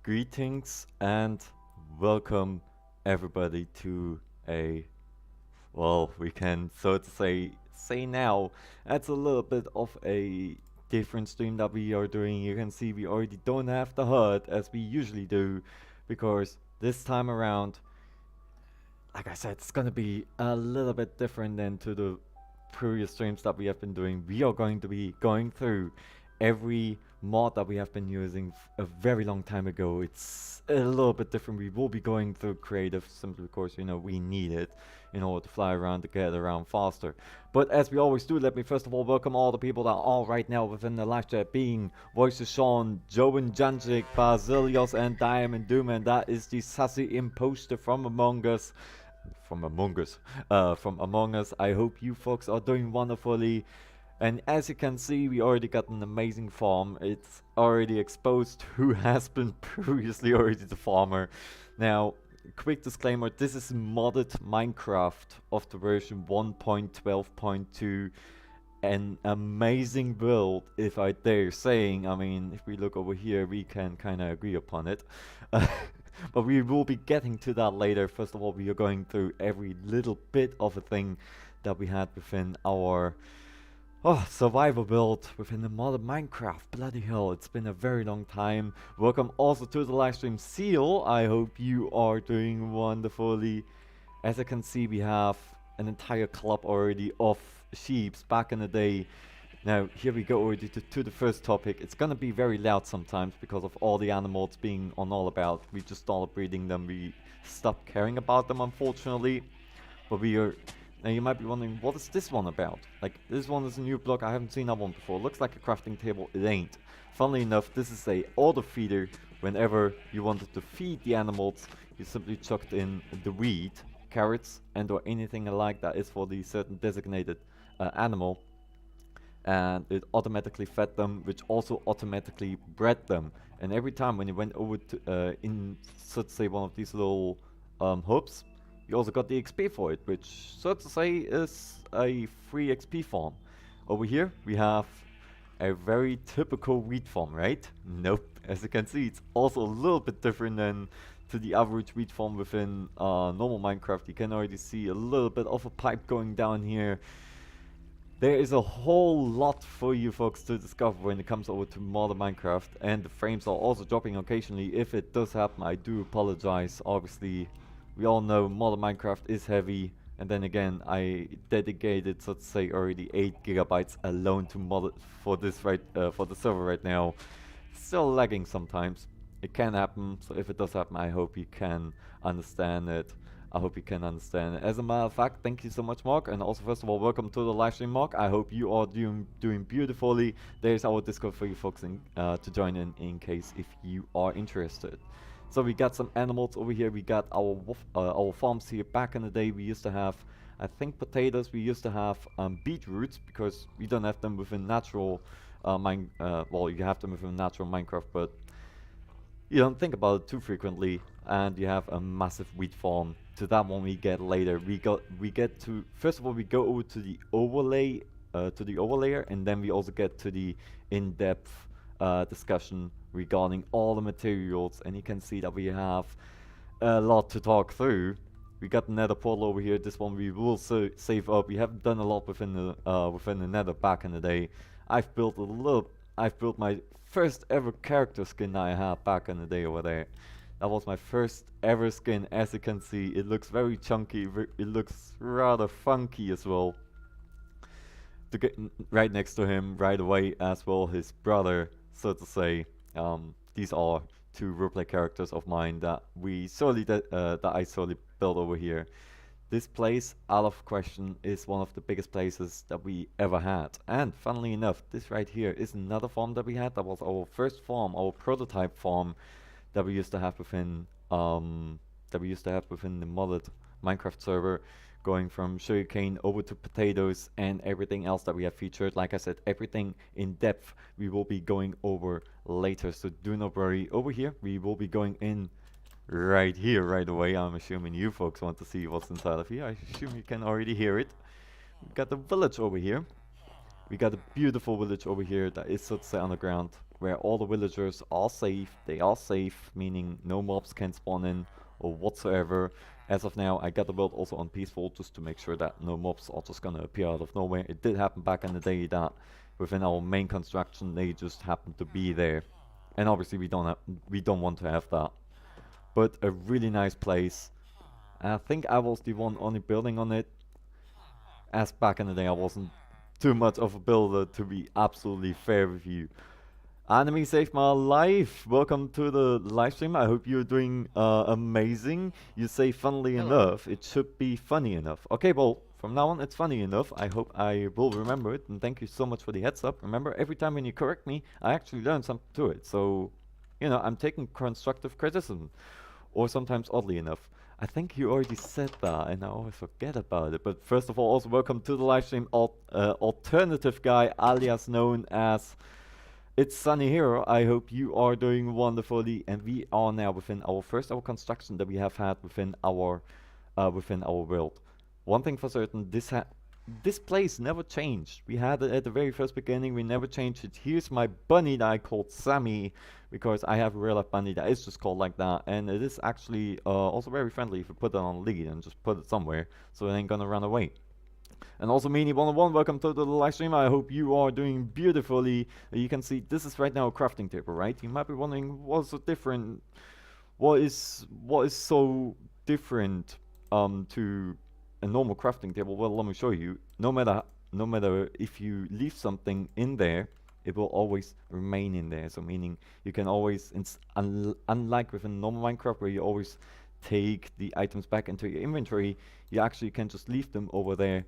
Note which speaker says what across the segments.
Speaker 1: Greetings and welcome everybody to a we can so to say now that's a little bit of a different stream that we are doing. You can see we already don't have the HUD as we usually do because this time around, like I said, it's gonna be a little bit different than to the previous streams that we have been doing. We are going to be going through every mod that we have been using a very long time ago. It's a little bit different. We will be going through creative simply because we need it in order to fly around to get around faster. But as we always do, let me first of all welcome all the people that are right now within the live chat, being Voices Sean, Joan Janjik, Basilios, and Diamond Doom, and that is the sassy imposter from Among Us. From Among Us. I hope you folks are doing wonderfully. And as you can see, we already got an amazing farm. It's already exposed who has been previously already the farmer. Now, quick disclaimer, this is modded Minecraft of the version 1.12.2. An amazing build, if I dare saying. I mean, if we look over here, we can kind of agree upon it. But we will be getting to that later. First of all, we are going through every little bit of a thing that we had within our survival build within the modded Minecraft. Bloody hell, it's been a very long time. Welcome also to the live stream, Seal. I hope you are doing wonderfully. As I can see, we have an entire club already of sheeps back in the day. Now, here we go already to the first topic. It's gonna be very loud sometimes because of all the animals being on all about. We just started breeding them. We stopped caring about them, unfortunately. But we are... Now, you might be wondering, what is this one about? Like, this one is a new block. I haven't seen that one before. Looks like a crafting table. It ain't. Funnily enough, this is a auto feeder. Whenever you wanted to feed the animals, you simply chucked in the wheat, carrots, and or anything like that is for the certain designated animal. And it automatically fed them, which also automatically bred them. And every time when you went over to in, so to say, one of these little hubs, you also got the XP for it, which, so to say, is a free XP farm. Over here, we have a very typical wheat farm, right? Nope. As you can see, it's also a little bit different than to the average wheat farm within normal Minecraft. You can already see a little bit of a pipe going down here. There is a whole lot for you folks to discover when it comes over to modern Minecraft, and the frames are also dropping occasionally. If it does happen, I do apologize. Obviously, we all know modern Minecraft is heavy, and then again, I dedicated, so to say, already 8 gigabytes alone to mod it for this for the server right now. Still lagging sometimes. It can happen, so if it does happen, I hope you can understand it. I hope you can understand. As a matter of fact, thank you so much, Mark. And also, first of all, welcome to the live stream, Mark. I hope you are doing beautifully. There's our Discord for you folks to join in case if you are interested. So we got some animals over here. We got our farms here. Back in the day, we used to have, I think, potatoes. We used to have beetroots because we don't have them within natural well, you have them within natural Minecraft, but you don't think about it too frequently. And you have a massive wheat farm. To that one we get later. We get to, first of all, we go over to the overlay, overlayer, and then we also get to the in-depth discussion regarding all the materials. And you can see that we have a lot to talk through. We got the nether portal over here. This one we will save up. We haven't done a lot within the nether back in the day. I've built my first ever character skin that I had back in the day over there. That was my first ever skin. As you can see, it looks very chunky. It looks rather funky as well. To get right next to him right away as well, his brother, so to say. These are two roleplay characters of mine that I solely built over here. This place, out of question, is one of the biggest places that we ever had. And funnily enough, this right here is another farm that we had. That was our first farm, our prototype farm that we used to have within the modded Minecraft server, going from sugarcane over to potatoes and everything else that we have featured. Like I said, everything in depth we will be going over later, so do not worry. Over here we will be going in right here right away. I'm assuming you folks want to see what's inside of here. I assume you can already hear it. We've got the village over here. We got a beautiful village over here that is, so to say, on the ground where all the villagers are safe. They are safe, meaning no mobs can spawn in or whatsoever. As of now, I got the build also on peaceful just to make sure that no mobs are just gonna appear out of nowhere. It did happen back in the day that within our main construction they just happened to be there, and obviously we don't want to have that. But a really nice place. I think I was the one only building on it, as back in the day I wasn't too much of a builder, to be absolutely fair with you. Enemy saved my life. Welcome to the live stream. I hope you're doing amazing. You say funnily enough. It should be funny enough. Okay, well, from now on it's funny enough. I hope I will remember it, and thank you so much for the heads up. Remember, every time when you correct me, I actually learn something to it. So, you know, I'm taking constructive criticism, or sometimes oddly enough. I think you already said that, and I always forget about it. But first of all, also welcome to the live stream, alternative guy, alias known as It's Sunny Hero. I hope you are doing wonderfully, and we are now within our first hour construction that we have had within our world. One thing for certain, this place never changed. We had it at the very first beginning. We never changed it. Here's my bunny that I called Sammy, because I have a real life bunny that is just called like that, and it is actually also very friendly if you put it on a lead and just put it somewhere, so it ain't gonna run away. And also Meanie101, welcome to the live stream. I hope you are doing beautifully. You can see this is right now a crafting table, right? You might be wondering what's so different. What is so different to a normal crafting table? Well, let me show you. No matter if you leave something in there, it will always remain in there. So meaning you can always, unlike with a normal Minecraft where you always take the items back into your inventory, you actually can just leave them over there,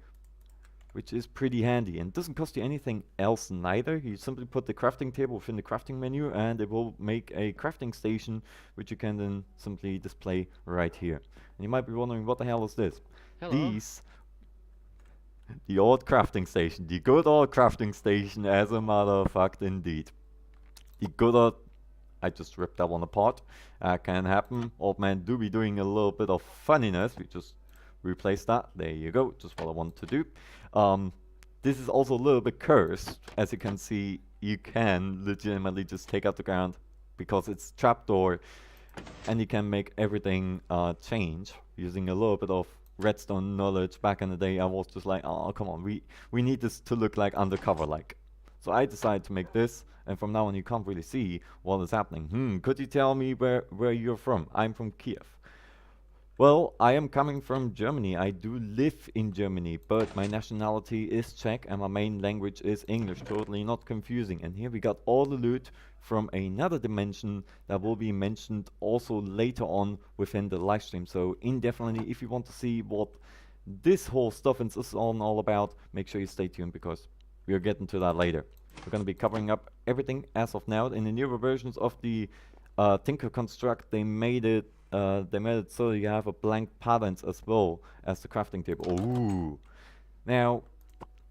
Speaker 1: which is pretty handy, and doesn't cost you anything else neither. You simply put the crafting table within the crafting menu and it will make a crafting station, which you can then simply display right here. And you might be wondering, what the hell is this?
Speaker 2: Hello.
Speaker 1: The old crafting station, the good old crafting station, as a matter of fact, indeed. The good old, I just ripped that one apart. Can happen. Old man do be doing a little bit of funniness. We just replace that. There you go. Just what I want to do. This is also a little bit cursed. As you can see, you can legitimately just take out the ground because it's trapdoor, and you can make everything change using a little bit of redstone knowledge. Back in the day, I was just like, oh, come on, we need this to look like undercover like. So I decided to make this, and from now on you can't really see what is happening. Could you tell me where you're from? I'm from Kiev. Well, I am coming from Germany. I do live in Germany, but my nationality is Czech and my main language is English. Totally not confusing. And here we got all the loot from another dimension that will be mentioned also later on within the live stream. So indefinitely, if you want to see what this whole stuff is all about, make sure you stay tuned because we are getting to that later. We're going to be covering up everything as of now. In the newer versions of the Tinker Construct, they made it so you have a blank patterns as well as the crafting table. Ooh. Now,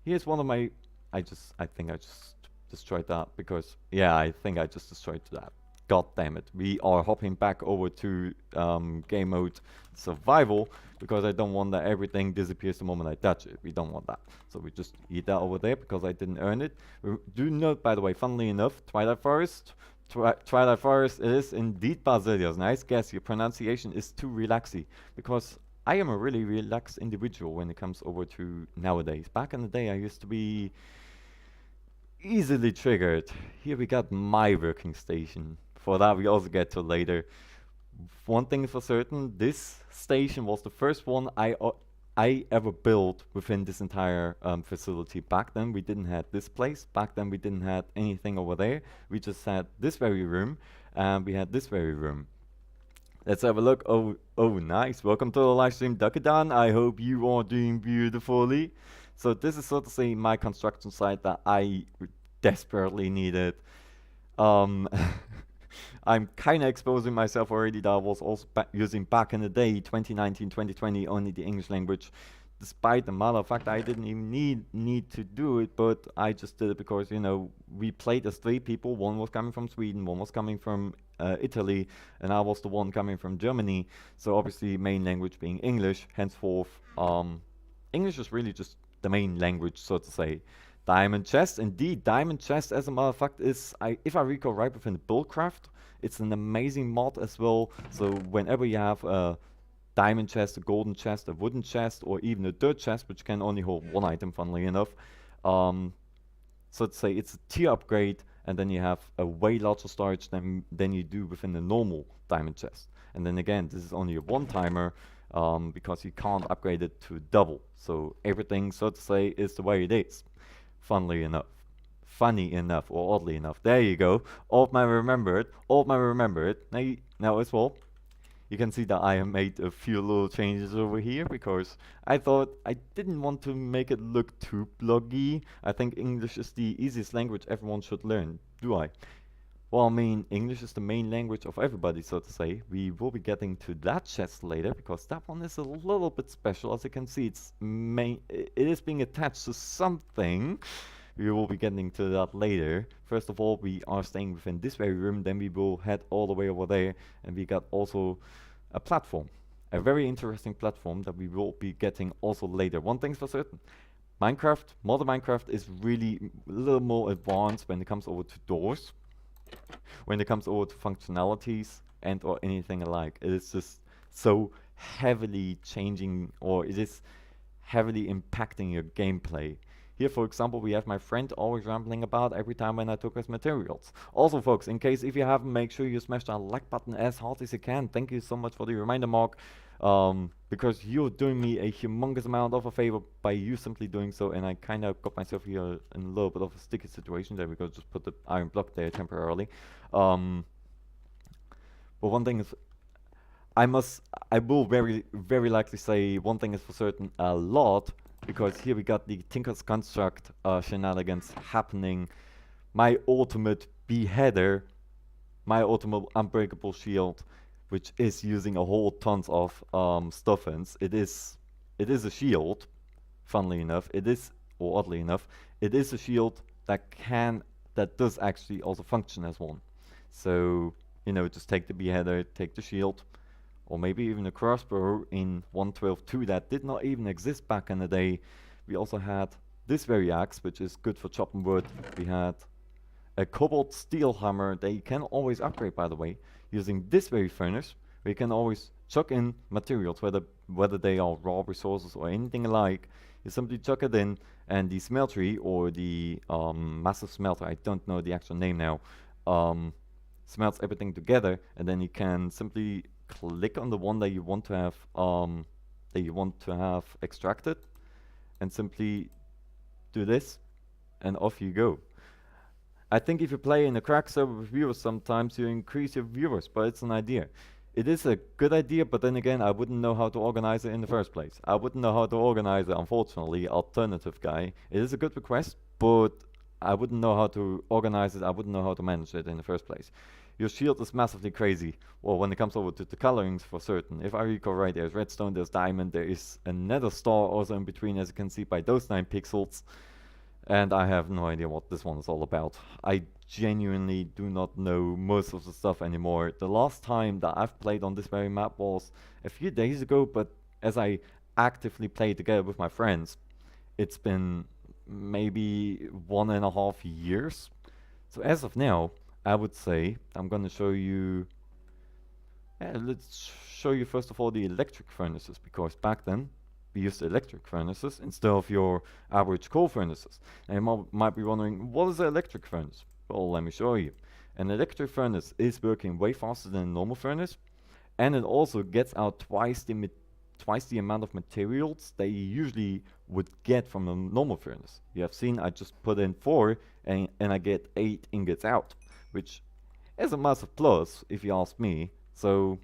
Speaker 1: here's one of my... I think I just destroyed that because... Yeah, I think I just destroyed that. God damn it. We are hopping back over to game mode survival because I don't want that everything disappears the moment I touch it. We don't want that. So we just eat that over there because I didn't earn it. Do note, by the way, funnily enough, Twilight Forest... Twilight Forest is indeed Basilius. Nice guess. Your pronunciation is too relaxy because I am a really relaxed individual when it comes over to nowadays. Back in the day, I used to be easily triggered. Here we got my working station. For that, we also get to later. One thing for certain, this station was the first one I ever built within this entire facility. Back then we didn't have this place. Back then we didn't have anything over there. We just had this very room and we had this very room. Let's have a look. Oh, nice. Welcome to the live stream, Duckadan. I hope you are doing beautifully. So this is, so to say, my construction site that I desperately needed. I'm kind of exposing myself already that I was also using back in the day, 2019, 2020, only the English language. Despite the matter of fact, I didn't even need to do it, but I just did it because, you know, we played as 3 people. One was coming from Sweden, one was coming from Italy, and I was the one coming from Germany. So obviously, main language being English. Henceforth, English is really just the main language, so to say. Diamond chest, indeed. Diamond chest, as a matter of fact, is, if I recall right, within BuildCraft, it's an amazing mod as well. So whenever you have a diamond chest, a golden chest, a wooden chest, or even a dirt chest, which can only hold one item, funnily enough. So let's say it's a tier upgrade, and then you have a way larger storage than you do within the normal diamond chest. And then again, this is only a one-timer, because you can't upgrade it to double. So everything, so to say, is the way it is. Funnily enough. Funny enough, or oddly enough. There you go. Old man remembered. Old man remembered. Now as well, you can see that I have made a few little changes over here because I thought I didn't want to make it look too bloggy. I think English is the easiest language everyone should learn, do I? Well, I mean, English is the main language of everybody, so to say. We will be getting to that chest later because that one is a little bit special. As you can see, it is being attached to something. We will be getting to that later. First of all, we are staying within this very room, then we will head all the way over there, and we got also a platform. A very interesting platform that we will be getting also later. One thing's for certain, modern Minecraft is really a little more advanced when it comes over to doors, when it comes over to functionalities and or anything alike. It is just so heavily changing, or it is heavily impacting your gameplay. Here, for example, we have my friend always rambling about every time when I took his materials. Also, folks, in case if you haven't, make sure you smash that like button as hard as you can. Thank you so much for the reminder, Mark, because you're doing me a humongous amount of a favor by you simply doing so, and I kind of got myself here in a little bit of a sticky situation. There we go, just put the iron block there temporarily. But one thing is, I will very likely say one thing is for certain, a lot, because here we got the Tinker's Construct shenanigans happening. My ultimate beheader, my ultimate unbreakable shield, which is using a whole tons of stuffins. It is a shield, funnily enough. It is, or oddly enough, it is a shield that does actually also function as one. So, you know, just take the beheader, take the shield, or maybe even a crossbow in 1.12.2 that did not even exist back in the day. We also had this very axe, which is good for chopping wood. We had a cobalt steel hammer that you can always upgrade, by the way, using this very furnace. We can always chuck in materials, whether they are raw resources or anything alike. You simply chuck it in, and the smeltery, or the massive smelter, I don't know the actual name now, smelts everything together, and then you can simply click on the one that you want to have extracted, and simply do this, and off you go. I think if you play in a crack server with viewers, sometimes you increase your viewers, but it's an idea. It is a good idea, but then again, I wouldn't know how to organize it in the first place. I wouldn't know how to organize it, unfortunately, alternative guy. It is a good request, but I wouldn't know how to organize it, I wouldn't know how to manage it in the first place. Your shield is massively crazy. Well, when it comes over to the colorings, for certain. If I recall right, there's redstone, there's diamond, there is another star also in between, as you can see by those 9 pixels. And I have no idea what this one is all about. I genuinely do not know most of the stuff anymore. The last time that I've played on this very map was a few days ago, but as I actively played together with my friends, it's been maybe 1.5 years. So as of now, I would say I'm gonna show you. Let's show you first of all the electric furnaces, because back then we used electric furnaces instead of your average coal furnaces. And you might be wondering, what is an electric furnace? Well, let me show you. An electric furnace is working way faster than a normal furnace, and it also gets out twice the amount of materials that you usually would get from a normal furnace. You have seen I just put in 4 and I get 8 ingots out, which is a massive plus if you ask me. So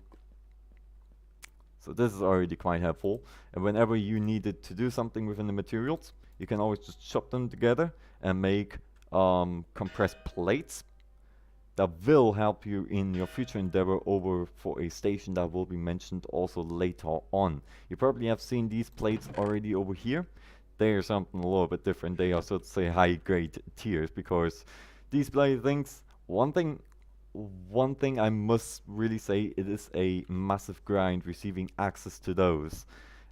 Speaker 1: this is already quite helpful, and whenever you needed to do something within the materials, you can always just chop them together and make compressed plates that will help you in your future endeavor over for a station that will be mentioned also later on. You probably have seen these plates already over here. They are something a little bit different. They are, so to say, high grade tiers, because these bloody things, one thing I must really say, it is a massive grind receiving access to those,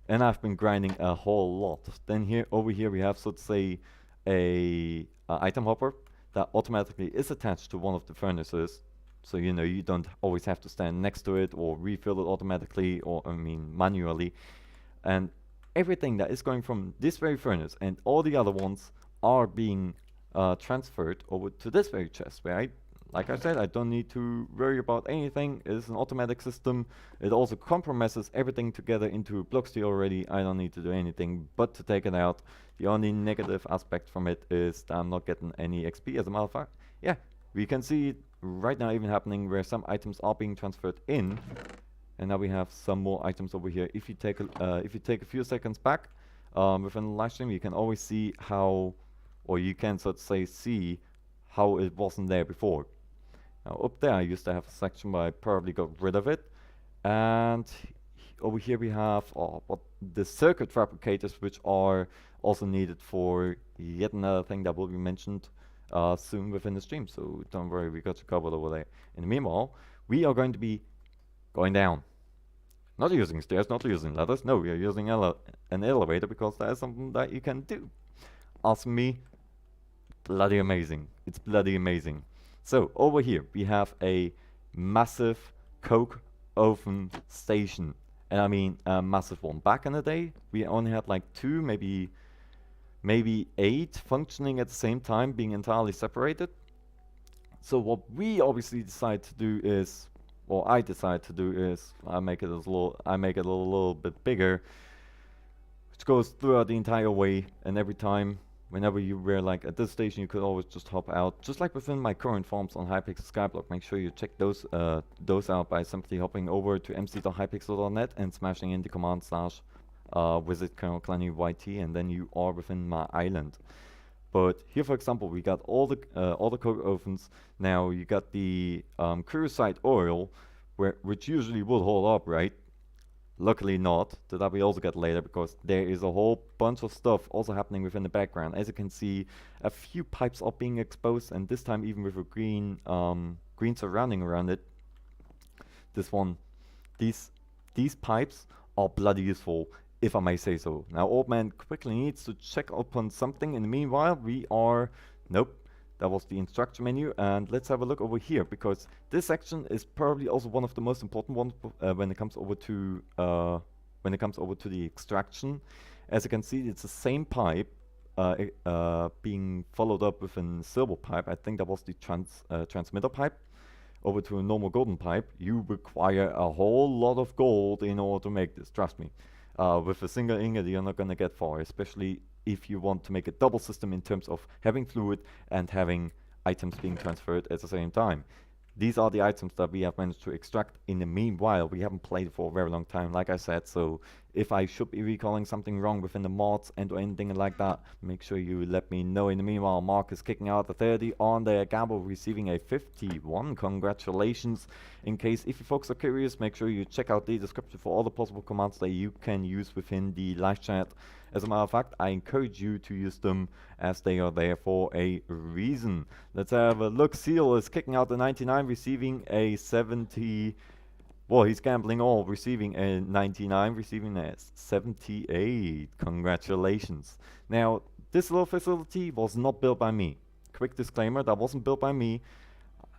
Speaker 1: and I've been grinding a whole lot. Then over here we have, so to say, a item hopper that automatically is attached to one of the furnaces. So you know you don't always have to stand next to it or refill it automatically, or I mean manually. And everything that is going from this very furnace and all the other ones are being transferred over to this very chest, where like I said, I don't need to worry about anything. It is an automatic system. It also compromises everything together into block steel already. I don't need to do anything but to take it out. The only negative aspect from it is that I'm not getting any XP. As a matter of fact, yeah, we can see it right now even happening where some items are being transferred in. And now we have some more items over here. If you take a few seconds back within the live stream, you can always see how, or you can so to say see how it wasn't there before. Now up there I used to have a section where I probably got rid of it, and over here we have the circuit replicators, which are also needed for yet another thing that will be mentioned soon within the stream. So don't worry, we got you covered over there. In the meanwhile, we are going to be going down. Not using stairs, not using ladders. No, we are using an elevator because that is something that you can do. Ask me, bloody amazing. It's bloody amazing. So over here we have a massive coke oven station, and I mean a massive one. Back in the day, we only had like 2, maybe 8 functioning at the same time, being entirely separated. So what we obviously decide to do is, or I decide to do is, I make it a little bit bigger, which goes throughout the entire way, and every time. Whenever you were like at this station, you could always just hop out, just like within my current farms on Hypixel Skyblock. Make sure you check those out by simply hopping over to mc.hypixel.net and smashing in the command / visit Colonel Clanny wihtin, and then you are within my island. But here, for example, we got all the coke ovens. Now you got the cruiside oil, which usually would hold up, right? Luckily not. That we also get later, because there is a whole bunch of stuff also happening within the background. As you can see, a few pipes are being exposed, and this time even with a green surrounding around it. These pipes are bloody useful, if I may say so. Now Old Man quickly needs to check upon something. In the meanwhile, nope. That was the instruction menu, and let's have a look over here, because this section is probably also one of the most important ones when it comes over to the extraction. As you can see, it's the same pipe being followed up with a silver pipe. I think that was the transmitter pipe over to a normal golden pipe. You require a whole lot of gold in order to make this. Trust me. With a single ingot, you're not gonna get far, especially if you want to make a double system in terms of having fluid and having items being transferred at the same time. These are the items that we have managed to extract. In the meanwhile, we haven't played for a very long time, like I said, so if I should be recalling something wrong within the mods and or anything like that, make sure you let me know. In the meanwhile, Mark is kicking out a 30 on the gamble, receiving a 51. Congratulations. In case if you folks are curious, make sure you check out the description for all the possible commands that you can use within the live chat. As a matter of fact, I encourage you to use them, as they are there for a reason. Let's have a look. Seal is kicking out the 99, receiving a 70. Well, he's gambling all, receiving a 99, receiving a 78. Congratulations. Now, this little facility was not built by me. Quick disclaimer, that wasn't built by me.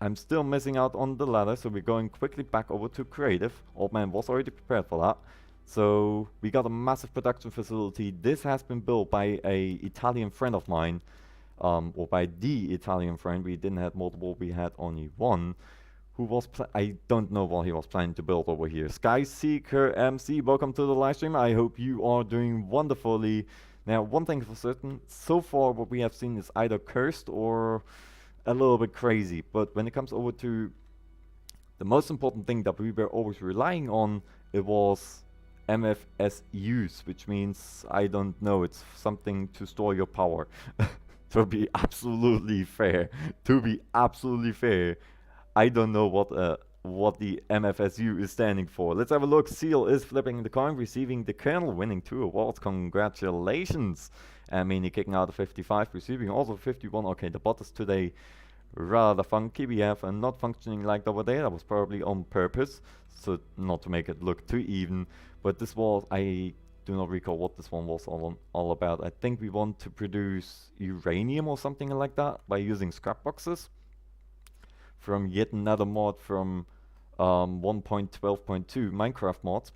Speaker 1: I'm still missing out on the ladder, so we're going quickly back over to creative. Old Man was already prepared for that. So we got a massive production facility. This has been built by a Italian friend of mine, or by the Italian friend. We didn't have multiple, we had only one, who was, I don't know what he was planning to build over here. Skyseeker MC, welcome to the live stream. I hope you are doing wonderfully. Now, one thing for certain, so far what we have seen is either cursed or a little bit crazy. But when it comes over to the most important thing that we were always relying on, it was MFSUs, which means, I don't know, it's something to store your power. To be absolutely fair, I don't know what the MFSU is standing for. Let's have a look. Seal is flipping the coin, receiving the Colonel, winning 2 awards. Congratulations. I mean, he kicking out a 55, receiving also 51. Okay, the bot is today rather funky. We have a not functioning like over there. That was probably on purpose, so not to make it look too even. But this was, I do not recall what this one was all about. I think we want to produce uranium or something like that by using scrap boxes from yet another mod from 1.12.2 Minecraft mods.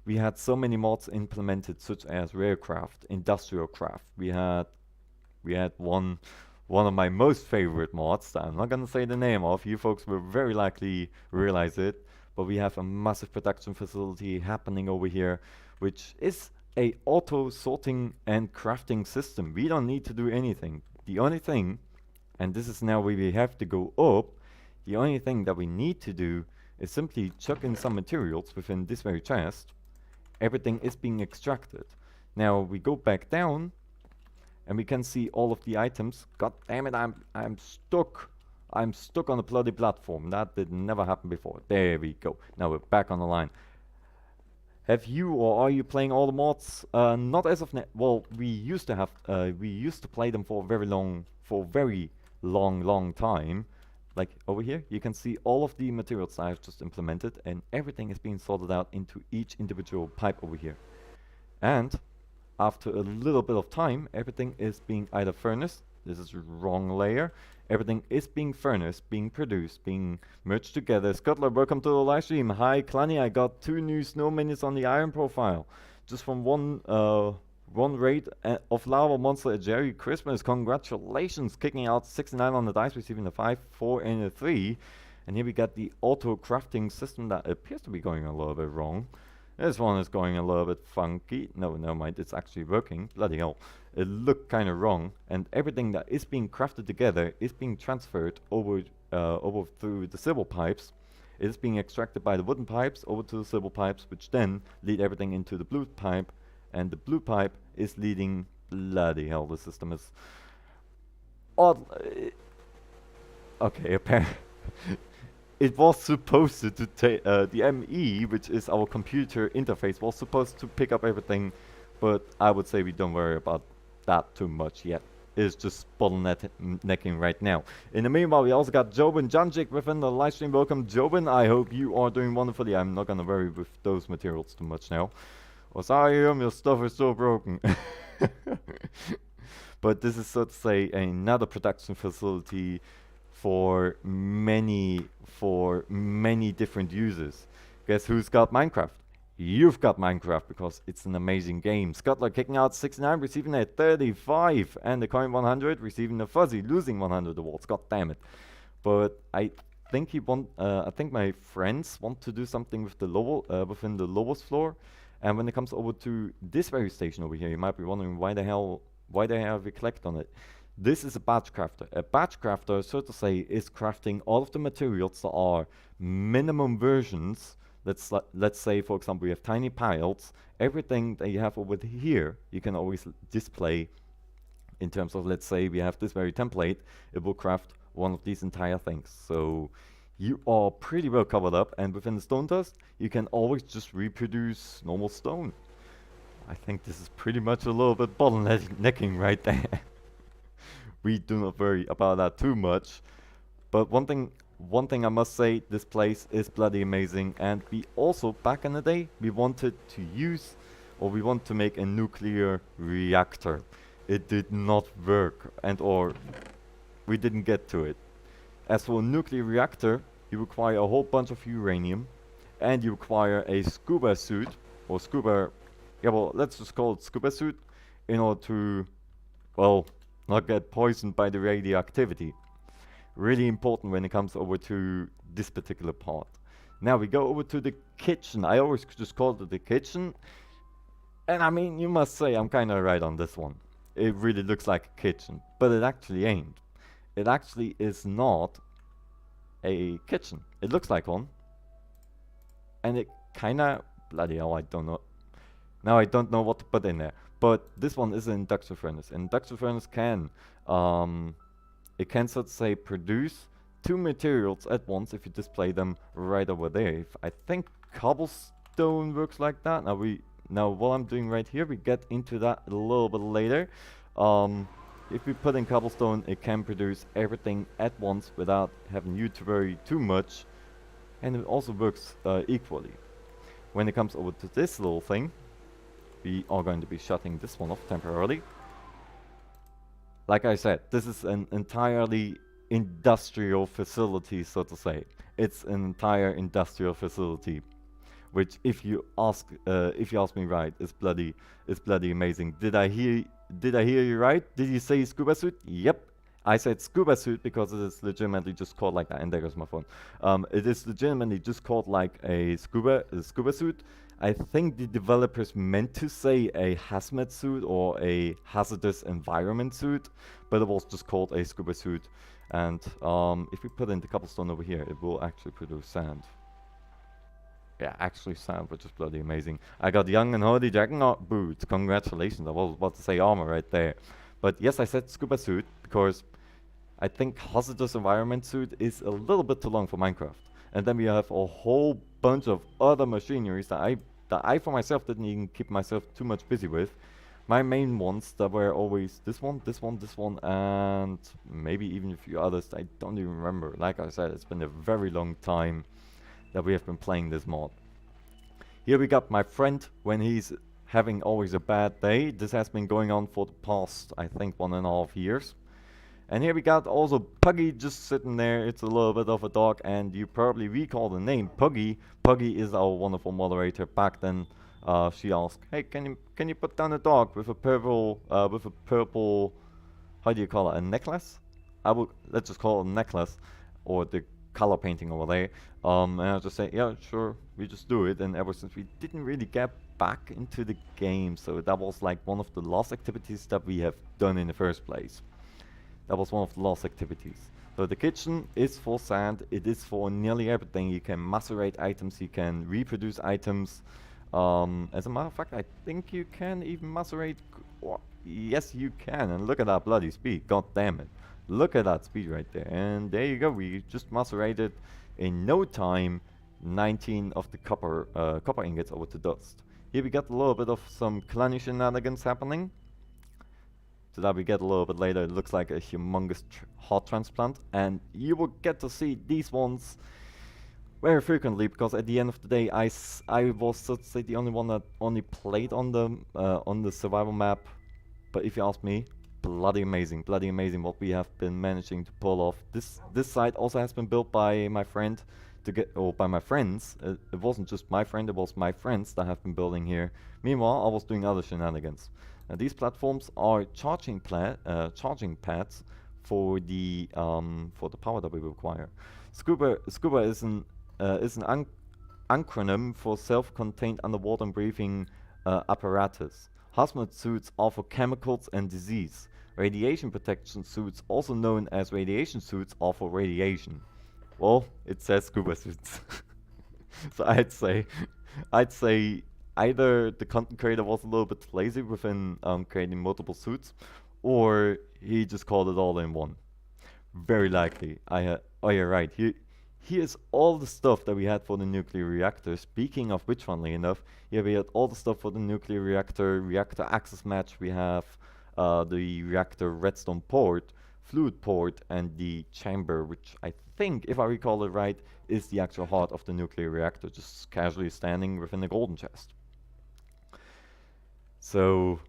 Speaker 1: We had so many mods implemented, such as Rarecraft, Industrial Craft. We had one of my most favorite mods that I'm not gonna say the name of. You folks will very likely realize it, but we have a massive production facility happening over here, which is a auto sorting and crafting system. We don't need to do anything. The only thing, and this is now where we have to go up, the only thing that we need to do is simply chuck in some materials within this very chest. Everything is being extracted. Now we go back down and we can see all of the items. God damn it, I'm stuck. I'm stuck on a bloody platform. That did never happen before. There we go. Now we're back on the line. Have you or are you playing all the mods? Not as of now. Well, we used to play them for a very long time. Like over here, you can see all of the materials I've just implemented, and everything is being sorted out into each individual pipe over here. And after a little bit of time, everything is being either furnace. This is wrong layer. Everything is being furnace, being produced, being merged together. Scuttler, welcome to the live stream. Hi, Clanny. I got 2 new snow minions on the iron profile, just from one raid of lava monster at Jerry Christmas. Congratulations, kicking out 69 on the dice, receiving a 5, 4, and a 3. And here we got the auto crafting system that appears to be going a little bit wrong. This one is going a little bit funky. No, never mind, it's actually working. Bloody hell. It looked kind of wrong, and everything that is being crafted together is being transferred over through the civil pipes. It is being extracted by the wooden pipes over to the civil pipes, which then lead everything into the blue pipe, and the blue pipe is leading. Bloody hell, the system is odd. Okay, apparently it was supposed to take the ME, which is our computer interface, was supposed to pick up everything, but I would say we don't worry about that too much yet. It's just bottlenecking right now. In the meanwhile, we also got Jobin Janjik within the live stream. Welcome, Jobin. I hope you are doing wonderfully. I'm not gonna worry with those materials too much now. Osarium, your stuff is so broken. But this is, so to say, another production facility for many different users. Guess who's got Minecraft? You've got Minecraft, because it's an amazing game. Scuttler kicking out 69, receiving a 35, and the coin 100, receiving a fuzzy, losing 100 awards. God damn it! But I think I think my friends want to do something with the within the lowest floor. And when it comes over to this very station over here, you might be wondering why the hell have we clicked on it. This is a batch crafter. A batch crafter, so to say, is crafting all of the materials that are minimum versions. Let's say, for example, we have tiny piles. Everything that you have over here, you can always display in terms of, let's say, we have this very template. It will craft one of these entire things. So you are pretty well covered up, and within the stone dust, you can always just reproduce normal stone. I think this is pretty much a little bit bottlenecking right there. We do not worry about that too much. But one thing I must say, this place is bloody amazing, and we also, back in the day, we wanted to make a nuclear reactor. It did not work, or we didn't get to it. As for a nuclear reactor, you require a whole bunch of uranium, and you require a scuba suit, or scuba, yeah, well, let's just call it scuba suit, in order to, well, not get poisoned by the radioactivity. Really important when it comes over to this particular part. Now we go over to the kitchen. I always just called it the kitchen, and I mean, you must say I'm kind of right on this one. It really looks like a kitchen, but it actually ain't. It actually is not a kitchen. It looks like one, and it kinda, bloody hell, I don't know. Now I don't know what to put in there. But this one is an induction furnace. An induction furnace can, it can, so to say, produce 2 materials at once if you display them right over there. I think cobblestone works like that. Now what I'm doing right here, we get into that a little bit later. If we put in cobblestone, it can produce everything at once without having you to worry too much, and it also works equally. When it comes over to this little thing, we are going to be shutting this one off temporarily. Like I said, this is an entirely industrial facility, so to say. It's an entire industrial facility, which, if you ask me right, is bloody amazing. Did I hear you right? Did you say scuba suit? Yep. I said scuba suit because it is legitimately just called like that. And there goes my phone. It is legitimately just called like a scuba suit. I think the developers meant to say a hazmat suit or a hazardous environment suit, but it was just called a scuba suit. And if we put in the cobblestone over here, it will actually produce sand. Yeah, actually sand, which is bloody amazing. I got young and hardy Juggernaut boots. Congratulations. I was about to say armor right there. But yes, I said scuba suit because I think hazardous environment suit is a little bit too long for Minecraft. And then we have a whole bunch of other machineries that I for myself didn't even keep myself too much busy with. My main ones that were always this one, and maybe even a few others I don't even remember. Like I said, it's been a very long time that we have been playing this mod. Here we got my friend when he's having always a bad day. This has been going on for the past, I think, 1.5 years. And here we got also Puggy just sitting there. It's a little bit of a dog, and you probably recall the name Puggy. Puggy is our wonderful moderator. Back then, she asked, "Hey, can you put down a dog with a purple how do you call it, a necklace? Let's just call it a necklace, or the color painting over there." And I just say, "Yeah, sure, we just do it." And ever since, we didn't really get back into the game, so that was like one of the last activities that we have done in the first place. That was one of the last activities. So the kitchen is for sand. It is for nearly everything. You can macerate items. You can reproduce items. As a matter of fact, I think you can even macerate. Yes, you can. And look at that bloody speed. God damn it. Look at that speed right there. And there you go. We just macerated in no time 19 of the copper ingots over to dust. Here we got a little bit of some Clanny shenanigans happening. So that we get a little bit later. It looks like a humongous heart transplant, and you will get to see these ones very frequently because at the end of the day, I was, so to say, the only one that only played on the survival map. But if you ask me, bloody amazing what we have been managing to pull off. This site also has been built by my friend by my friends. It wasn't just my friend; it was my friends that have been building here. Meanwhile, I was doing other shenanigans. These platforms are charging pads for the power that we require. Scuba is an acronym for self-contained underwater breathing apparatus. Hazmat suits are for chemicals and disease. Radiation protection suits, also known as radiation suits, are for radiation. Well, it says scuba suits. So I'd say either the content creator was a little bit lazy within creating multiple suits, or he just called it all in one. Very likely. Oh yeah, right. Here's all the stuff that we had for the nuclear reactor. Speaking of which, funnily enough, here we had all the stuff for the nuclear reactor access match. We have the reactor redstone port, fluid port, and the chamber, which I think, if I recall it right, is the actual heart of the nuclear reactor, just casually standing within the golden chest. So,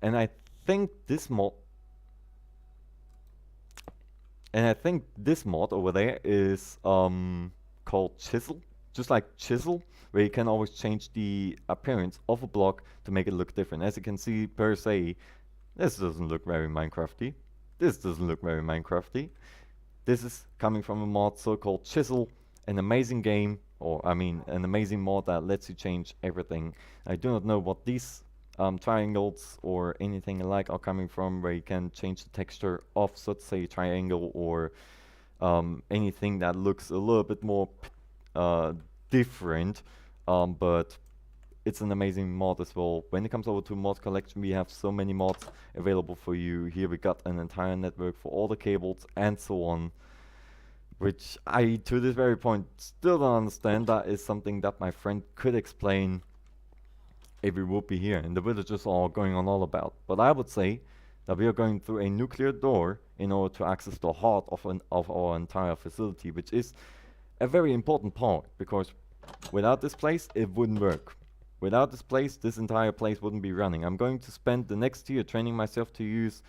Speaker 1: and I think this mod over there is called Chisel, just like Chisel, where you can always change the appearance of a block to make it look different. As you can see, per se, this doesn't look very Minecrafty. This is coming from a mod so-called Chisel, an amazing game, or I mean an amazing mod that lets you change everything. I do not know what these triangles or anything alike are coming from, where you can change the texture of, so to say, a triangle, or anything that looks a little bit more different, but it's an amazing mod as well. When it comes over to mod collection, we have so many mods available for you. Here we got an entire network for all the cables and so on, which I, to this very point, still don't understand. That is something that my friend could explain if we would be here, and the villagers are going on all about. But I would say that we are going through a nuclear door in order to access the heart of our entire facility, which is a very important part, because without this place, it wouldn't work. Without this place, this entire place wouldn't be running. I'm going to spend the next year training myself to use.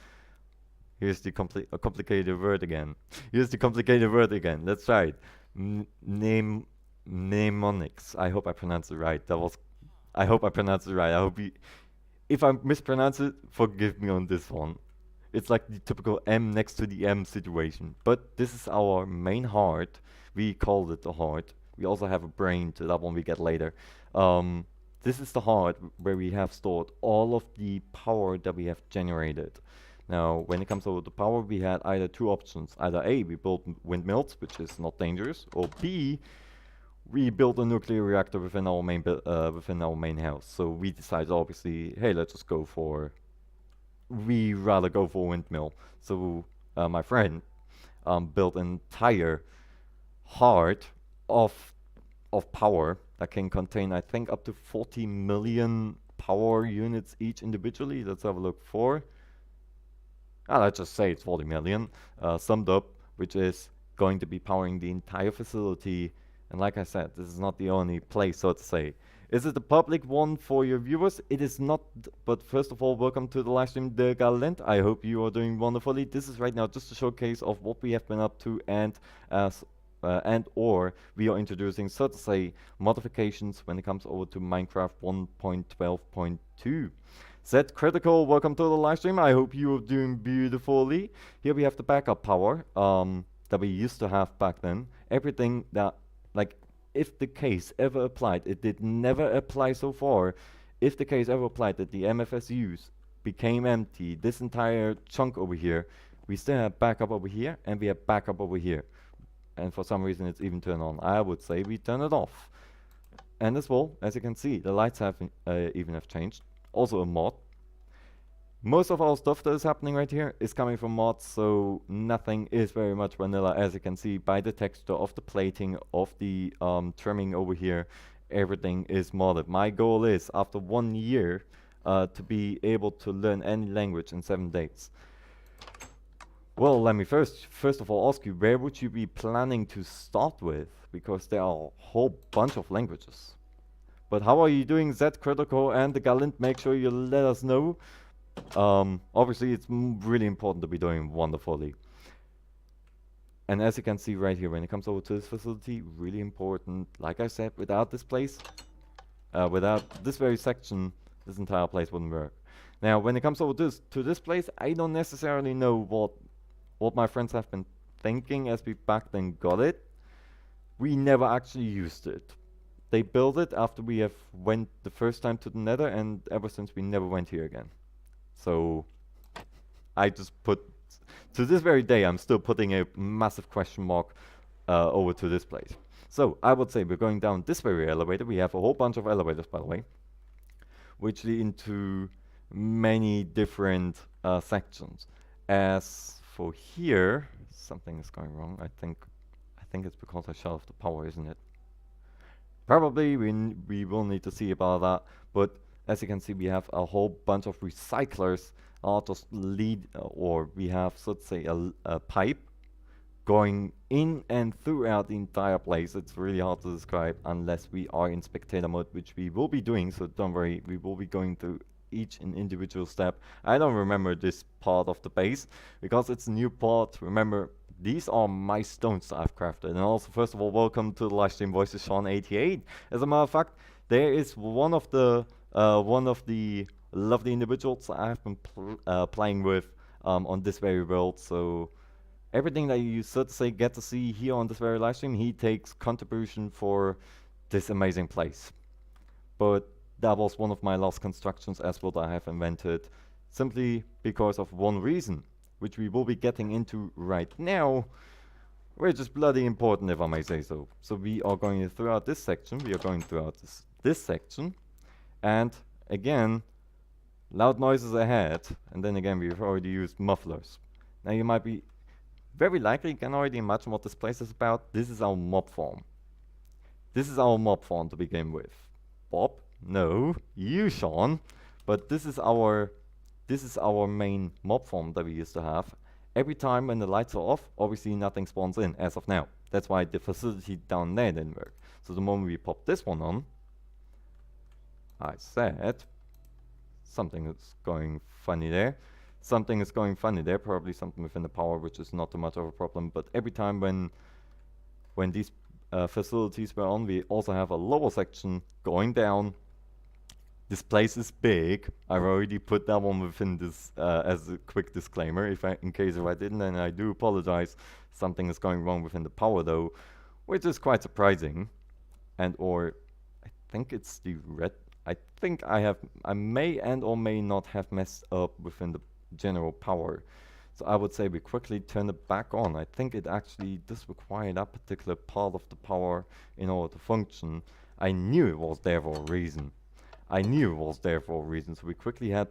Speaker 1: Here's the complicated word again. Here's the complicated word again. Let's try it. Mnemonics. I hope I pronounced it right. I hope I pronounced it right. I hope you. If I mispronounce it, forgive me on this one. It's like the typical M next to the M situation. But this is our main heart. We called it the heart. We also have a brain, to that one we get later. This is the heart where we have stored all of the power that we have generated. Now, when it comes over to power, we had either two options. Either A, we built windmills, which is not dangerous, or B, we built a nuclear reactor within our main house. So we decided, obviously, hey, let's just go for. We rather go for a windmill. So my friend built an entire heart of power that can contain, I think, up to 40 million power units each individually. Let's have a look for. Let's just say it's 40 million summed up, which is going to be powering the entire facility. And like I said, this is not the only place, so to say. Is it a public one for your viewers? It is not, but first of all, welcome to the live stream, the Galent. I hope you are doing wonderfully. This is right now just a showcase of what we have been up to, and or we are introducing, so to say, modifications when it comes over to Minecraft 1.12.2. Set Critical, welcome to the live stream. I hope you are doing beautifully. Here we have the backup power that we used to have back then. Everything that, like, if the case ever applied, it did never apply so far. If the case ever applied that the MFSUs became empty, this entire chunk over here, we still have backup over here, and we have backup over here. And for some reason it's even turned on. I would say we turn it off. And as well, as you can see, the lights have even have changed. Also a mod. Most of our stuff that is happening right here is coming from mods, so nothing is very much vanilla, as you can see by the texture of the plating, of the trimming over here. Everything is modded. My goal is, after 1 year, to be able to learn any language in 7 days. Well, let me first of all ask you, where would you be planning to start with? Because there are a whole bunch of languages. But how are you doing, Z Critical and the Gallant? Make sure you let us know. Obviously, it's really important to be doing wonderfully. And as you can see right here, when it comes over to this facility, really important. Like I said, without this place, without this very section, this entire place wouldn't work. Now, when it comes over to this place, I don't necessarily know what my friends have been thinking as we back then got it. We never actually used it. They built it after we have went the first time to the Nether, and ever since we never went here again. So I just put, to this very day, I'm still putting a massive question mark over to this place. So I would say we're going down this very elevator. We have a whole bunch of elevators, by the way, which lead into many different sections. As for here, something is going wrong. I think it's because I shut off the power, isn't it? Probably we will need to see about that, but as you can see, we have a whole bunch of recyclers just lead, or we have, so to say, a pipe going in and throughout the entire place. It's really hard to describe unless we are in spectator mode, which we will be doing, so don't worry, we will be going through each and individual step. I don't remember this part of the base, because it's a new part. Remember, these are my stones that I've crafted. And also, first of all, welcome to the live stream voices, Sean88. As a matter of fact, there is one of the lovely individuals I have been playing with on this very world. So everything that you, so to say, get to see here on this very live stream, he takes contribution for this amazing place. But that was one of my last constructions as well that I have invented, simply because of one reason, which we will be getting into right now, which is bloody important, if I may say so. So we are going throughout this section, we are going throughout this section, and again, loud noises ahead, and then again, we've already used mufflers. Now you might be, very likely you can already imagine what this place is about. This is our mob farm. This is our mob farm to begin with. Bob? No, you, Sean. But this is our main mob farm that we used to have. Every time when the lights are off, obviously nothing spawns in as of now. That's why the facility down there didn't work. So the moment we pop this one on, I said something is going funny there. Something is going funny there, probably something within the power, which is not too much of a problem. But every time when these facilities were on, we also have a lower section going down. This place is big. I've already put that one within this as a quick disclaimer. In case I didn't, and I do apologize. Something is going wrong within the power though, which is quite surprising. And or I think it's the red. I think I may and or may not have messed up within the general power. So I would say we quickly turn it back on. I think it actually does require that particular part of the power in order to function. I knew it was there for a reason. I knew it was there for a reason. So we quickly head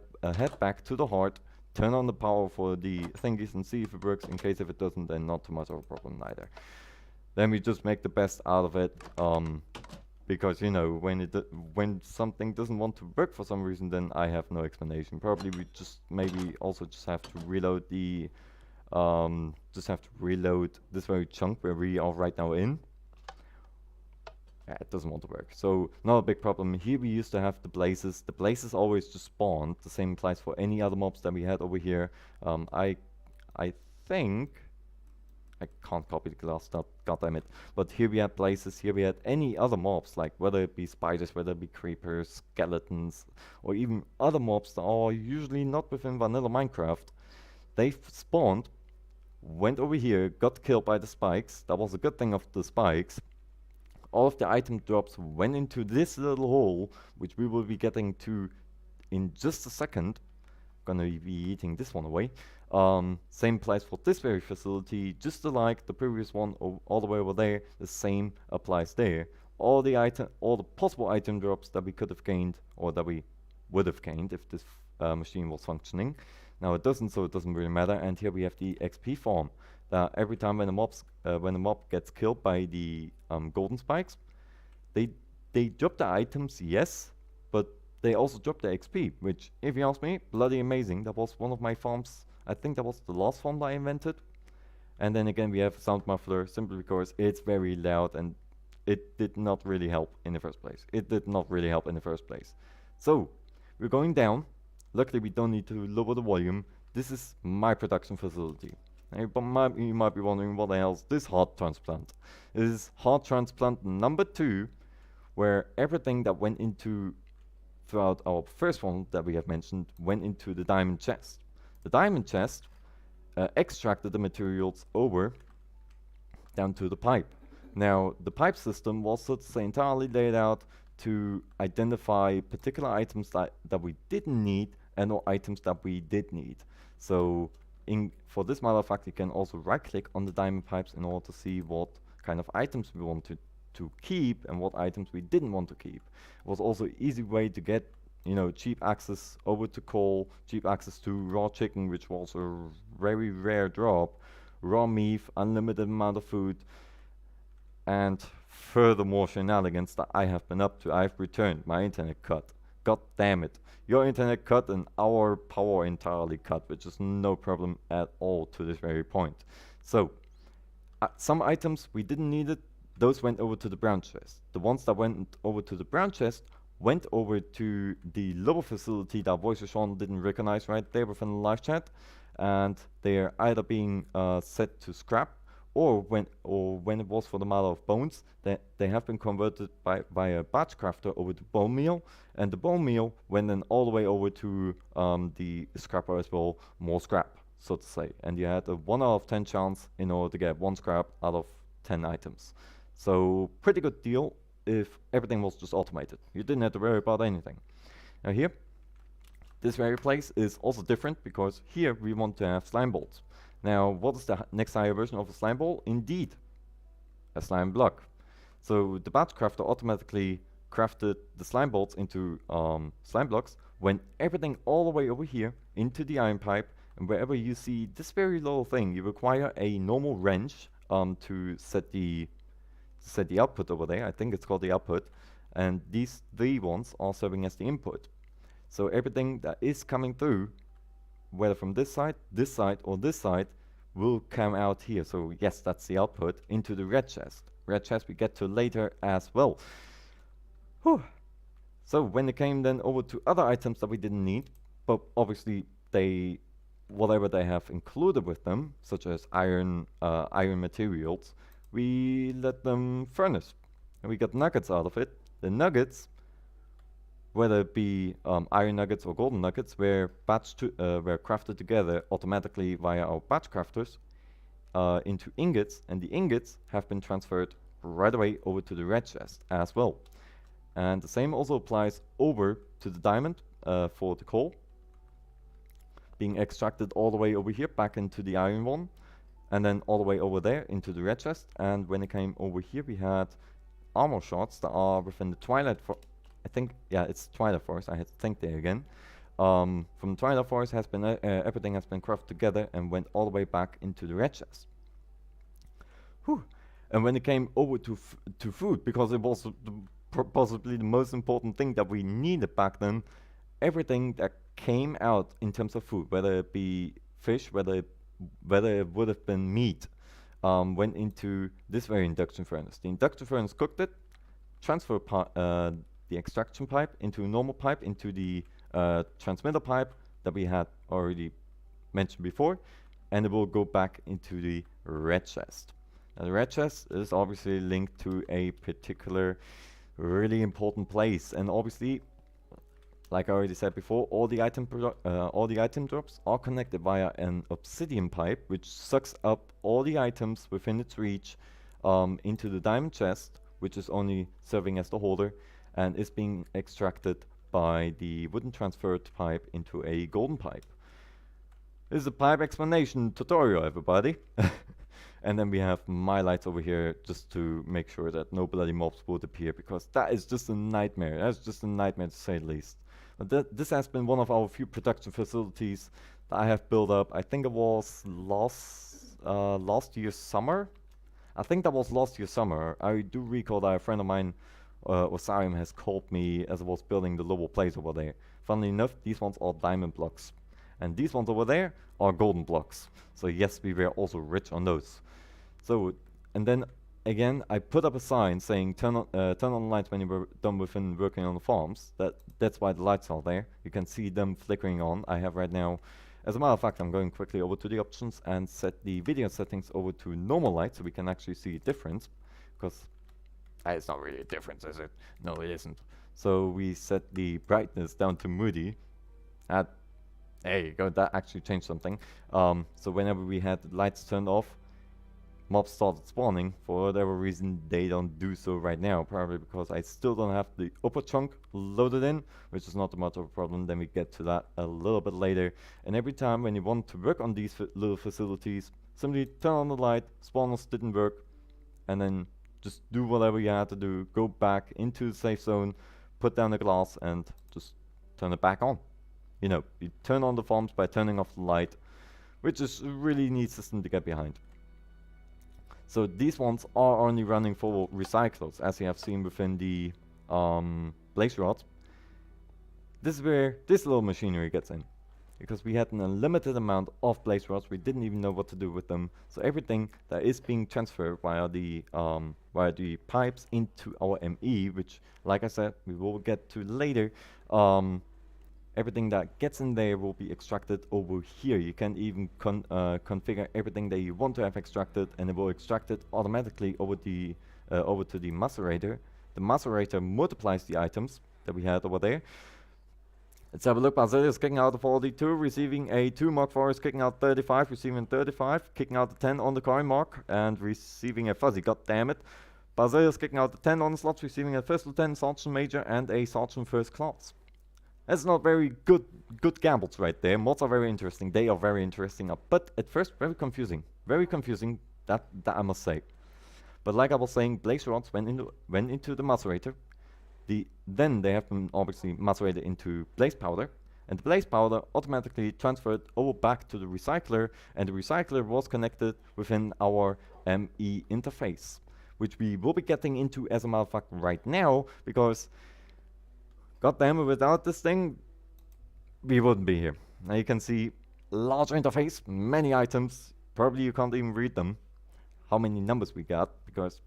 Speaker 1: back to the heart, turn on the power for the thingies and see if it works. In case if it doesn't, then not too much of a problem either. Then we just make the best out of it. Because you know when something doesn't want to work for some reason, then I have no explanation. Probably we just maybe also just have to reload the this very chunk where we are right now in. Yeah, it doesn't want to work. So not a big problem. Here we used to have the blazes. The blazes always just spawned. The same applies for any other mobs that we had over here. I think I can't copy the glass stuff, goddammit. But here we had blazes, here we had any other mobs, like whether it be spiders, whether it be creepers, skeletons, or even other mobs that are usually not within vanilla Minecraft. They spawned, went over here, got killed by the spikes. That was a good thing of the spikes. All of the item drops went into this little hole, which we will be getting to in just a second. Gonna be eating this one away. Same place for this very facility, just like the previous one all the way over there. The same applies there. All the possible item drops that we could have gained, or that we would have gained if this machine was functioning. Now it doesn't, so it doesn't really matter. And here we have the XP farm. Every time when a mob gets killed by the golden spikes, they drop the items, yes, but they also drop the XP, which, if you ask me, bloody amazing. That was one of my farms. I think that was the last farm that I invented. And then again, we have a sound muffler, simply because it's very loud and it did not really help in the first place. So, we're going down. Luckily, we don't need to lower the volume. This is my production facility. You might be wondering, what the hell is this heart transplant? This is heart transplant number 2, where everything that went into throughout our first one that we have mentioned went into the diamond chest. The diamond chest extracted the materials over down to the pipe. Now, the pipe system was, so to say, entirely laid out to identify particular items that we didn't need and or items that we did need. So for this matter of fact, you can also right-click on the diamond pipes in order to see what kind of items we wanted to keep and what items we didn't want to keep. It was also an easy way to get, cheap access over to coal, cheap access to raw chicken, which was a very rare drop, raw meat, unlimited amount of food, and furthermore shenanigans that I have been up to. I've returned my internet cut. God damn it. Your internet cut and our power entirely cut, which is no problem at all to this very point. So, some items we didn't need it, those went over to the brown chest. The ones that went over to the brown chest went over to the lower facility that Voice Sean didn't recognize right there within the live chat, and they're either being set to scrap, or when it was for the matter of bones, they have been converted by a batch crafter over to bone meal, and the bone meal went then all the way over to the scrapper as well, more scrap, so to say. And you had a 1 out of 10 chance in order to get 1 scrap out of 10 items. So pretty good deal if everything was just automated. You didn't have to worry about anything. Now here, this very place is also different because here we want to have slime bolts. Now, what is the next higher version of a slime ball? Indeed, a slime block. So the batch crafter automatically crafted the slime bolts into slime blocks, went everything all the way over here into the iron pipe, and wherever you see this very little thing, you require a normal wrench to set the output over there. I think it's called the output, and these 3 ones are serving as the input. So everything that is coming through, whether from this side, or this side, will come out here. So yes, that's the output into the red chest. Red chest we get to later as well. Whew. So when it came then over to other items that we didn't need, but obviously they, whatever they have included with them, such as iron materials, we let them furnace, and we got nuggets out of it. The nuggets, whether it be iron nuggets or golden nuggets, were were crafted together automatically via our batch crafters into ingots, and the ingots have been transferred right away over to the red chest as well. And the same also applies over to the diamond for the coal, being extracted all the way over here back into the iron one, and then all the way over there into the red chest. And when it came over here, we had armor shards that are within the Twilight Forest. I think, yeah, it's Twilight Forest. I had to think there again. From Twilight Forest has been everything has been crafted together and went all the way back into the red chest. Whew. And when it came over to food, because it was possibly the most important thing that we needed back then, everything that came out in terms of food, whether it be fish, whether it would have been meat, went into this very induction furnace. The induction furnace cooked it, transferred the extraction pipe into a normal pipe, into the transmitter pipe that we had already mentioned before, and it will go back into the red chest. Now the red chest is obviously linked to a particular really important place, and obviously, like I already said before, all the item drops are connected via an obsidian pipe, which sucks up all the items within its reach into the diamond chest, which is only serving as the holder, and is being extracted by the wooden transferred pipe into a golden pipe. This is a pipe explanation tutorial, everybody. And then we have my lights over here just to make sure that no bloody mobs would appear, because that is just a nightmare. That's just a nightmare to say the least. But this has been one of our few production facilities that I have built up. I think it was last year's summer. I think that was last year's summer. I do recall that a friend of mine, Osarium, has called me as I was building the lower place over there. Funnily enough, these ones are diamond blocks. And these ones over there are golden blocks. So yes, we were also rich on those. So, and then again, I put up a sign saying turn on the lights when you're done within working on the farms. That's why the lights are there. You can see them flickering on. I have right now, as a matter of fact, I'm going quickly over to the options and set the video settings over to normal light so we can actually see a difference. Because it's not really a difference, is it? No, it isn't. So we set the brightness down to moody. There you go, that actually changed something. So whenever we had the lights turned off, mobs started spawning. For whatever reason, they don't do so right now, probably because I still don't have the upper chunk loaded in, which is not much of a problem. Then we get to that a little bit later. And every time when you want to work on these little facilities, simply turn on the light, spawners didn't work, and then just do whatever you had to do, go back into the safe zone, put down the glass, and just turn it back on. You know, you turn on the farms by turning off the light, which is a really neat system to get behind. So these ones are only running for recyclers, as you have seen within the blaze rods. This is where this little machinery gets in, because we had an unlimited amount of blaze rods. We didn't even know what to do with them. So everything that is being transferred via the pipes into our ME, which, like I said, we will get to later. Everything that gets in there will be extracted over here. You can even configure everything that you want to have extracted, and it will extract it automatically over to the macerator. The macerator multiplies the items that we had over there. Let's have a look. Basilius kicking out a 42, receiving a 2 mark Forest, kicking out 35, receiving 35, kicking out the 10 on the coin mark, and receiving a fuzzy. God damn it. Basilius kicking out the 10 on the slots, receiving a first lieutenant, sergeant major, and a sergeant first class. That's not very good gambles right there. Mods are very interesting. They are very interesting, but at first very confusing. Very confusing, that I must say. But like I was saying, blaze rods went into the macerator. Then they have been obviously macerated into blaze powder, and the blaze powder automatically transferred over back to the recycler, and the recycler was connected within our ME interface, which we will be getting into as a matter of fact right now, because God damn it, without this thing, we wouldn't be here. Now you can see large interface, many items. Probably you can't even read them, how many numbers we got, because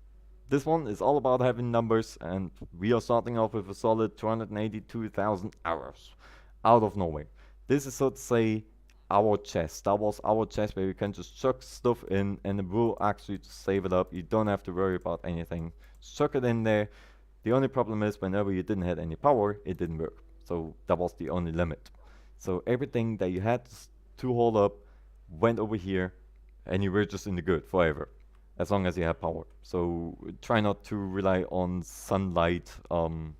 Speaker 1: This one is all about having numbers, and we are starting off with a solid 282,000 arrows out of nowhere. This is, so to say, our chest. That was our chest where you can just chuck stuff in and it will actually just save it up. You don't have to worry about anything. Chuck it in there. The only problem is whenever you didn't have any power, it didn't work. So that was the only limit. So everything that you had to hold up went over here, and you were just in the good forever, as long as you have power. So try not to rely on sunlight, how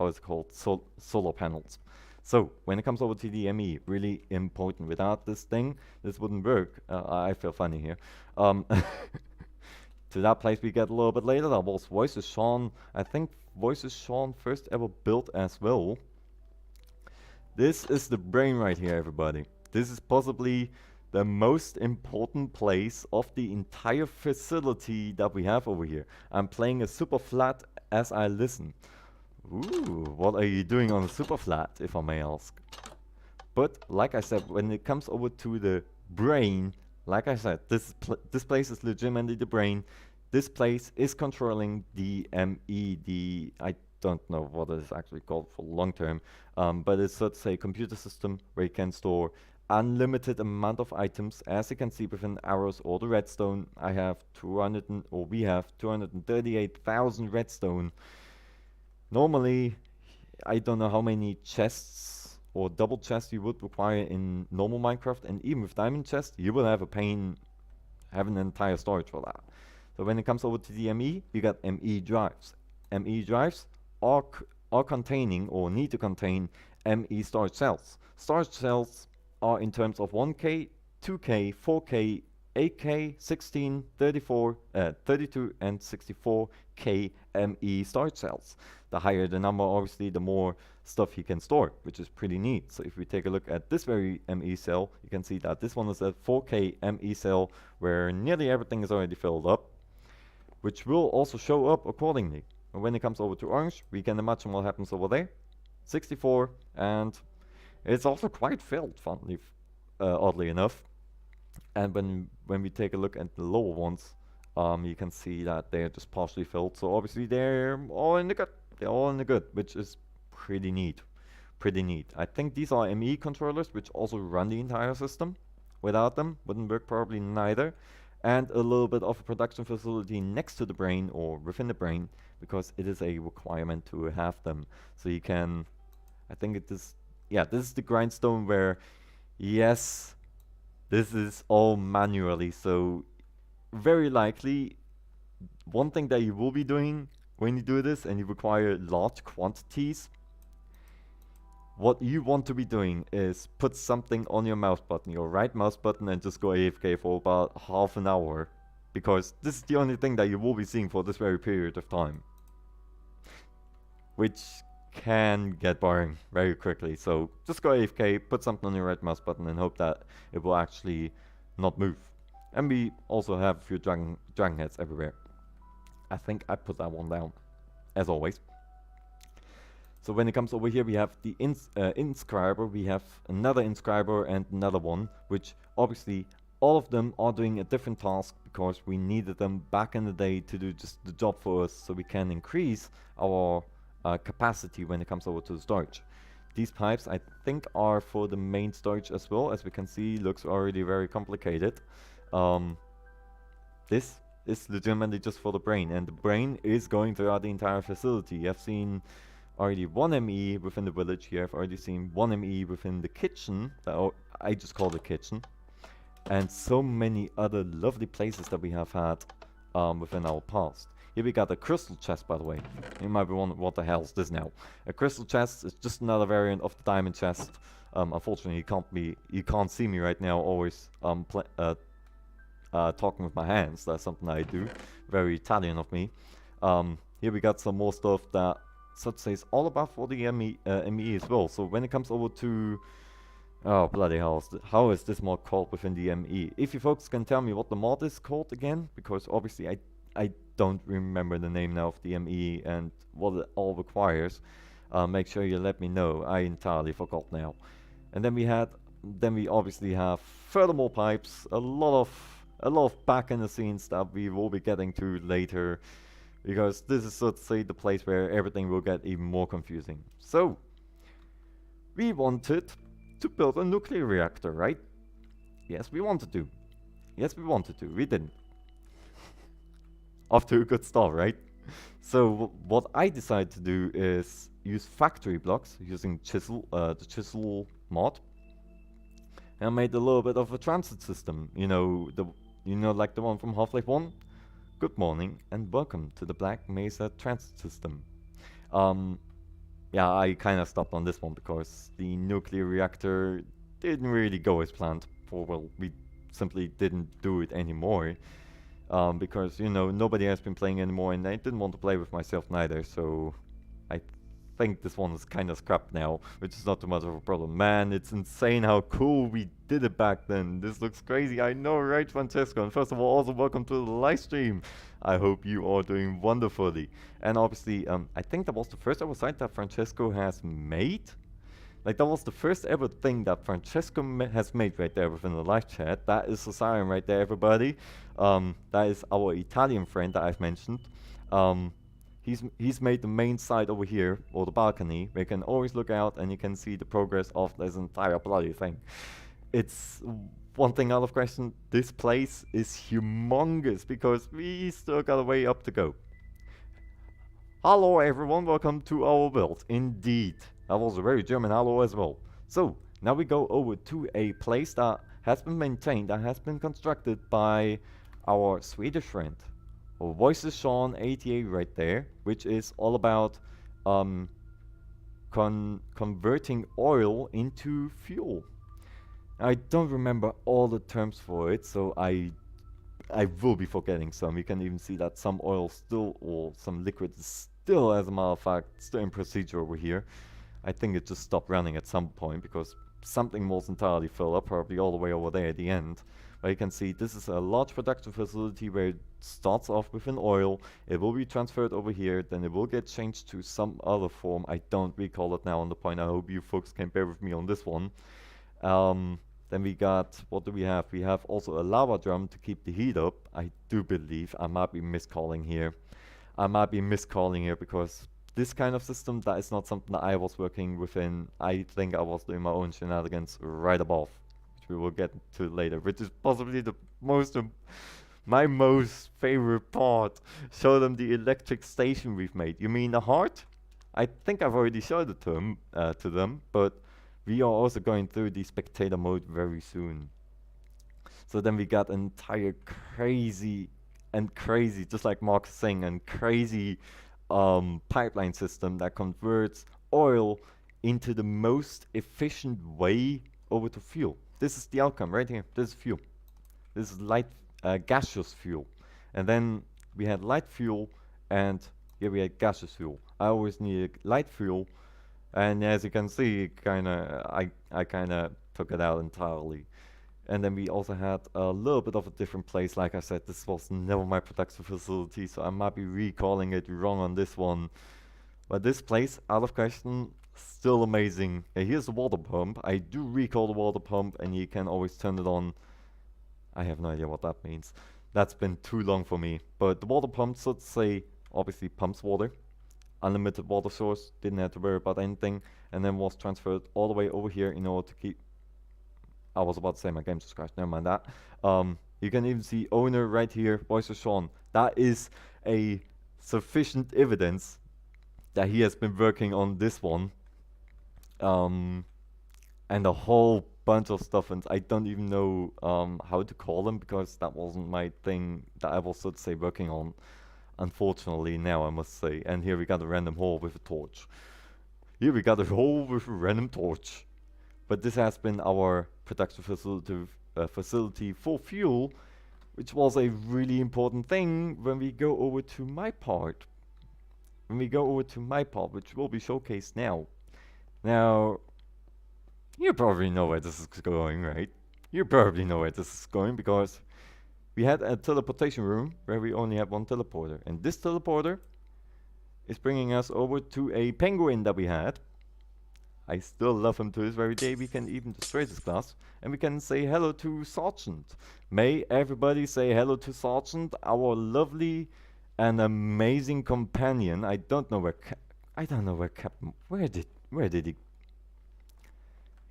Speaker 1: is it called, solar panels. So when it comes over to the ME, really important. Without this thing, this wouldn't work. I feel funny here. To that place we get a little bit later. That was Voices Sean. I think Voices Sean first ever built as well. This is the brain right here, everybody. This is possibly the most important place of the entire facility that we have over here. I'm playing a super flat as I listen. Ooh, what are you doing on a super flat, if I may ask? But like I said, when it comes over to the brain, like I said, this place is legitimately the brain. This place is controlling the ME, I don't know what it is actually called for long term, but it's, let's say, computer system where you can store unlimited amount of items. As you can see within arrows or the redstone, we have 238,000 redstone. Normally, I don't know how many chests or double chests you would require in normal Minecraft, and even with diamond chests, you will have a pain having an entire storage for that. So when it comes over to the ME, you got ME drives. ME drives are containing or need to contain ME storage cells. Storage cells are in terms of 1K, 2K, 4K, 8K, 16, 34, 32 and 64K ME storage cells. The higher the number, obviously, the more stuff you can store, which is pretty neat. So if we take a look at this very ME cell, you can see that this one is a 4K ME cell where nearly everything is already filled up, which will also show up accordingly. And when it comes over to orange, we can imagine what happens over there. 64, and it's also quite filled, oddly enough. And when we take a look at the lower ones, you can see that they're just partially filled. So obviously they're all in the good. They're all in the good, which is pretty neat. Pretty neat. I think these are ME controllers, which also run the entire system. Without them, wouldn't work probably neither. And a little bit of a production facility next to the brain or within the brain, because it is a requirement to have them. So you can, I think it is, yeah, this is the grindstone where, yes, this is all manually. So very likely, one thing that you will be doing when you do this and you require large quantities, what you want to be doing is put something on your mouse button, your right mouse button, and just go AFK for about half an hour, because this is the only thing that you will be seeing for this very period of time, which can get boring very quickly. So just go AFK, put something on your right mouse button, and hope that it will actually not move. And we also have a few dragon heads everywhere. I think I put that one down, as always. So when it comes over here, we have the inscriber, we have another inscriber and another one, which obviously all of them are doing a different task, because we needed them back in the day to do just the job for us, so we can increase our capacity when it comes over to the storage. These pipes, I think, are for the main storage as well. As we can see, looks already very complicated. This is legitimately just for the brain, and the brain is going throughout the entire facility. You have seen already one ME within the village here. I've already seen one ME within the kitchen, that I just call the kitchen, and so many other lovely places that we have had within our past. Here we got a crystal chest, by the way. You might be wondering, what the hell is this now? A crystal chest is just another variant of the diamond chest. Unfortunately, you can't see me right now, always talking with my hands. That's something I do. Very Italian of me. Here we got some more stuff that, so to say, is all about for the ME as well. So when it comes over to, oh bloody hell, how is this mod called within the ME? If you folks can tell me what the mod is called again, because obviously I don't remember the name now of the ME and what it all requires. Make sure you let me know. I entirely forgot now. And then we obviously have furthermore pipes, a lot of a lot of back in the scenes that we will be getting to later, because this is, so to say, the place where everything will get even more confusing. So, we wanted to build a nuclear reactor, right? Yes, we wanted to. Yes, we wanted to. We didn't. Off to a good start, right? So what I decided to do is use factory blocks using Chisel, the Chisel mod, and I made a little bit of a transit system. Like the one from Half-Life 1. Good morning and welcome to the Black Mesa transit system. Yeah, I kind of stopped on this one because the nuclear reactor didn't really go as planned. Well, we simply didn't do it anymore. Because, nobody has been playing anymore and I didn't want to play with myself neither, so I think this one is kind of scrapped now, which is not too much of a problem. Man, it's insane how cool we did it back then. This looks crazy, I know, right, Francesco? And first of all, also welcome to the live stream. I hope you are doing wonderfully. And obviously, I think that was the first ever site that Francesco has made. Like, that was the first ever thing that Francesco has made right there within the live chat. That is Cesarion right there, everybody. That is our Italian friend that I've mentioned. He's made the main side over here, or the balcony, where you can always look out and you can see the progress of this entire bloody thing. It's one thing out of question, this place is humongous, because we still got a way up to go. Hello everyone, welcome to our build. Indeed. That was a very German hello as well. So, now we go over to a place that has been maintained, that has been constructed by our Swedish friend. Our Voices Sean 88 right there, which is all about converting oil into fuel. I don't remember all the terms for it, so I will be forgetting some. You can even see that some oil still, or some liquid is still, as a matter of fact, still in procedure over here. I think it just stopped running at some point because something was entirely filled up, probably all the way over there at the end. But you can see this is a large production facility where it starts off with an oil, it will be transferred over here, then it will get changed to some other form. I don't recall it now on the point. I hope you folks can bear with me on this one. Then we got, what do we have? We have also a lava drum to keep the heat up. I do believe, I might be miscalling here. Because this kind of system, that is not something that I was working within. I think I was doing my own shenanigans right above, which we will get to later, which is possibly the my most favorite part. Show them the electric station we've made. You mean the heart? I think I've already showed it to them, but we are also going through the spectator mode very soon. So then we got an entire crazy, just like Mark is saying, and crazy pipeline system that converts oil into the most efficient way over to fuel. This is the outcome right here. This is fuel. This is light gaseous fuel. And then we had light fuel, and here we had gaseous fuel. I always needed light fuel, and as you can see, I kinda took it out entirely. And then we also had a little bit of a different place. Like I said, this was never my production facility, so I might be recalling it wrong on this one. But this place, out of question, still amazing. Here's the water pump. I do recall the water pump, and you can always turn it on. I have no idea what that means. That's been too long for me. But the water pump, so to say, obviously pumps water. Unlimited water source, didn't have to worry about anything. And then was transferred all the way over here in order to keep... I was about to say my game just crashed, never mind that. You can even see owner right here, Voice of Sean. That is a sufficient evidence that he has been working on this one. And a whole bunch of stuff, and I don't even know how to call them, because that wasn't my thing that I was, so to say, working on. Unfortunately, now I must say. And here we got a random hole with a torch. But this has been our production facility for fuel, which was a really important thing when we go over to my part. Which will be showcased now. Now, you probably know where this is going, right? Because we had a teleportation room where we only have one teleporter. And this teleporter is bringing us over to a penguin that we had. I still love him to this very day. We can even destroy this class, and we can say hello to Sergeant. May everybody say hello to Sergeant, our lovely and amazing companion. I don't know where Captain. Where did he?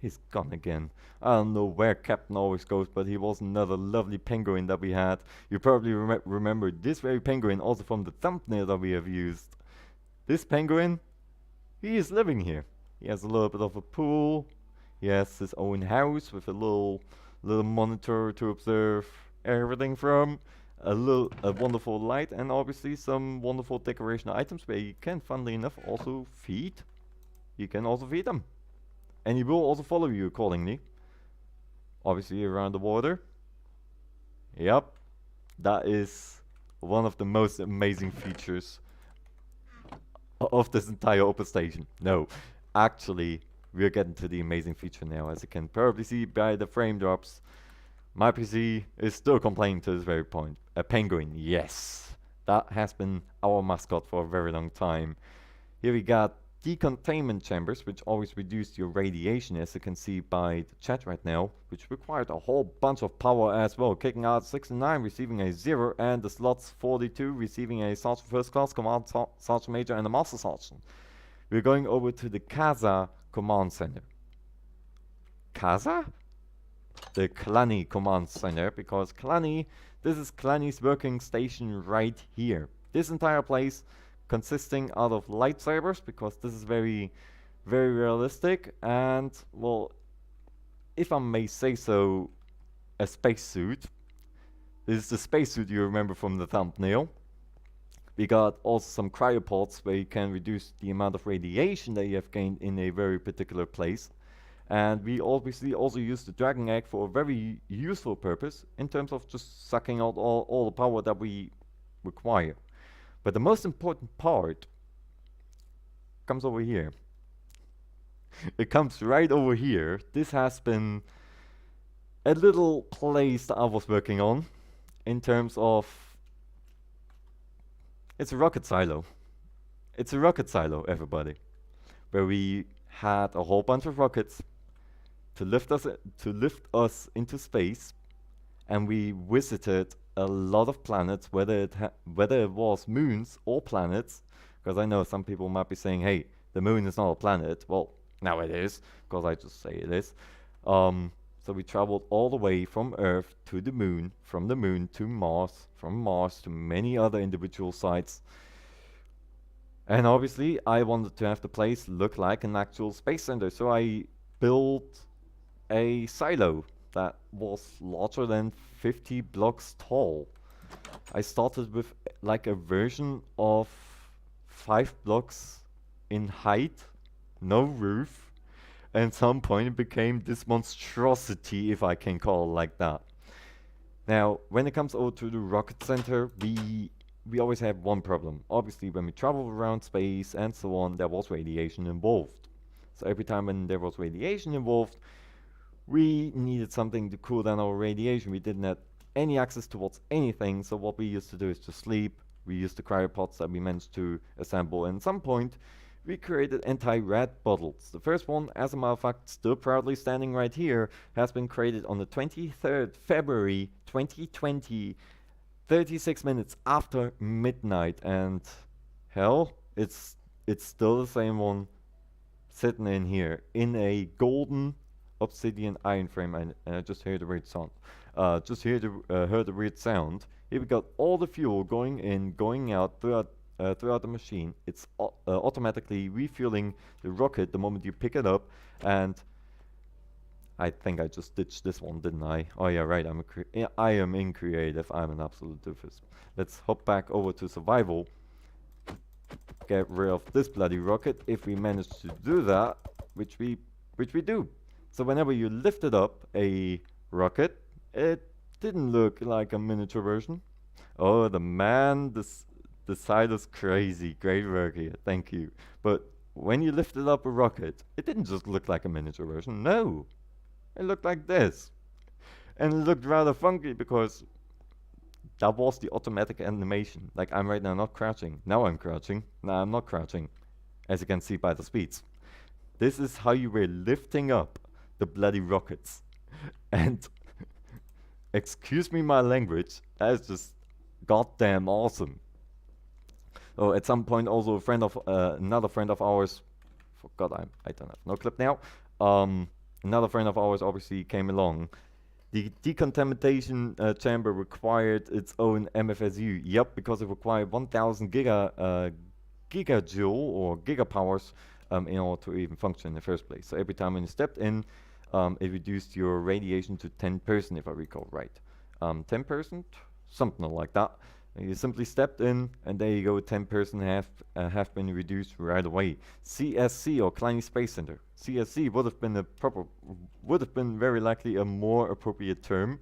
Speaker 1: He's gone again. I don't know where Captain always goes, but he was another lovely penguin that we had. You probably remember this very penguin also from the thumbnail that we have used. This penguin, he is living here. He has a little bit of a pool. He has his own house with a little monitor to observe everything from. A wonderful light, and obviously some wonderful decoration items where you can, funnily enough, also feed. You can also feed them. And he will also follow you accordingly. Obviously around the water. Yep. That is one of the most amazing features of this entire open station. No, actually, we're getting to the amazing feature now. As you can probably see by the frame drops, my PC is still complaining to this very point. A penguin, yes. That has been our mascot for a very long time. Here we got decontainment chambers, which always reduce your radiation, as you can see by the chat right now, which required a whole bunch of power as well. Kicking out 69, receiving a 0, and the slots 42, receiving a Sergeant First Class, Command Sergeant Major, and a Master Sergeant. We're going over to the CASA Command Center. CASA? The Clanny Command Center, because Clanny, this is Clanny's working station right here. This entire place consisting out of lightsabers, because this is very, very realistic, and, well, if I may say so, a spacesuit. This is the spacesuit you remember from the thumbnail. We got also some cryopods where you can reduce the amount of radiation that you have gained in a very particular place. And we obviously also use the dragon egg for a very useful purpose in terms of just sucking out all the power that we require. But the most important part comes over here. It comes right over here. This has been a little place that I was working on in terms of... It's a rocket silo. It's a rocket silo, everybody. Where we had a whole bunch of rockets to lift us into space, and we visited a lot of planets, whether it was moons or planets, because I know some people might be saying, hey, the moon is not a planet. Well, now it is, because I just say it is. So we traveled all the way from Earth to the moon, from the moon to Mars, from Mars to many other individual sites. And obviously, I wanted to have the place look like an actual space center, so I built a silo that was larger than 50 blocks tall. I started with like a version of 5 blocks in height, no roof, and at some point it became this monstrosity, if I can call it like that. Now, when it comes over to the rocket center, we always have one problem. Obviously, when we travel around space and so on, there was radiation involved. So every time when there was radiation involved, we needed something to cool down our radiation. We didn't have any access towards anything, so what we used to do is to sleep. We used the cryopods that we managed to assemble, and at some point we created anti-rad bottles. The first one, as a matter of fact, still proudly standing right here, has been created on the 23rd February 2020, 36 minutes after midnight, and hell, it's still the same one sitting in here in a golden obsidian iron frame, and I just heard the weird sound. Heard the weird sound. Here we got all the fuel going in, going out throughout the machine. It's automatically refueling the rocket the moment you pick it up, and I think I just ditched this one, didn't I? Oh yeah, right. I am in creative. I'm an absolute doofus. Let's hop back over to survival. Get rid of this bloody rocket if we manage to do that, which we do. So whenever you lifted up a rocket, it didn't look like a miniature version. Oh, the side is crazy. Great work here. Thank you. But when you lifted up a rocket, it didn't just look like a miniature version. No. It looked like this. And it looked rather funky because that was the automatic animation. Like, I'm right now not crouching. Now I'm crouching. Now I'm not crouching, as you can see by the speeds. This is how you were lifting up the bloody rockets. And excuse me my language, that is just goddamn awesome. Oh, at some point also a friend of another friend of ours, forgot I don't have no clip now. Another friend of ours obviously came along. The decontamination chamber required its own MFSU. Yep, because it required 1000 gigajoule or gigapowers in order to even function in the first place. So every time when you stepped in, it reduced your radiation to 10%, if I recall right. 10%, something like that. And you simply stepped in, and there you go. 10% have been reduced right away. CSC or Clanny Space Center. CSC would have been very likely a more appropriate term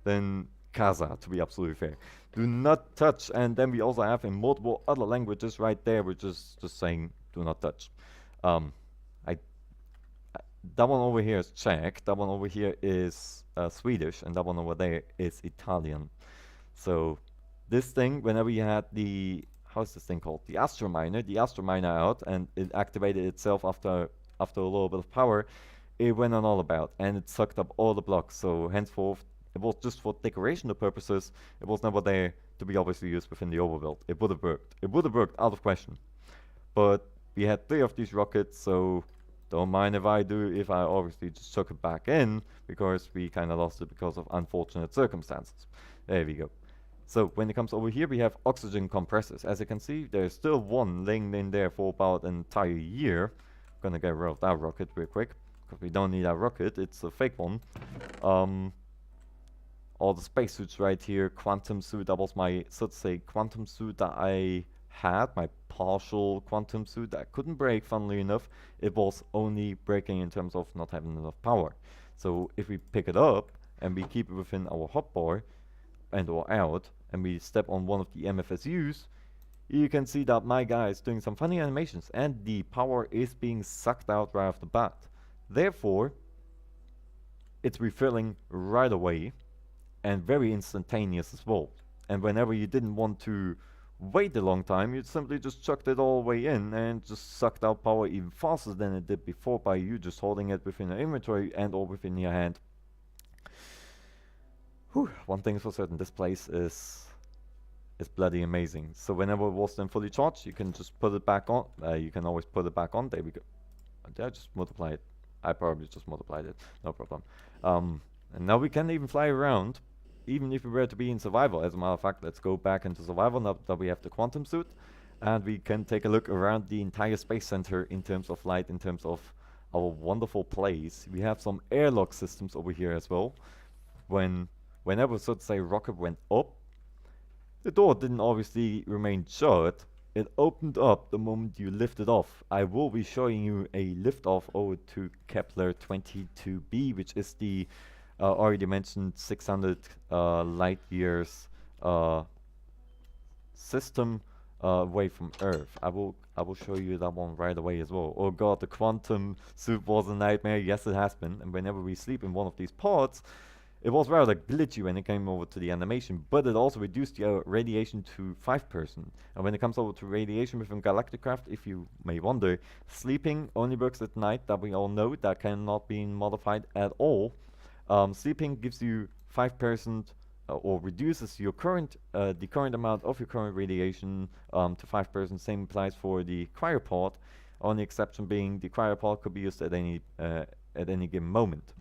Speaker 1: than Casa, to be absolutely fair. Do not touch, and then we also have in multiple other languages right there, which is just saying do not touch. That one over here is Czech, that one over here is Swedish, and that one over there is Italian. So this thing, whenever you had the, how's this thing called? The astrominer out, and it activated itself after a little bit of power, it went on all about, and it sucked up all the blocks. So henceforth, it was just for decorational purposes. It was never there to be obviously used within the overworld. It would have worked. It would have worked, out of question. But we had 3 of these rockets, so don't mind if I obviously just chuck it back in, because we kind of lost it because of unfortunate circumstances. There we go. So when it comes over here, we have oxygen compressors. As you can see, there's still one laying in there for about an entire year. I'm gonna get rid of that rocket real quick, because we don't need that rocket, it's a fake one. All the spacesuits right here, quantum suit, that was my, so to say, quantum suit that I had, my partial quantum suit that couldn't break, funnily enough. It was only breaking in terms of not having enough power. So if we pick it up and we keep it within our hotbar and or out, and we step on one of the MFSUs, you can see that my guy is doing some funny animations, and the power is being sucked out right off the bat. Therefore, it's refilling right away, and very instantaneous as well. And whenever you didn't want to wait a long time, you simply just chucked it all the way in and just sucked out power even faster than it did before by you just holding it within your inventory and or within your hand. Whew, one thing is for certain, this place is bloody amazing. So whenever it was then fully charged, you can just put it back on. You can always put it back on. There we go. Did I just multiply it? I probably just multiplied it. No problem. And now we can even fly around, even if we were to be in survival. As a matter of fact, let's go back into survival now that we have the quantum suit, and we can take a look around the entire space center in terms of light, in terms of our wonderful place. We have some airlock systems over here as well. Whenever, so to say, rocket went up, the door didn't obviously remain shut. It opened up the moment you lifted off. I will be showing you a liftoff over to Kepler 22b, which is the already mentioned 600 light years system away from Earth. I will show you that one right away as well. Oh god, the quantum suit was a nightmare. Yes, it has been. And whenever we sleep in one of these pods, it was rather glitchy when it came over to the animation, but it also reduced the radiation to 5%. And when it comes over to radiation within GalacticCraft, if you may wonder, sleeping only works at night, that we all know. That cannot be modified at all. Sleeping gives you 5% or reduces your the current amount of your current radiation to 5%. Same applies for the cryopod, only exception being the cryopod could be used at any given moment.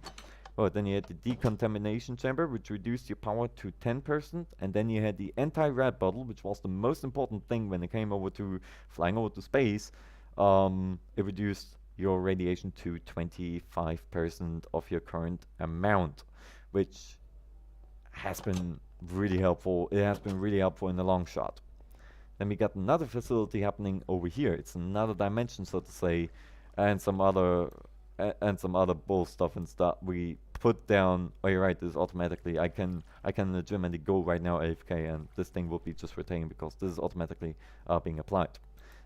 Speaker 1: Well, then you had the decontamination chamber, which reduced your power to 10%, and then you had the anti-rad bottle, which was the most important thing when it came over to flying over to space. It reduced your radiation to 25% of your current amount, which has been really helpful. It has been really helpful in the long shot. Then we got another facility happening over here. It's another dimension, so to say, and some other bull stuff and stuff we put down. Oh, you're right, this automatically. I can legitimately go right now AFK, and this thing will be just retained because this is automatically being applied.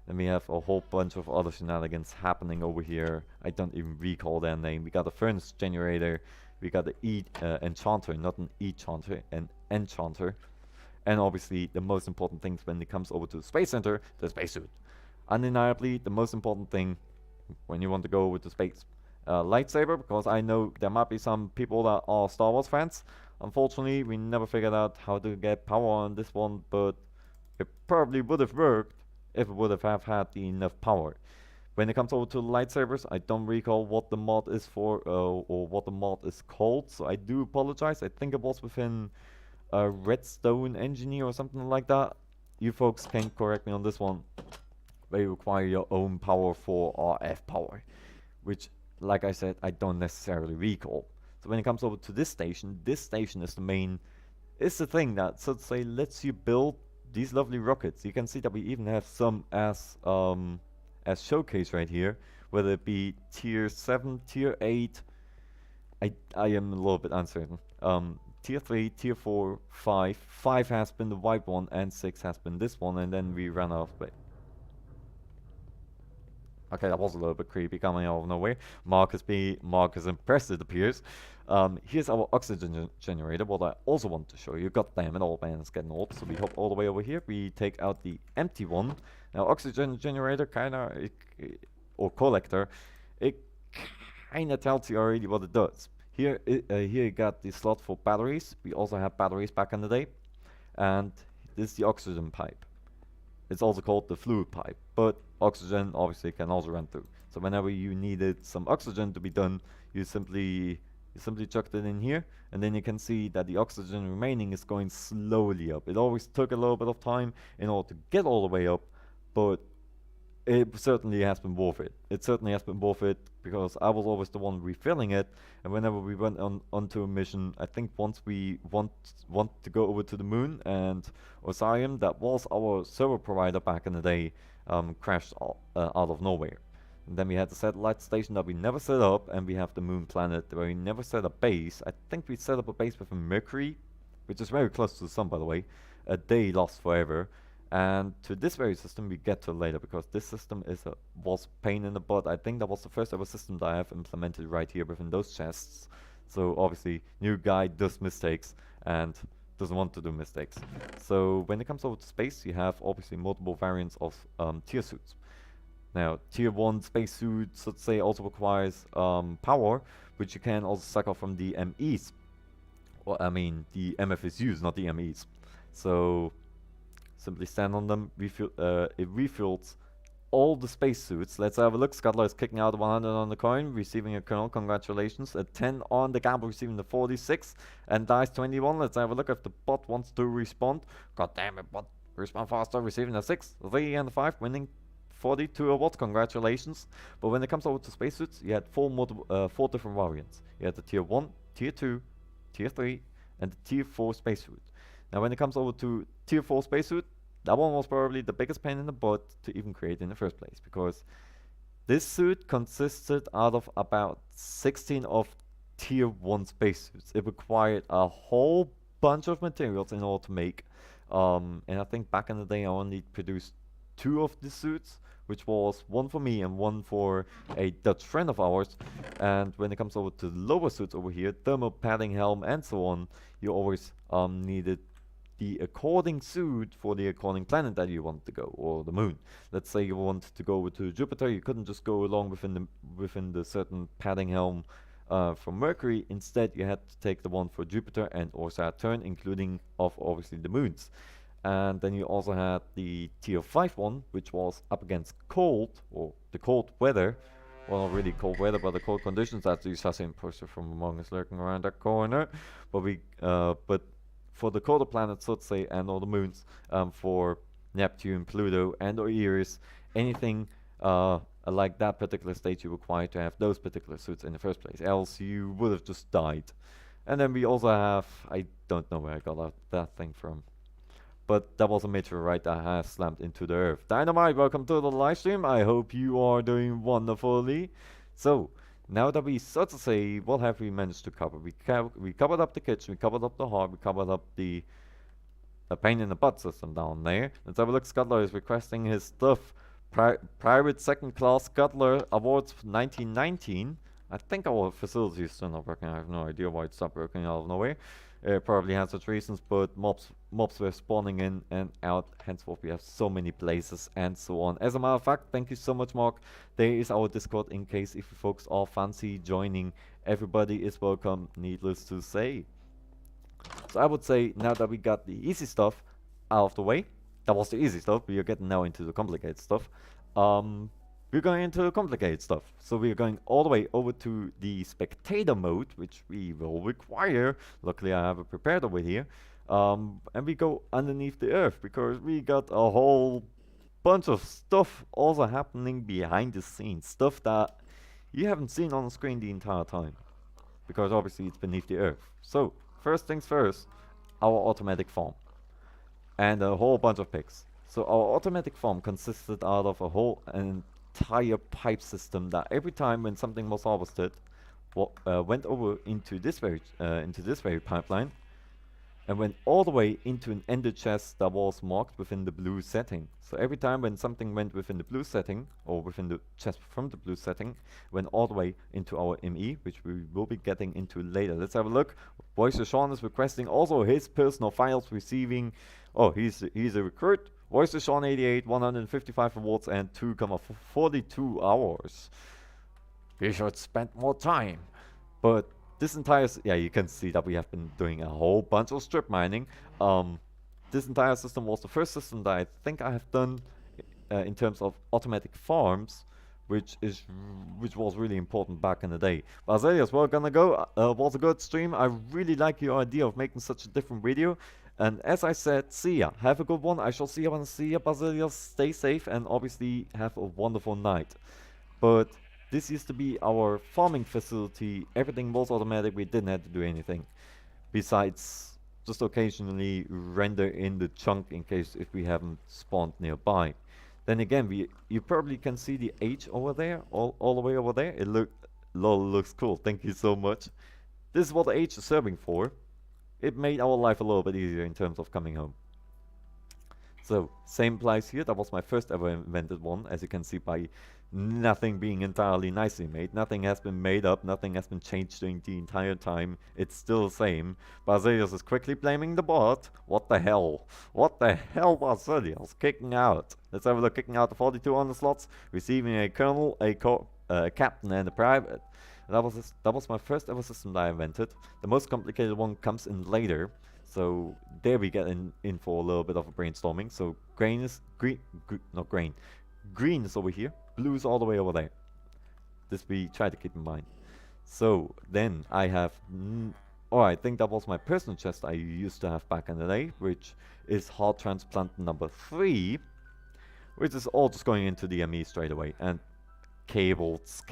Speaker 1: Then we have a whole bunch of other shenanigans happening over here. I don't even recall their name. We got a furnace generator. We got the enchanter, not an enchanter, an enchanter. And obviously the most important things when it comes over to the space center, the spacesuit. Undeniably, the most important thing when you want to go with the space lightsaber, because I know there might be some people that are Star Wars fans. Unfortunately, we never figured out how to get power on this one, but it probably would have worked if it would have had enough power. When it comes over to lightsabers, I don't recall what the mod is for or what the mod is called, so I do apologize. I think it was within Redstone Engineer or something like that. You folks can correct me on this one. They require your own power for RF power, which, like I said, I don't necessarily recall. So when it comes over to this station is the main, is the thing that, so to say, lets you build these lovely rockets. You can see that we even have some as showcase right here, whether it be tier 7, tier 8. I am a little bit uncertain. Tier 3, tier 4, 5. 5 has been the white one, and 6 has been this one, and then we ran out of space. Okay, that was a little bit creepy coming out of nowhere. Marcus impressed, it appears. Here's our oxygen generator, what I also want to show you. God damn it, old man is getting old. So we hop all the way over here. We take out the empty one. Now, oxygen generator or collector, it kinda tells you already what it does. Here you got the slot for batteries. We also had batteries back in the day. And this is the oxygen pipe. It's also called the fluid pipe, but oxygen obviously can also run through. So whenever you needed some oxygen to be done, you simply chucked it in here, and then you can see that the oxygen remaining is going slowly up. It always took a little bit of time in order to get all the way up, but it certainly has been worth it. It certainly has been worth it because I was always the one refilling it, and whenever we went onto a mission, I think once we want to go over to the moon, and Osarium, that was our server provider back in the day, crashed out of nowhere. And then we had the satellite station that we never set up, and we have the moon planet where we never set a base. I think we set up a base within Mercury, which is very close to the sun, by the way. A day lost forever. And to this very system we get to later, because this system was pain in the butt. I think that was the first ever system that I have implemented right here within those chests. So obviously, new guy does mistakes and doesn't want to do mistakes. So when it comes over to space, you have obviously multiple variants of tier suits. Now, tier 1 spacesuit, so to say, also requires power, which you can also suck off from the MEs. Well, I mean, the MFSUs, not the MEs. So simply stand on them, it refills all the spacesuits. Let's have a look. Scuttler is kicking out 100 on the coin, receiving a kernel, congratulations. A 10 on the gamble, receiving the 46, and dice 21. Let's have a look if the bot wants to respond. God damn it, bot, respond faster, receiving a 6, 3 and a 5, winning 42 awards, congratulations. But when it comes over to spacesuits, you had four different variants. You had the tier 1, tier 2, tier 3, and the tier 4 spacesuit. Now when it comes over to tier 4 spacesuit, that one was probably the biggest pain in the butt to even create in the first place, because this suit consisted out of about 16 of tier 1 spacesuits. It required a whole bunch of materials in order to make, and I think back in the day I only produced 2 of the suits, which was one for me and one for a Dutch friend of ours. And when it comes over to the lower suits over here, thermal padding, helm and so on, you always needed the according suit for the according planet that you want to go, or the moon. Let's say you want to go over to Jupiter, you couldn't just go along within the certain padding helm from Mercury. Instead, you had to take the one for Jupiter and or Saturn, including of obviously the moons. And then you also had the tier 5 one, which was up against cold, or the cold weather. Well, not really cold weather, but the cold conditions. That's the assassin poster from Among Us lurking around that corner. But for the colder planets, let's say, and all the moons, for Neptune, Pluto, and or Eris, anything like that particular state, you require to have those particular suits in the first place. Else you would have just died. And then we also have, I don't know where I got that thing from, but that was a meteorite that has slammed into the earth. Dynamite, welcome to the live stream. I hope you are doing wonderfully. So, now that we, so to say, what have we managed to cover? We covered up the kitchen, we covered up the heart, we covered up the pain in the butt system down there. Let's have a look. Scuttler is requesting his stuff. Private second class Scuttler Awards 1919. I think our facility is still not working. I have no idea why it stopped working out of nowhere. It probably has its reasons, but mobs were spawning in and out. Henceforth, we have so many places and so on. As a matter of fact, thank you so much, Mark. There is our Discord in case if you folks are fancy joining. Everybody is welcome, needless to say. So I would say now that we got the easy stuff out of the way, that was the easy stuff. We are getting now into the complicated stuff. We're going into the complicated stuff. So we're going all the way over to the spectator mode, which we will require. Luckily, I have it prepared over here. And we go underneath the earth because we got a whole bunch of stuff also happening behind the scenes. Stuff that you haven't seen on the screen the entire time. Because obviously it's beneath the earth. So, first things first, our automatic farm. And a whole bunch of pigs. So our automatic farm consisted out of a whole entire pipe system that every time when something was harvested, went over into this very pipeline, and went all the way into an ender chest that was marked within the blue setting. So every time when something went within the blue setting, or within the chest from the blue setting, went all the way into our ME, which we will be getting into later. Let's have a look. Voice Sean is requesting also his personal files receiving. Oh, he's a recruit. Voice Sean 88, 155 awards and 2,42 hours. He should spend more time. But this entire, yeah, you can see that we have been doing a whole bunch of strip mining. This entire system was the first system that I think I have done in terms of automatic farms, which was really important back in the day. Basilius, we're gonna go. Was a good stream. I really like your idea of making such a different video. And as I said, see ya. Have a good one. I shall see you when I see ya, Basilius. Stay safe and obviously have a wonderful night. But this used to be our farming facility. Everything was automatic. We didn't have to do anything besides just occasionally render in the chunk in case if we haven't spawned nearby. Then again, you probably can see the age over there, all the way over there. It looks cool. Thank you so much. This is what the age is serving for. It made our life a little bit easier in terms of coming home. So, same applies here. That was my first ever invented one, as you can see by nothing being entirely nicely made. Nothing has been made up, nothing has been changed during the entire time. It's still the same. Basilius is quickly blaming the bot. What the hell? What the hell, Basilius? Kicking out. Let's have a look. Kicking out the 42 on the slots, receiving a colonel, a captain, and a private. That was my first ever system that I invented. The most complicated one comes in later. So there we get in for a little bit of a brainstorming. So green is not green. Green is over here. Blue is all the way over there. This we try to keep in mind. So then I have, I think that was my personal chest I used to have back in the day, which is heart transplant number 3, which is all just going into the ME straight away. And cables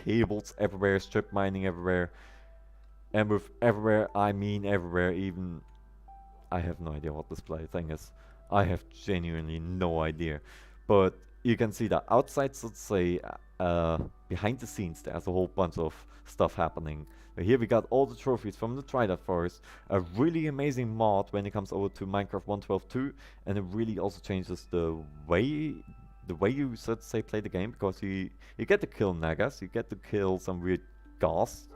Speaker 1: everywhere, strip mining everywhere. And with everywhere, I mean everywhere, even I have no idea what this play thing is. I have genuinely no idea. But you can see that outside, so to say, behind the scenes, there's a whole bunch of stuff happening. But here we got all the trophies from the Twilight Forest. A really amazing mod when it comes over to Minecraft 1.12.2, and it really also changes the way you, so to say, play the game, because you get to kill Nagas, you get to kill some weird ghasts.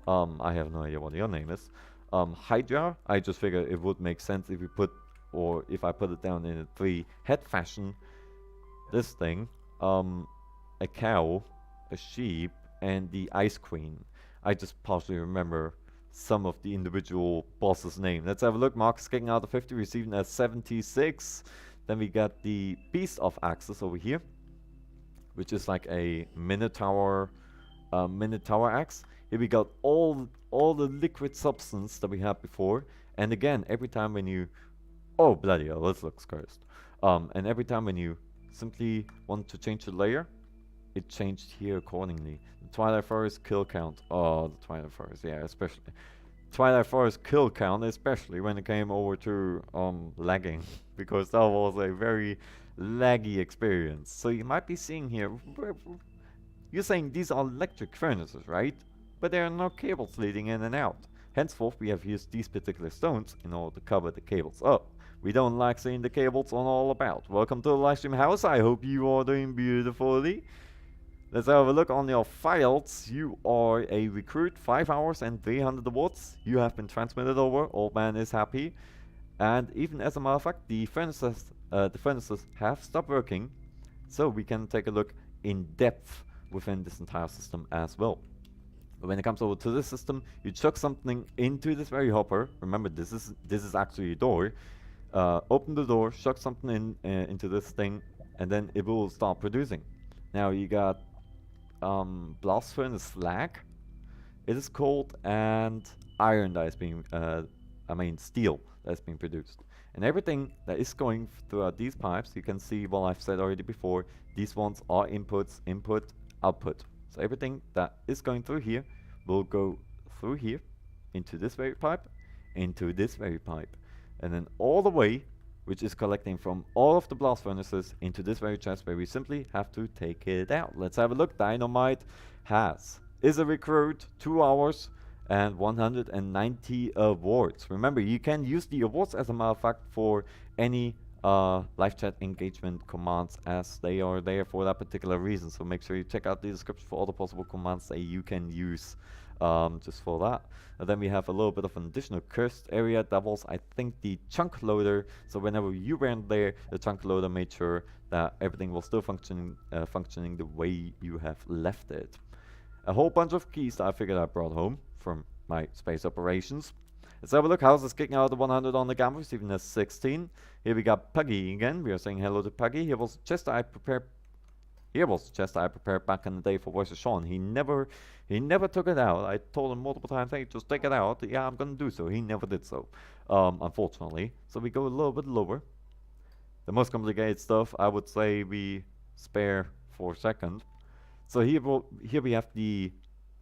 Speaker 1: I have no idea what your name is. Hydra, I just figured it would make sense if I put it down in a 3-head fashion. This thing, a cow, a sheep, and the Ice Queen. I just partially remember some of the individual bosses' name. Let's have a look. Mark is kicking out the 50, receiving a 76. Then we got the Beast of Axes over here, which is like a Minotaur axe. Here we got all the liquid substance that we had before. And again, every time when you, oh bloody hell, this looks cursed. And every time when you simply want to change the layer, it changed here accordingly. The Twilight Forest kill count. Oh, the Twilight Forest, yeah, especially. Twilight Forest kill count, especially when it came over to lagging, because that was a very laggy experience. So you might be seeing here, you're saying these are electric furnaces, right? But there are no cables leading in and out. Henceforth, we have used these particular stones in order to cover the cables up. We don't like seeing the cables on all about. Welcome to the livestream house. I hope you are doing beautifully. Let's have a look on your files. You are a recruit, 5 hours and 300 awards. You have been transmitted over. Old man is happy. And even as a matter of fact, the furnaces have stopped working. So we can take a look in depth within this entire system as well. When it comes over to this system, you chuck something into this very hopper. Remember, this is actually a door. Open the door, chuck something into this thing, and then it will start producing. Now you got blast furnace slag, it is called, and iron that is being, steel that is being produced. And everything that is going throughout these pipes, you can see, well, I've said already before, these ones are inputs, input, output. So everything that is going through here will go through here, into this very pipe, into this very pipe, and then all the way, which is collecting from all of the blast furnaces into this very chest where we simply have to take it out. Let's have a look. Dynamite is a recruit, 2 hours and 190 awards. Remember, you can use the awards as a matter of fact for any live chat engagement commands, as they are there for that particular reason. So make sure you check out the description for all the possible commands that you can use just for that. And then we have a little bit of an additional cursed area. That was, I think, the chunk loader. So whenever you went there, the chunk loader made sure that everything was still functioning the way you have left it. A whole bunch of keys that I figured I brought home from my space operations. Let's have a look. How's this kicking out the 100 on the gamma, receiving a 16. Here we got Puggy again. We are saying hello to Puggy. Here was the chest I prepared. Here was the chest I prepared back in the day for Voice of Sean. He never took it out. I told him multiple times, hey, just take it out. Yeah, I'm gonna do so. He never did so, unfortunately. So we go a little bit lower. The most complicated stuff, I would say, we spare for a second. So here we have the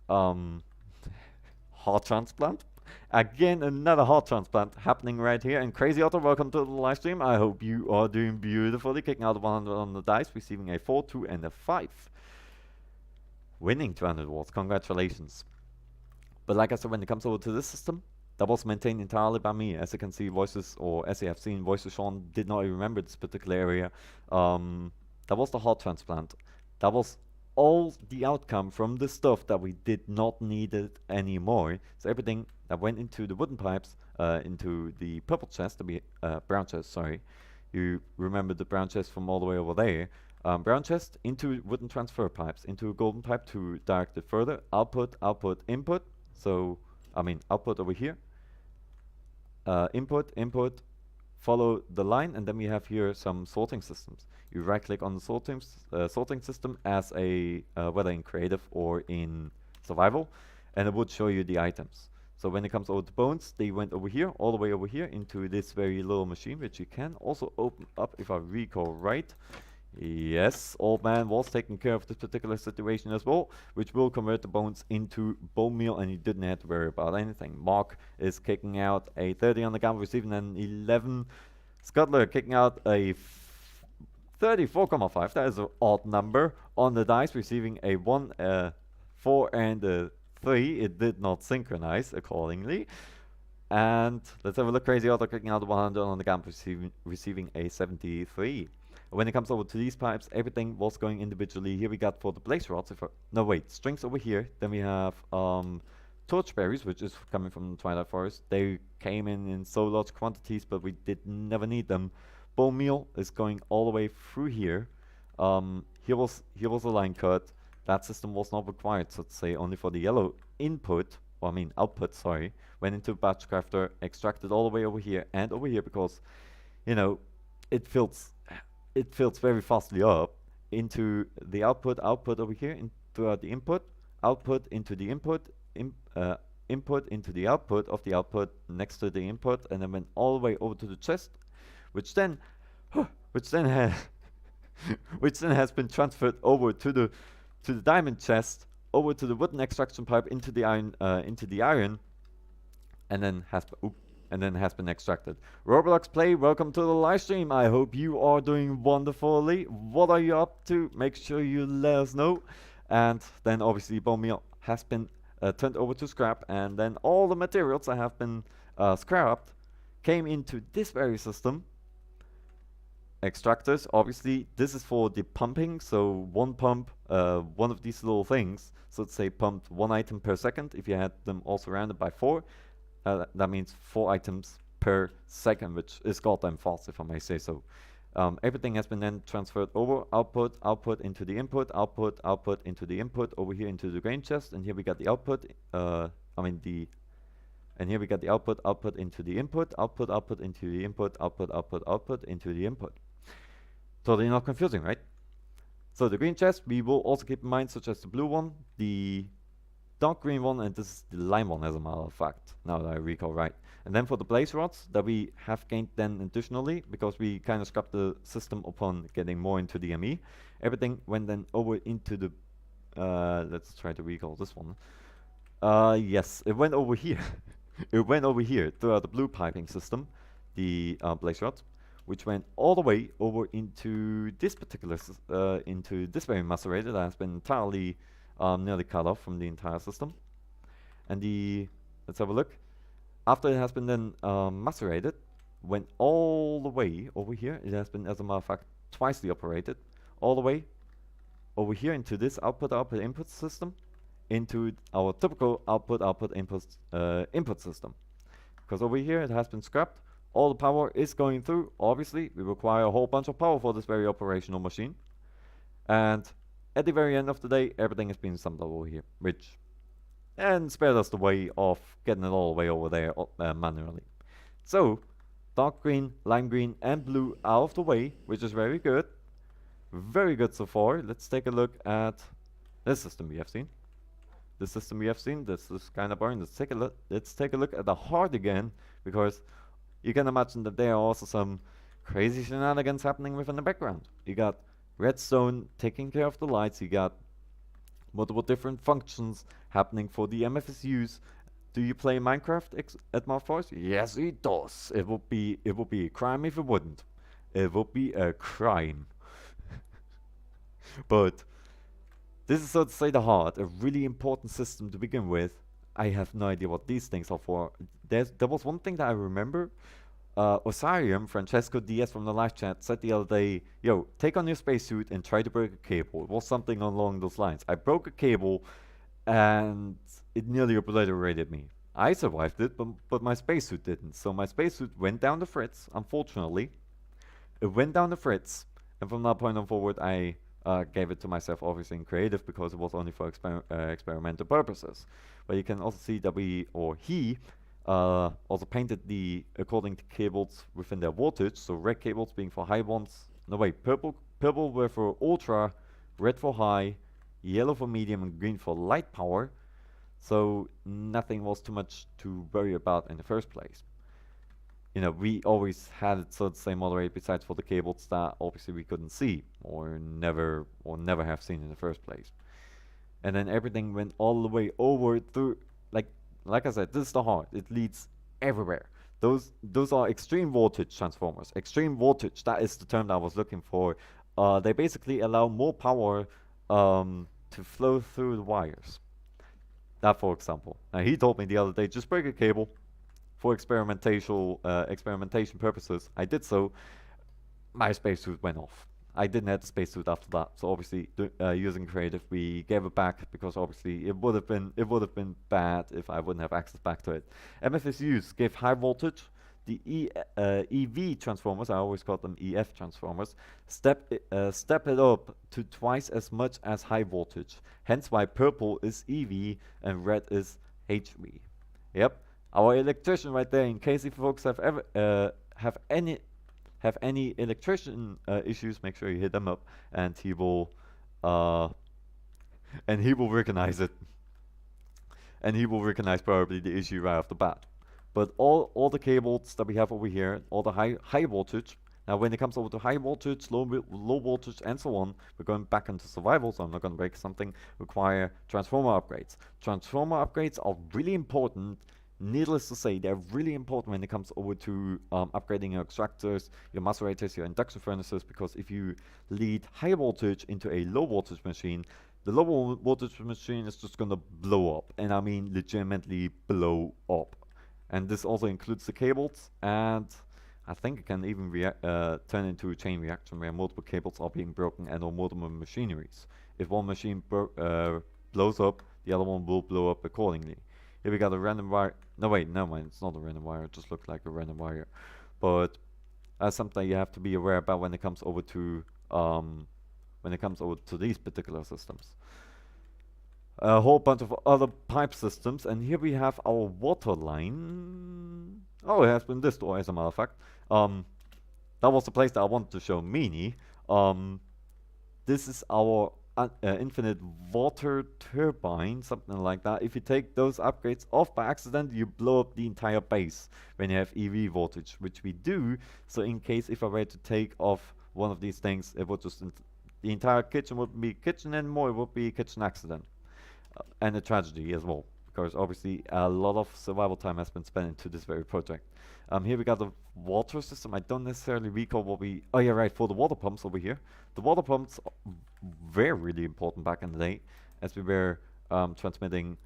Speaker 1: heart transplant. Again, another heart transplant happening right here. And Crazy Otter, welcome to the live stream. I hope you are doing beautifully. Kicking out 100 on the dice, receiving a 4, 2, and a 5. Winning 200 awards. Congratulations. But like I said, when it comes over to this system, that was maintained entirely by me. As you can see, as you have seen, Voices Sean did not remember this particular area. That was the heart transplant. That was all the outcome from the stuff that we did not need it anymore. So everything that went into the wooden pipes, into the purple chest, brown chest, sorry. You remember the brown chest from all the way over there. Brown chest into wooden transfer pipes, into a golden pipe to direct it further. Output, output, input. So, output over here. Input, input, follow the line, and then we have here some sorting systems. You right click on the sorting system as a whether in creative or in survival, and it would show you the items. So when it comes over to bones, they went over here, all the way over here into this very little machine, which you can also open up if I recall right. Yes, old man was taking care of this particular situation as well, which will convert the bones into bone meal, and you didn't have to worry about anything. Mark is kicking out a 30 on the gamma, receiving an 11. Scuttler kicking out a 34,5. That is an odd number on the dice, receiving a 1, 4, and a 3. It did not synchronize accordingly. And let's have a look. Crazy Otto kicking out the 100 on the gamma, receiving a 73. When it comes over to these pipes, everything was going individually. Here we got for the blaze rods, strings over here. Then we have torchberries, which is coming from the Twilight Forest. They came in so large quantities, but we did never need them. Bone meal is going all the way through here. Here was a line cut. That system was not required, so to say, only for the yellow output, sorry. Went into batch crafter, extracted all the way over here and over here because, it fills very fastly up into the output over here, throughout the input into the input, input into the output of the output next to the input, and then went all the way over to the chest, which then has been transferred over to the diamond chest, over to the wooden extraction pipe, into the iron, and then has been extracted. Roblox Play, welcome to the live stream. I hope you are doing wonderfully. What are you up to? Make sure you let us know. And then obviously bone meal has been turned over to scrap, and then all the materials that have been scrapped came into this very system, extractors. Obviously, this is for the pumping. So one pump, one of these little things. So let's say pumped 1 item per second. If you had them all surrounded by 4, that means 4 items per second, which is goddamn fast, if I may say so. Everything has been then transferred over, output into the input, output into the input, over here into the grain chest, and here we got the output, and here we got the output into the input, output into the input, output into the input. Totally not confusing, right? So the green chest, we will also keep in mind, such as the blue one, the dark green one, and this is the lime one, as a matter of fact, now that I recall right. And then for the blaze rods that we have gained then additionally, because we kind of scrapped the system upon getting more into the ME, everything went then over into the, let's try to recall this one. Yes, it went over here. It went over here throughout the blue piping system, the blaze rods, which went all the way over into this particular, into this very macerator that has been entirely nearly cut off from the entire system. And let's have a look. After it has been then macerated, went all the way over here. It has been, as a matter of fact, twicely operated, all the way over here into this output input system, into our typical output input system. Because over here it has been scrapped, all the power is going through. Obviously, we require a whole bunch of power for this very operational machine. And at the very end of the day, everything has been summed up over here, which and spared us the way of getting it all the way over there manually. So, dark green, lime green, and blue out of the way, which is very good. Very good so far. Let's take a look at this system we have seen. This system we have seen, this is kind of boring. Let's take a look at the heart again, because you can imagine that there are also some crazy shenanigans happening within the background. You got redstone taking care of the lights, you got multiple different functions happening for the MFSUs. Do you play Minecraft at Mount Forest? Yes, it does. It would be a crime if it wouldn't. It would be a crime. But this is, so to say, the heart, a really important system to begin with. I have no idea what these things are for. There was one thing that I remember. Osarium, Francesco Diaz from the live chat, said the other day, yo, take on your spacesuit and try to break a cable. It was something along those lines. I broke a cable and it nearly obliterated me. I survived it, but my spacesuit didn't. So my spacesuit went down the fritz, unfortunately. It went down the fritz, and from that point on forward, I gave it to myself, obviously in creative, because it was only for experimental purposes. But you can also see that he also painted according to cables within their voltage. So red cables being for high ones. No wait, purple were for ultra, red for high, yellow for medium, and green for light power. So nothing was too much to worry about in the first place. You know, we always had it, so to say, moderate, besides for the cables that obviously we couldn't see or never have seen in the first place. And then everything went all the way over through, like I said, this is the heart. It leads everywhere. Those are extreme voltage transformers. Extreme voltage, that is the term that I was looking for. They basically allow more power to flow through the wires. That, for example. Now, he told me the other day, just break a cable for experimentation purposes. I did so. My spacesuit went off. I didn't have the spacesuit after that. So obviously, using creative, we gave it back, because obviously it would have been bad if I wouldn't have access back to it. MFSUs gave high voltage. The EV transformers, I always call them EF transformers, step it up to twice as much as high voltage. Hence why purple is EV and red is HV. Yep, our electrician right there. In case you folks have ever have any electrician issues, make sure you hit them up, and he will recognize it, and he will recognize probably the issue right off the bat. But all the cables that we have over here, all the high voltage. Now, when it comes over to high voltage, low voltage, and so on, we're going back into survival, so I'm not going to break something. Require transformer upgrades. Transformer upgrades are really important. Needless to say, they're really important when it comes over to upgrading your extractors, your macerators, your induction furnaces, because if you lead high voltage into a low voltage machine, the low voltage machine is just going to blow up, and I mean legitimately blow up. And this also includes the cables, and I think it can even turn into a chain reaction where multiple cables are being broken and or multiple machineries. If one machine blows up, the other one will blow up accordingly. Here we got a random wire. No wait, no mind, it's not a random wire. It just looks like a random wire. But that's something you have to be aware about when it comes over to these particular systems. A whole bunch of other pipe systems, and here we have our water line. Oh, it has been this door, as a matter of fact. That was the place that I wanted to show Meanie. This is our infinite water turbine, something like that. If you take those upgrades off by accident, you blow up the entire base when you have EV voltage, which we do. So in case if I were to take off one of these things, it would just the entire kitchen wouldn't be kitchen anymore. It would be a kitchen accident. And a tragedy as well, because obviously a lot of survival time has been spent into this very project. Here we got the water system. I don't necessarily recall what we... Oh yeah, right, for the water pumps over here. The water pumps were really important back in the day, as we were transmitting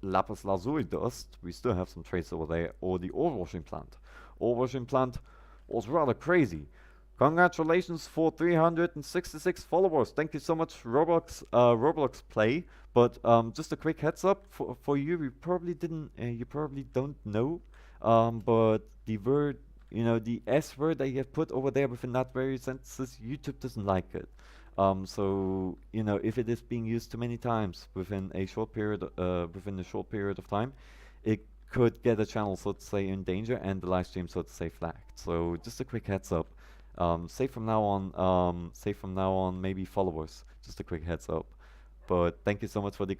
Speaker 1: lapis lazuli dust. We still have some traces over there, or the ore washing plant. Ore washing plant was rather crazy. Congratulations for 366 followers. Thank you so much, Roblox Play. But just a quick heads up for you. You probably don't know. But the word, the S word that you have put over there within that very sentences, YouTube doesn't like it. So if it is being used too many times within a short period of time, it could get the channel, so to say, in danger, and the live stream, so to say, flagged. So just a quick heads up. Say from now on, maybe followers. Just a quick heads up. But thank you so much for the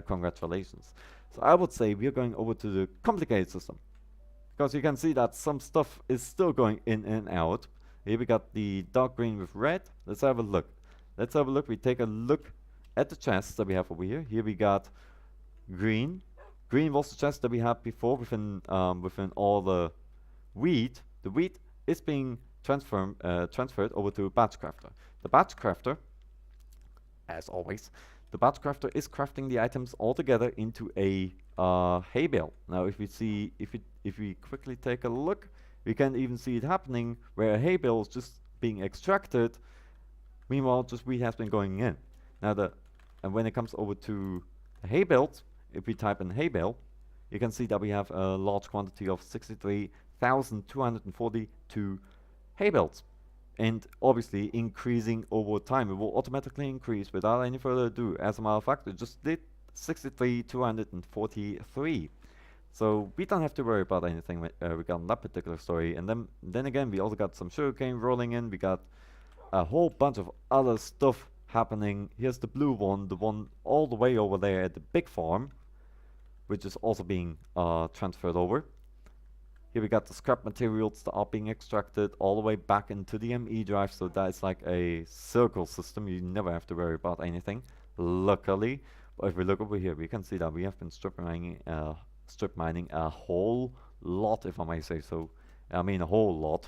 Speaker 1: congratulations. So I would say we are going over to the complicated system, because you can see that some stuff is still going in and out. Here we got the dark green with red. Let's have a look. We take a look at the chests that we have over here. Here we got green. Green was the chest that we had before within all the wheat. The wheat is being transferred over to a batch crafter. The batch crafter, as always, is crafting the items all together into a hay bale. Now, if we quickly take a look, we can even see it happening where a hay bale is just being extracted. Meanwhile, just wheat has been going in. Now, and when it comes over to the hay bales, if we type in hay bale, you can see that we have a large quantity of 63,242 hay bales, and obviously increasing over time. It will automatically increase without any further ado. As a matter of fact, it just did 63,243. So we don't have to worry about anything regarding that particular story. And then again, we also got some sugarcane rolling in. We got a whole bunch of other stuff happening. Here's the blue one, the one all the way over there at the big farm, which is also being transferred over. Here we got the scrap materials that are being extracted all the way back into the ME drive, so that is like a circle system. You never have to worry about anything, luckily. But if we look over here, we can see that we have been strip mining a whole lot, if I may say so. I mean a whole lot.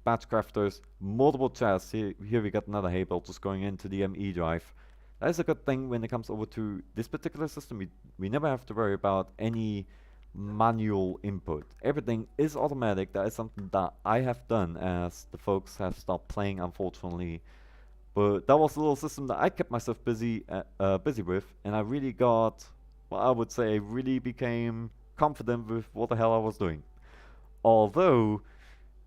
Speaker 1: Batch crafters, multiple chests. Here we got another hay bale just going into the ME drive. That is a good thing when it comes over to this particular system. We never have to worry about any manual input. Everything is automatic. That is something that I have done as the folks have stopped playing, unfortunately. But that was a little system that I kept myself busy with, and I really got, well, I would say I really became confident with what the hell I was doing. Although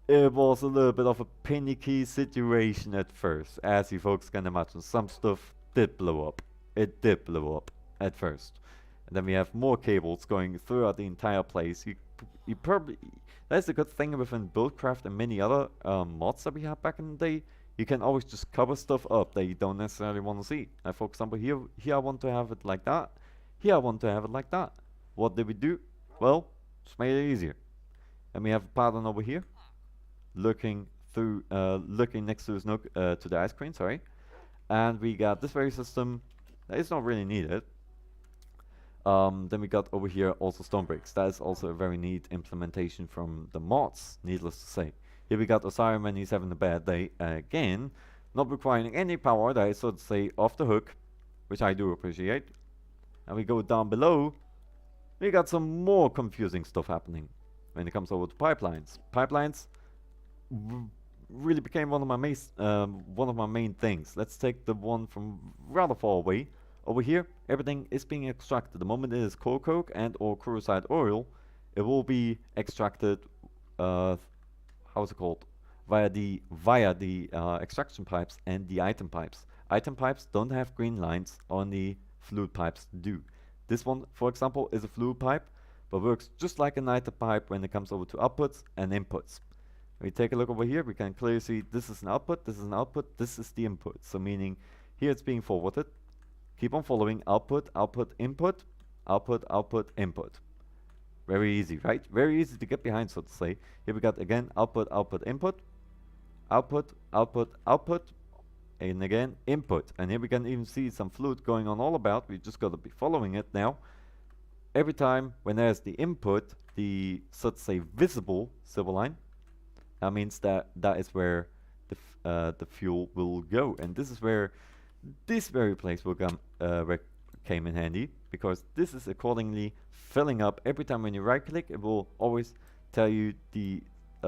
Speaker 1: it was a little bit of a panicky situation at first, as you folks can imagine. Some stuff did blow up. It did blow up at first. And then we have more cables going throughout the entire place. You probably, that's a good thing within BuildCraft and many other mods that we had back in the day. You can always just cover stuff up that you don't necessarily want to see. Like for example, here I want to have it like that. Here I want to have it like that. What did we do? Well, just made it easier. And we have a pattern over here, looking next to the ice cream. Sorry, and we got this very system that is not really needed. Then we got over here also stone bricks. That is also a very neat implementation from the mods, needless to say. Here we got Osiris when he's having a bad day again, not requiring any power, that is so to say off the hook, which I do appreciate. And we go down below, we got some more confusing stuff happening when it comes over to pipelines. Pipelines, really became one of my main things. Let's take the one from rather far away. Over here, everything is being extracted. The moment it is coal coke and or crucial oil, it will be extracted. How is it called? Via the extraction pipes and the item pipes. Item pipes don't have green lines, only fluid pipes do. This one, for example, is a fluid pipe, but works just like an item pipe when it comes over to outputs and inputs. When we take a look over here, we can clearly see this is an output, this is an output, this is the input. So meaning here it's being forwarded. Keep on following output, output, input, output, output, input. Very easy, right? Very easy to get behind, so to say. Here we got again output, output, input, output, output, output, and again input. And here we can even see some fluid going on all about. We just got to be following it now. Every time when there's the input, the so to say visible silver line, that means that that is where the fuel will go, and this is where this very place will come came in handy, because this is accordingly filling up. Every time when you right click, it will always tell you the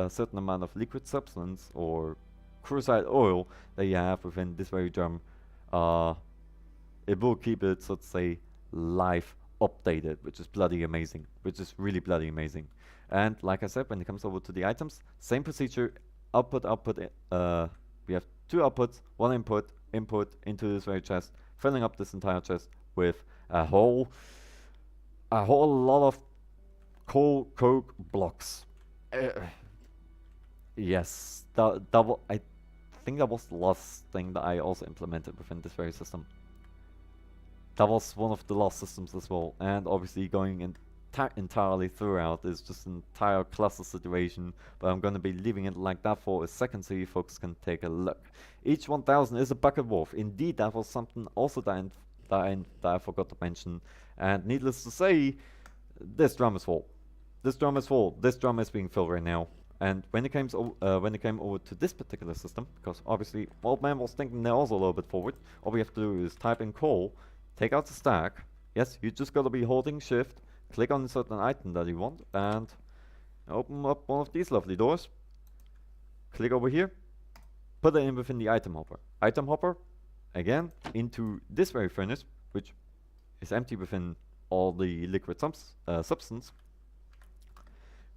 Speaker 1: certain amount of liquid substance or crucial oil that you have within this very drum. It will keep it, so to say, live updated, which is bloody amazing, which is really bloody amazing. And like I said, when it comes over to the items, same procedure, output, output, we have two outputs, one input, input into this very chest, filling up this entire chest with a whole lot of coal coke blocks. Yes, I think that was the last thing that I also implemented within this very system. That was one of the last systems as well, and obviously going entirely throughout is just an entire cluster situation, but I'm going to be leaving it like that for a second so you folks can take a look. Each 1000 is a bucket worth. Indeed, that was something also that I forgot to mention, and needless to say, this drum is full. This drum is full. This drum is being filled right now. And when it came over to this particular system, because obviously old man was thinking there also a little bit forward, all we have to do is type in coal, take out the stack. Yes, you just gotta be holding shift, click on a certain item that you want, and open up one of these lovely doors. Click over here, put it in within the item hopper. Item hopper, again, into this very furnace, which is empty within all the liquid substance,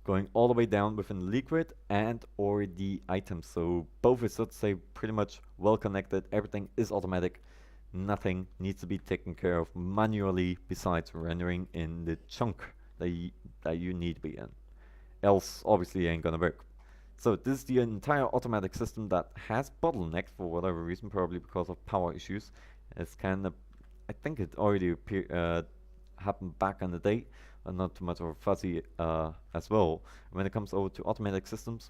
Speaker 1: going all the way down within the liquid and or the items. So both is, so to say, pretty much well connected. Everything is automatic. Nothing needs to be taken care of manually besides rendering in the chunk that you need to be in. Else, obviously, it ain't gonna work. So this is the entire automatic system that has bottlenecked for whatever reason, probably because of power issues. It's kind of, I think it already happened back in the day, and not too much of a fuzzy as well. When it comes over to automatic systems,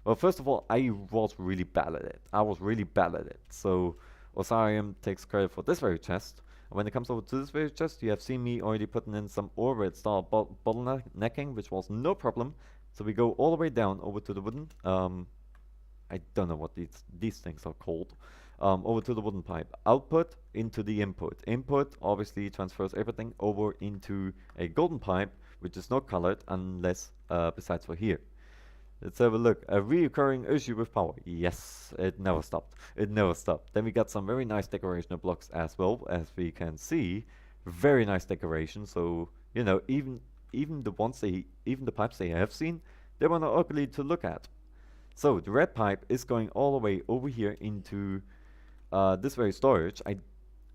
Speaker 1: well, first of all, I was really bad at it. So Osarium takes credit for this very chest. And when it comes over to this very chest, you have seen me already putting in some ore where it started bottlenecking, which was no problem. So we go all the way down over to the wooden. I don't know what these things are called. Over to the wooden pipe. Output into the input. Input obviously transfers everything over into a golden pipe, which is not colored unless besides for here. Let's have a look. A reoccurring issue with power. Yes, it never stopped. It never stopped. Then we got some very nice decorational blocks as well, as we can see. Very nice decoration. So, you know, even the pipes they have seen, they were not ugly to look at. So the red pipe is going all the way over here into this very storage.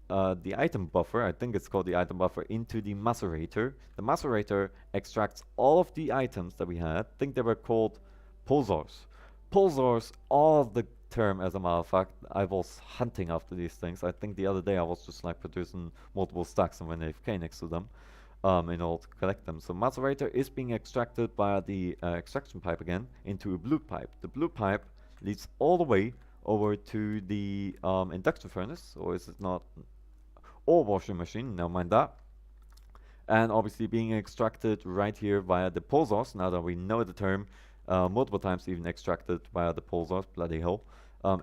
Speaker 1: The item buffer, I think it's called the item buffer, into the macerator. The macerator extracts all of the items that we had. I think they were called pulsars. Pulsars are the term, as a matter of fact. I was hunting after these things. I think the other day I was just like producing multiple stacks and when AFK next to them in order to collect them. So macerator is being extracted by the extraction pipe again into a blue pipe. The blue pipe leads all the way over to the induction furnace, or is it not? Or washing machine, never mind that. And obviously being extracted right here via the pulsars, now that we know the term, multiple times even extracted via the pulsars, bloody hell,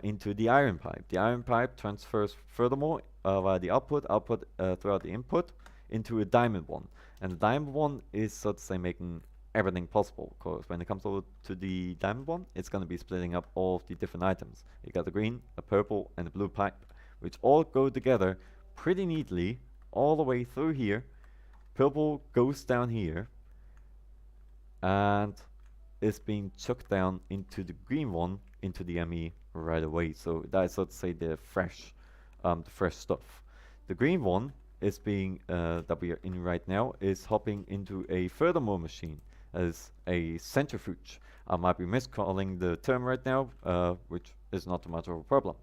Speaker 1: into the iron pipe. The iron pipe transfers furthermore via the output throughout the input into a diamond one. And the diamond one is, so to say, making everything possible. Because when it comes over to the diamond one, it's going to be splitting up all of the different items. You got the green, a purple, and a blue pipe, which all go together pretty neatly all the way through here. Purple goes down here and is being chucked down into the green one, into the ME right away. So that's, let's say, the fresh stuff. The green one is being that we are in right now is hopping into a furthermore machine as a centrifuge. I might be miscalling the term right now, which is not too much of a problem.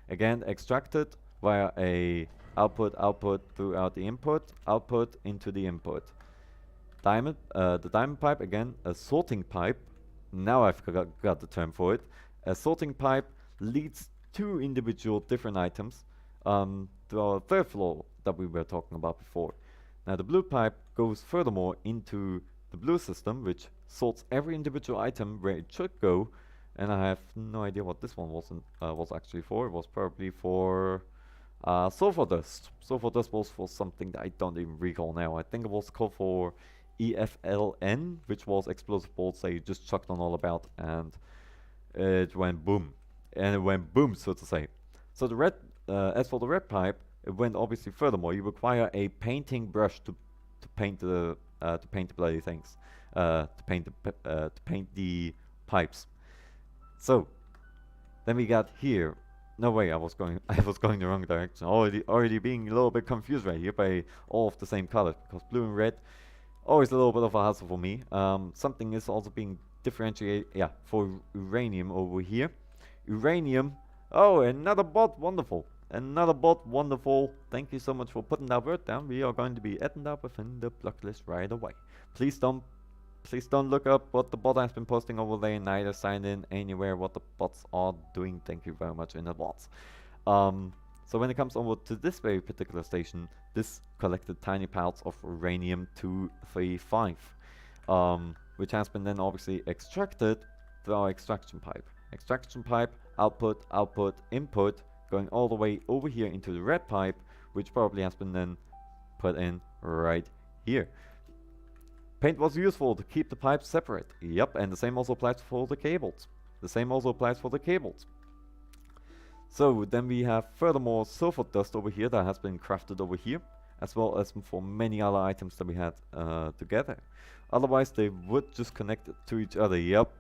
Speaker 1: Again, extracted via a output throughout the input, output into the input. The diamond pipe, again, a sorting pipe. Now I've got the term for it. A sorting pipe leads to individual different items to our third floor that we were talking about before. Now the blue pipe goes furthermore into the blue system, which sorts every individual item where it should go. And I have no idea what this one was actually for. It was probably for sulfur dust. Sulfur dust was for something that I don't even recall now. I think it was called for EFLN, which was explosive bolts that you just chucked on all about, and it went boom. And it went boom, so to say. So the red, as for the red pipe, it went obviously furthermore. You require a painting brush to paint the bloody things, to paint the pipes. So then we got here. No way, I was going the wrong direction. Already being a little bit confused right here by all of the same colors, because blue and red always a little bit of a hassle for me. Something is also being differentiated, yeah, for uranium over here. Uranium. Oh, another bot, wonderful. Another bot, wonderful. Thank you so much for putting that word down. We are going to be adding that within the block list right away. Please don't look up what the bot has been posting over there, neither sign in anywhere what the bots are doing. Thank you very much in advance. So when it comes over to this very particular station, this collected tiny parts of uranium-235, which has been then obviously extracted through our extraction pipe. Extraction pipe, output, input, going all the way over here into the red pipe, which probably has been then put in right here. Paint was useful to keep the pipes separate. Yep, and the same also applies for the cables. So then we have furthermore sulfur dust over here that has been crafted over here, as well as for many other items that we had together. Otherwise they would just connect to each other. Yep,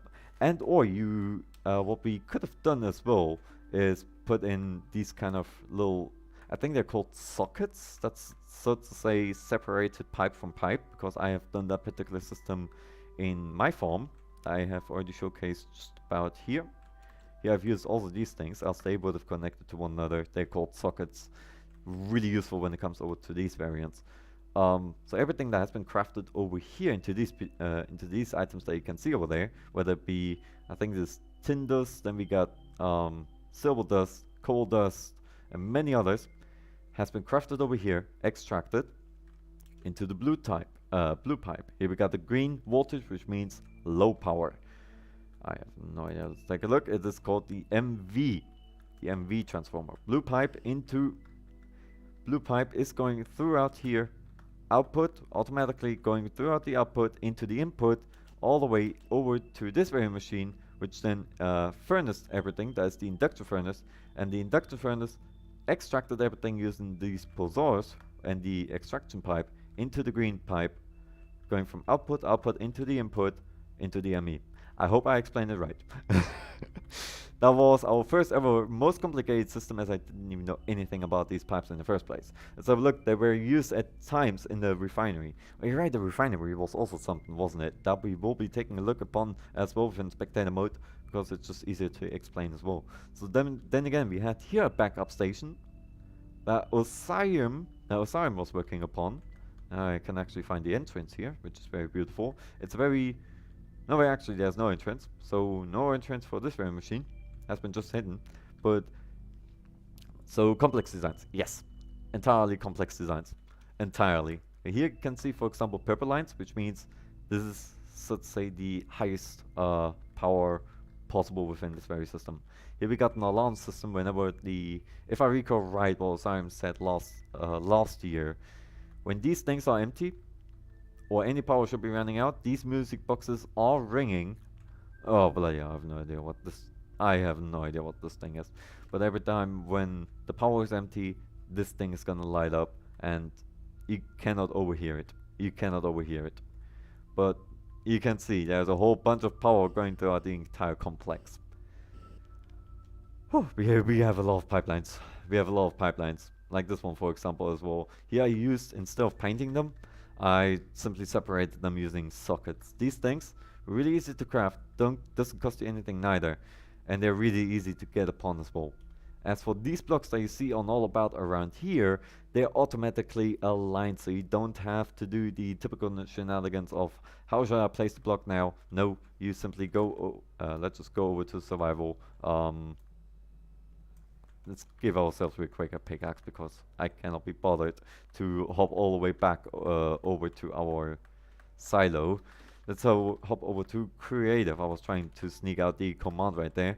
Speaker 1: and or you what we could have done as well is put in these kind of little, I think they're called sockets. That's, so to say, separated pipe from pipe, because I have done that particular system in my farm. I have already showcased just about here. Here I've used also these things, else they would have connected to one another. They're called sockets. Really useful when it comes over to these variants. So everything that has been crafted over here into these items that you can see over there, whether it be, I think this tin dust, then we got silver dust, coal dust, and many others, has been crafted over here, extracted into the blue pipe. Here we got the green voltage, which means low power. I have no idea. Let's take a look. It is called the MV transformer. Blue pipe is going throughout here. Output automatically going throughout the output into the input, all the way over to this very machine, which then furnace everything. That's the inductor furnace, and the inductor furnace extracted everything using these pulsars and the extraction pipe into the green pipe, going from output into the input, into the ME. I hope I explained it right. That was our first ever most complicated system, as I didn't even know anything about these pipes in the first place. Let's have a look. They were used at times in the refinery. Oh, you're right, the refinery was also something, wasn't it? That we will be taking a look upon as well within spectator mode, because it's just easier to explain as well. So then again, we had here a backup station that Osirium was working upon. I can actually find the entrance here, which is very beautiful. It's very... No, actually there's no entrance. So no entrance for this very machine. Has been just hidden. But... So complex designs. Yes. Entirely complex designs. Entirely. Here you can see, for example, purple lines, which means this is, so to say, the highest power possible within this very system. Here we got an alarm system whenever the... If I recall right what Osirium said last year, when these things are empty, or any power should be running out, these music boxes are ringing. Oh, bloody hell, I have no idea what this... I have no idea what this thing is. But every time when the power is empty, this thing is gonna light up, and you cannot overhear it. You cannot overhear it. But you can see there's a whole bunch of power going throughout the entire complex. Whew, we have a lot of pipelines. We have a lot of pipelines. Like this one, for example, as well. Here I used, instead of painting them, I simply separated them using sockets. These things, really easy to craft, doesn't cost you anything neither, and they're really easy to get upon as well. As for these blocks that you see on all about around here, they're automatically aligned, so you don't have to do the typical shenanigans of how should I place the block now. No, you simply go, let's just go over to survival. Let's give ourselves real quick a pickaxe because I cannot be bothered to hop all the way back over to our silo. Let's hop over to creative. I was trying to sneak out the command right there.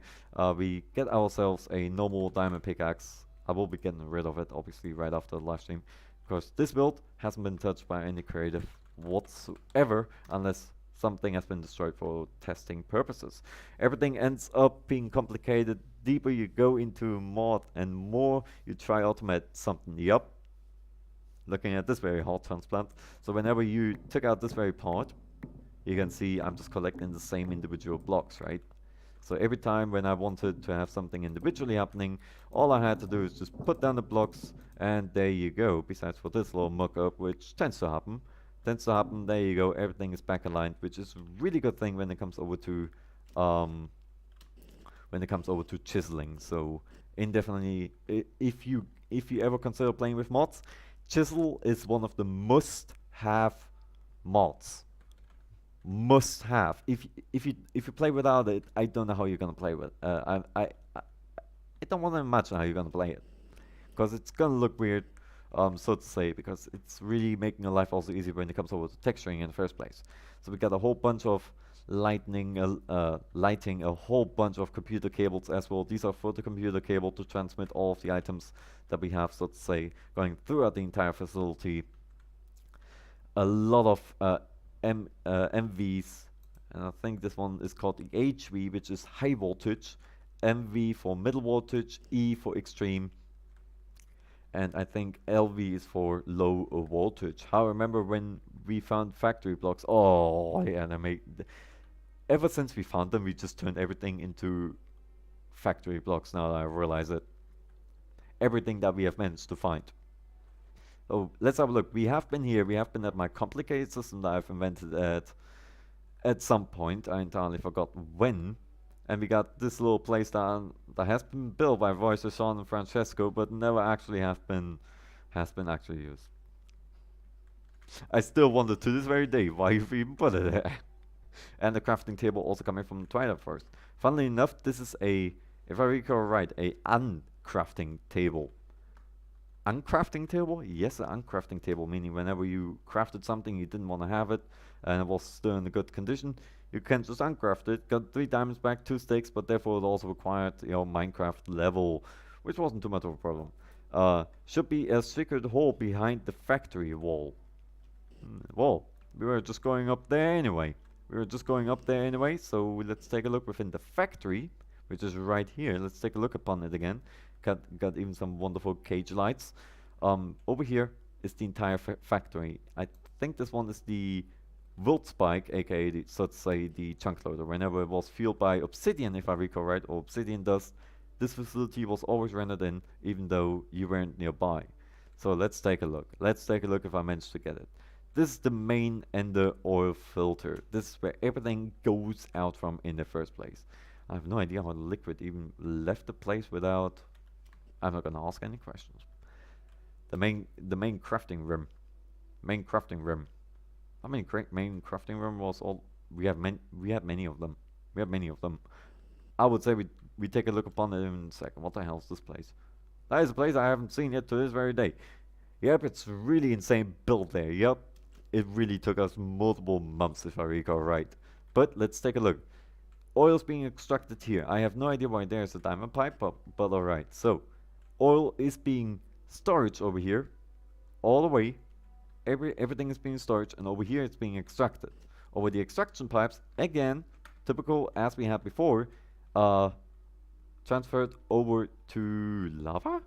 Speaker 1: We get ourselves a normal diamond pickaxe. I will be getting rid of it obviously right after the live stream, because this build hasn't been touched by any creative whatsoever unless something has been destroyed for testing purposes. Everything ends up being complicated. Deeper you go into mod and more you try automate something. Yup. Looking at this very hard transplant. So whenever you took out this very part, you can see I'm just collecting the same individual blocks, right? So every time when I wanted to have something individually happening, all I had to do is just put down the blocks and there you go. Besides for this little muck-up, which tends to happen, there you go, everything is back aligned, which is a really good thing when it comes over to chiseling. So indefinitely, if you ever consider playing with mods, Chisel is one of the must-have mods. Must have. If you play without it, I don't know how you're gonna play with. I don't want to imagine how you're gonna play it, because it's gonna look weird, so to say, because it's really making your life also easier when it comes over to texturing in the first place. So we got a whole bunch of lighting a whole bunch of computer cables as well. These are for the computer cable to transmit all of the items that we have, so to say, going throughout the entire facility. A lot of MVs, and I think this one is called the HV, which is high voltage, MV for middle voltage, E for extreme, and I think LV is for low voltage. How I remember when we found factory blocks, oh yeah, ever since we found them, we just turned everything into factory blocks. Now that I realize it, everything that we have managed to find. So let's have a look. We have been here. We have been at my complicated system that I've invented at some point. I entirely forgot when. And we got this little place that has been built by Voice Sean and Francesco, but never actually has been actually used. I still wonder to this very day why you've even put it there. And the crafting table also coming from Twilight Forest. Funnily enough, this is if I recall right, a uncrafting table. Uncrafting table? Yes, an uncrafting table, meaning whenever you crafted something you didn't want to have it and it was still in a good condition, you can just uncraft it. Got 3 diamonds back, 2 sticks, but therefore it also required, Minecraft level, which wasn't too much of a problem. Should be a secret hole behind the factory wall. Well, we were just going up there anyway. So let's take a look within the factory, which is right here. Let's take a look upon it again. Got even some wonderful cage lights. Over here is the entire factory. I think this one is the Wild Spike, aka so to say the chunk loader. Whenever it was fueled by obsidian, if I recall right, or obsidian dust, this facility was always rendered in, even though you weren't nearby. So let's take a look. Let's take a look if I managed to get it. This is the main ender oil filter. This is where everything goes out from in the first place. I have no idea how the liquid even left the place without... I'm not gonna ask any questions. The main crafting room. How many main crafting room was all? We had many of them. I would say we take a look upon it in a second. What the hell is this place? That is a place I haven't seen yet to this very day. Yep, it's really insane build there. Yep, it really took us multiple months if I recall right. But let's take a look. Oil's being extracted here. I have no idea why there's a diamond pipe, but alright. So, oil is being storage over here, all the way, everything is being storage, and over here it's being extracted. Over the extraction pipes, again, typical as we had before, transferred over to lava?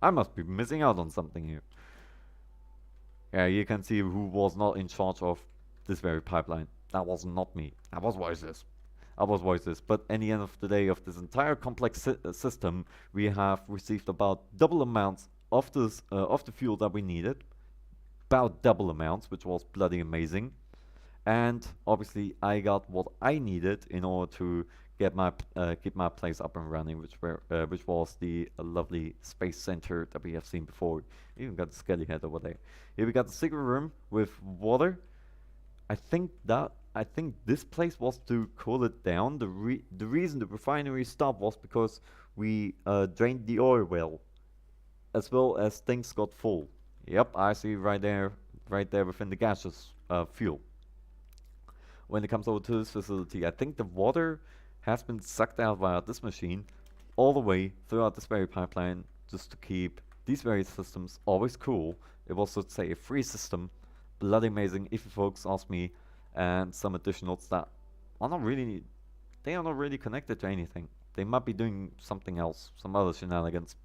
Speaker 1: I must be missing out on something here. Yeah, you can see who was not in charge of this very pipeline. That was not me. That was Voices. I was Voices. But at the end of the day of this entire complex system, we have received about double amounts of this of the fuel that we needed. About double amounts, which was bloody amazing. And obviously, I got what I needed in order to get my keep my place up and running, which was the lovely space center that we have seen before. Even got the skelly head over there. Here we got the secret room with water. I think this place was to cool it down. The reason the refinery stopped was because we drained the oil well, as well as things got full. Yep, I see right there within the gaseous fuel. When it comes over to this facility, I think the water has been sucked out via this machine all the way throughout this very pipeline, just to keep these very systems always cool. It was, so to say, a free system. Bloody amazing, if you folks ask me, and some additionals that are not really, they are not really connected to anything. They might be doing something else, some other shenanigans,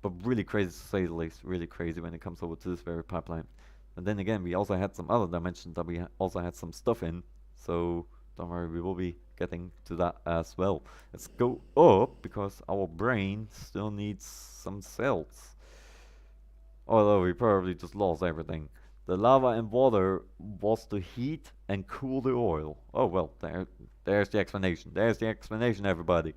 Speaker 1: but really crazy to say the least, really crazy when it comes over to this very pipeline. And then again, we also had some other dimensions that we also had some stuff in, so don't worry, we will be getting to that as well. Let's go up, because our brain still needs some cells. Although we probably just lost everything. The lava and water was to heat and cool the oil. Oh well, there's the explanation. There's the explanation, everybody.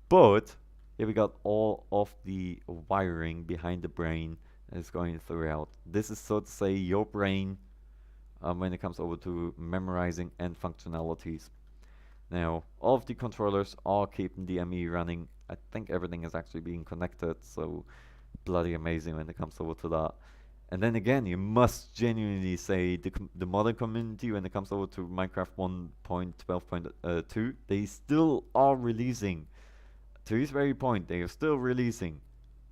Speaker 1: But here we got all of the wiring behind the brain that is going throughout. This is, so to say, your brain when it comes over to memorizing and functionalities. Now, all of the controllers are keeping the ME running. I think everything is actually being connected, so bloody amazing when it comes over to that. And then again, you must genuinely say the modern community, when it comes over to Minecraft 1.12.2, they still are releasing, to this very point, they are still releasing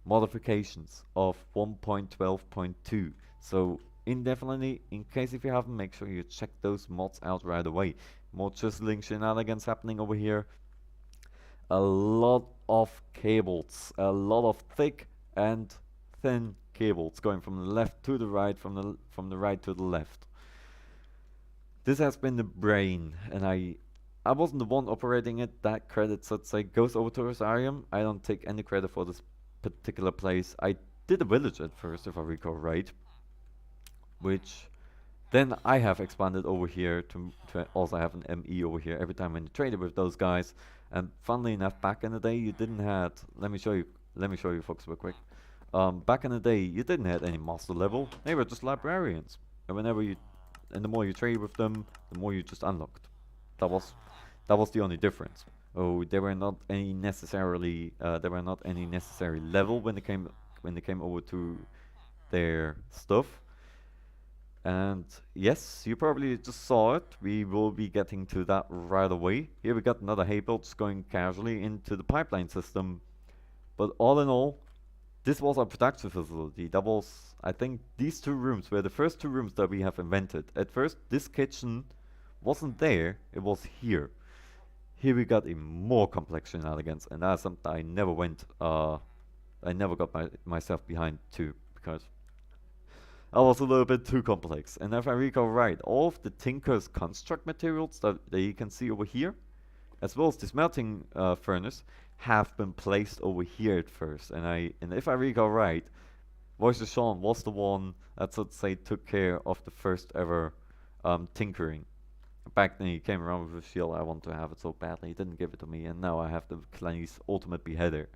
Speaker 1: modifications of 1.12.2. So indefinitely, in case if you haven't, make sure you check those mods out right away. More chiseling shenanigans happening over here. A lot of cables, a lot of thick and thin cables going from the left to the right, from the right to the left. This has been the brain, and I wasn't the one operating it. That credit, so to say, goes over to Rosarium. I don't take any credit for this particular place. I did a village at first, if I recall right, which then I have expanded over here to also have an ME over here every time when you traded with those guys. And funnily enough, back in the day, you didn't have. Let me show you folks real quick. Back in the day, you didn't have any master level. They were just librarians, and the more you trade with them, the more you just unlocked. That was the only difference. Oh, there were not any necessary level when they came over to their stuff. And yes, you probably just saw it. We will be getting to that right away. Here we got another hay bale just going casually into the pipeline system. But all in all, this was our production facility. That was, I think, these two rooms were the first two rooms that we have invented. At first, this kitchen wasn't there, it was here. Here we got a more complex shenanigans, and that's something I never got myself behind too, because I was a little bit too complex. And if I recall right, all of the Tinker's construct materials that you can see over here, as well as the smelting furnace, have been placed over here at first. And if I recall right, Voice of Sean was the one that, so to say, took care of the first ever tinkering. Back then he came around with a shield. I wanted to have it so badly, he didn't give it to me, and now I have the Clanny's ultimate beheader.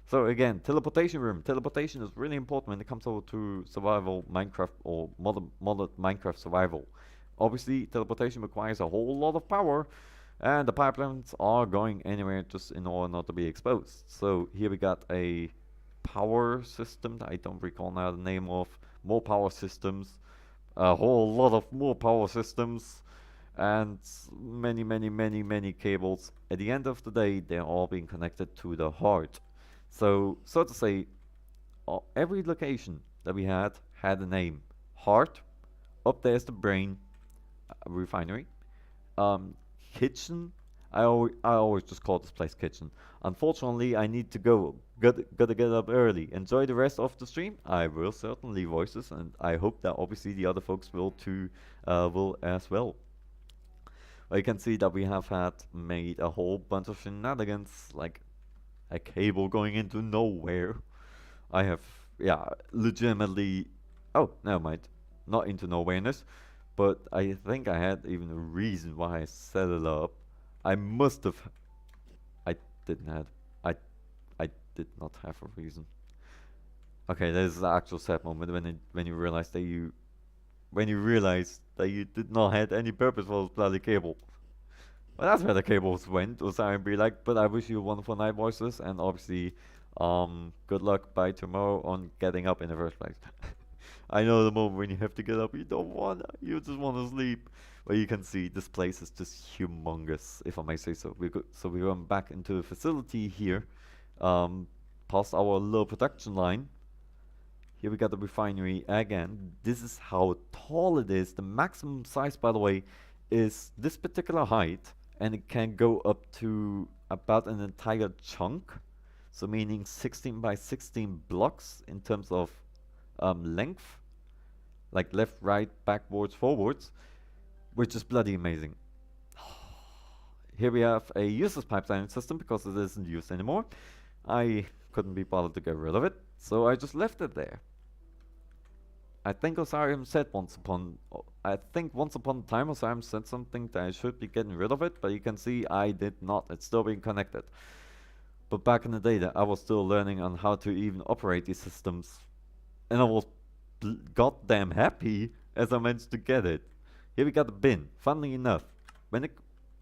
Speaker 1: So again, teleportation room. Teleportation is really important when it comes over to survival Minecraft or modded Minecraft survival. Obviously, teleportation requires a whole lot of power, and the pipelines are going anywhere just in order not to be exposed. So here we got a power system that I don't recall now the name of. More power systems, a whole lot of more power systems, and many cables. At the end of the day, they're all being connected to the heart. So to say, every location that we had had a name. Heart. Up there's the brain. Refinery. Um, Kitchen. I always just call this place kitchen. Unfortunately, I need to go. Gotta get up early. Enjoy the rest of the stream. I will certainly voices, and I hope that obviously the other folks will too, will as well. Well, you can see that we have had made a whole bunch of shenanigans, like a cable going into nowhere. I have, yeah, legitimately. Oh, never mind. Not into nowhereness, but I think I had even a reason why I set it up. I must have. I didn't have. I I did not have a reason. Okay, there's the actual sad moment when you realize that you did not have any purpose for this bloody cable. Well, that's where the cables went. Or something be like, but I wish you a wonderful night, voices, and obviously, good luck by tomorrow on getting up in the first place. I know the moment when you have to get up, you don't wanna, you just wanna sleep. Well, you can see this place is just humongous, if I may say so. We run back into the facility here, past our little production line. Here we got the refinery again. This is how tall it is. The maximum size, by the way, is this particular height, and it can go up to about an entire chunk. So meaning 16 by 16 blocks in terms of length, like left, right, backwards, forwards, which is bloody amazing. Here we have a useless pipeline system because it isn't used anymore. I couldn't be bothered to get rid of it, so I just left it there. I think Osarium said once upon a time Osarium said something that I should be getting rid of it, but you can see I did not. It's still being connected. But back in the day that I was still learning on how to even operate these systems, and I was goddamn happy as I managed to get it. Here we got the bin. Funnily enough,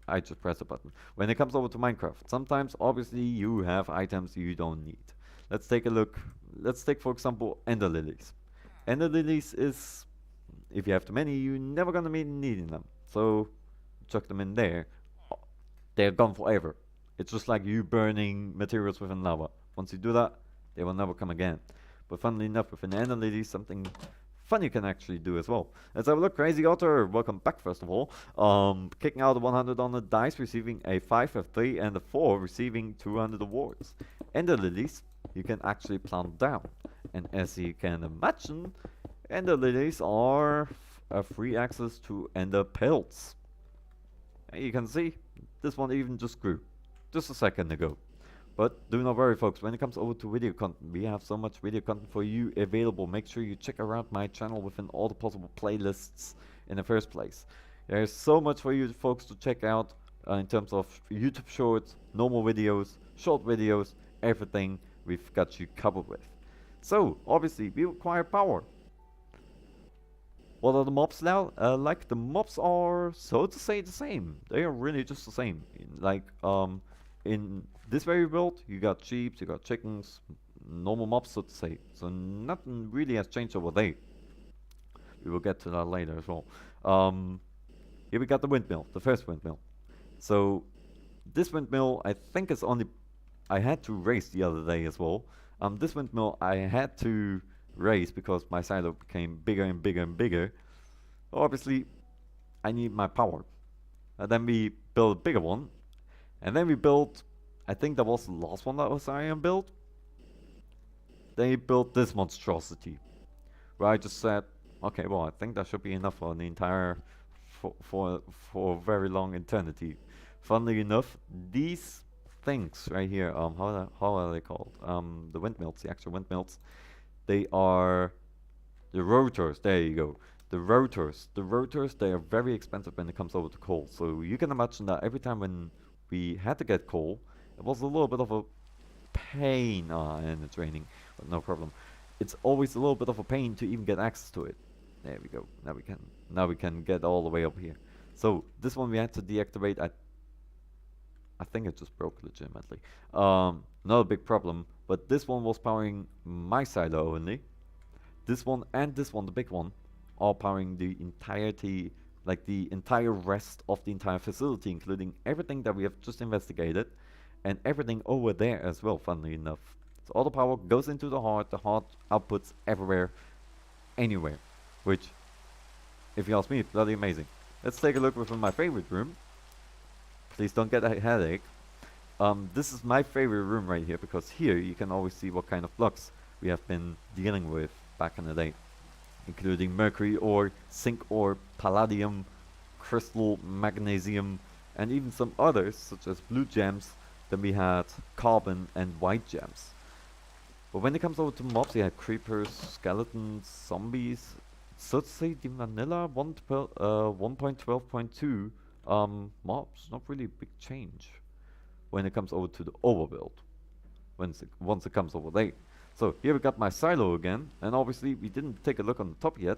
Speaker 1: I just press a button. When it comes over to Minecraft, sometimes obviously you have items you don't need. Let's take a look. Let's take for example Ender Lilies. Ender Lilies is, if you have too many, you're never gonna be needing them. So chuck them in there. They're gone forever. It's just like you burning materials within lava. Once you do that, they will never come again. But funnily enough, with an Ender Lily, something fun you can actually do as well. Let's have a look. Crazy Otter, welcome back first of all. Kicking out the 100 on the dice, receiving a 5, a 3, and a 4, receiving 200 awards. Ender Lilies, you can actually plant down. And as you can imagine, Ender Lilies are a free access to Ender Pelts. And you can see, this one even just grew, just a second ago. But do not worry folks, when it comes over to video content, we have so much video content for you available. Make sure you check around my channel within all the possible playlists in the first place. There's so much for you folks to check out in terms of YouTube shorts, normal videos, short videos, everything we've got you covered with. So, obviously, we require power. What are the mobs now? Like, the mobs are, so to say, the same. They are really just the same. In this very build, you got sheep, you got chickens, normal mobs, so to say. So nothing really has changed over there. We will get to that later as well. Here we got the windmill, the first windmill. So this windmill, I think is only, I had to raise the other day as well. This windmill I had to raise because my silo became bigger and bigger and bigger. Obviously, I need my power. And then we built a bigger one. And then we built, I think that was the last one that Osarium built. They built this monstrosity. Where I just said, okay, well, I think that should be enough for the entire, for a very long eternity. Funnily enough, these things right here, how are they called? The windmills, the actual windmills. They are the rotors, there you go. The rotors, they are very expensive when it comes over to coal. So you can imagine that every time when we had to get coal, it was a little bit of a pain, and it's raining, but no problem. It's always a little bit of a pain to even get access to it. There we go, now we can get all the way up here. So this one we had to deactivate. I think it just broke legitimately. Not a big problem, but this one was powering my silo only. This one and this one, the big one, are powering the entirety, like the entire rest of the entire facility, including everything that we have just investigated and everything over there as well, funnily enough. So all the power goes into the heart outputs everywhere. anywhere, which, if you ask me, is bloody amazing. Let's take a look within my favorite room. Please don't get a headache. This is my favorite room right here, because here you can always see what kind of blocks we have been dealing with back in the day, including mercury ore, zinc ore, palladium, crystal, magnesium, and even some others such as blue gems. Then we had carbon and white gems. But when it comes over to mobs, you have creepers, skeletons, zombies. So to say, the vanilla 1.12.2 mobs, not really a big change when it comes over to the overbuild, once it comes over there. So here we got my silo again, and obviously we didn't take a look on the top yet.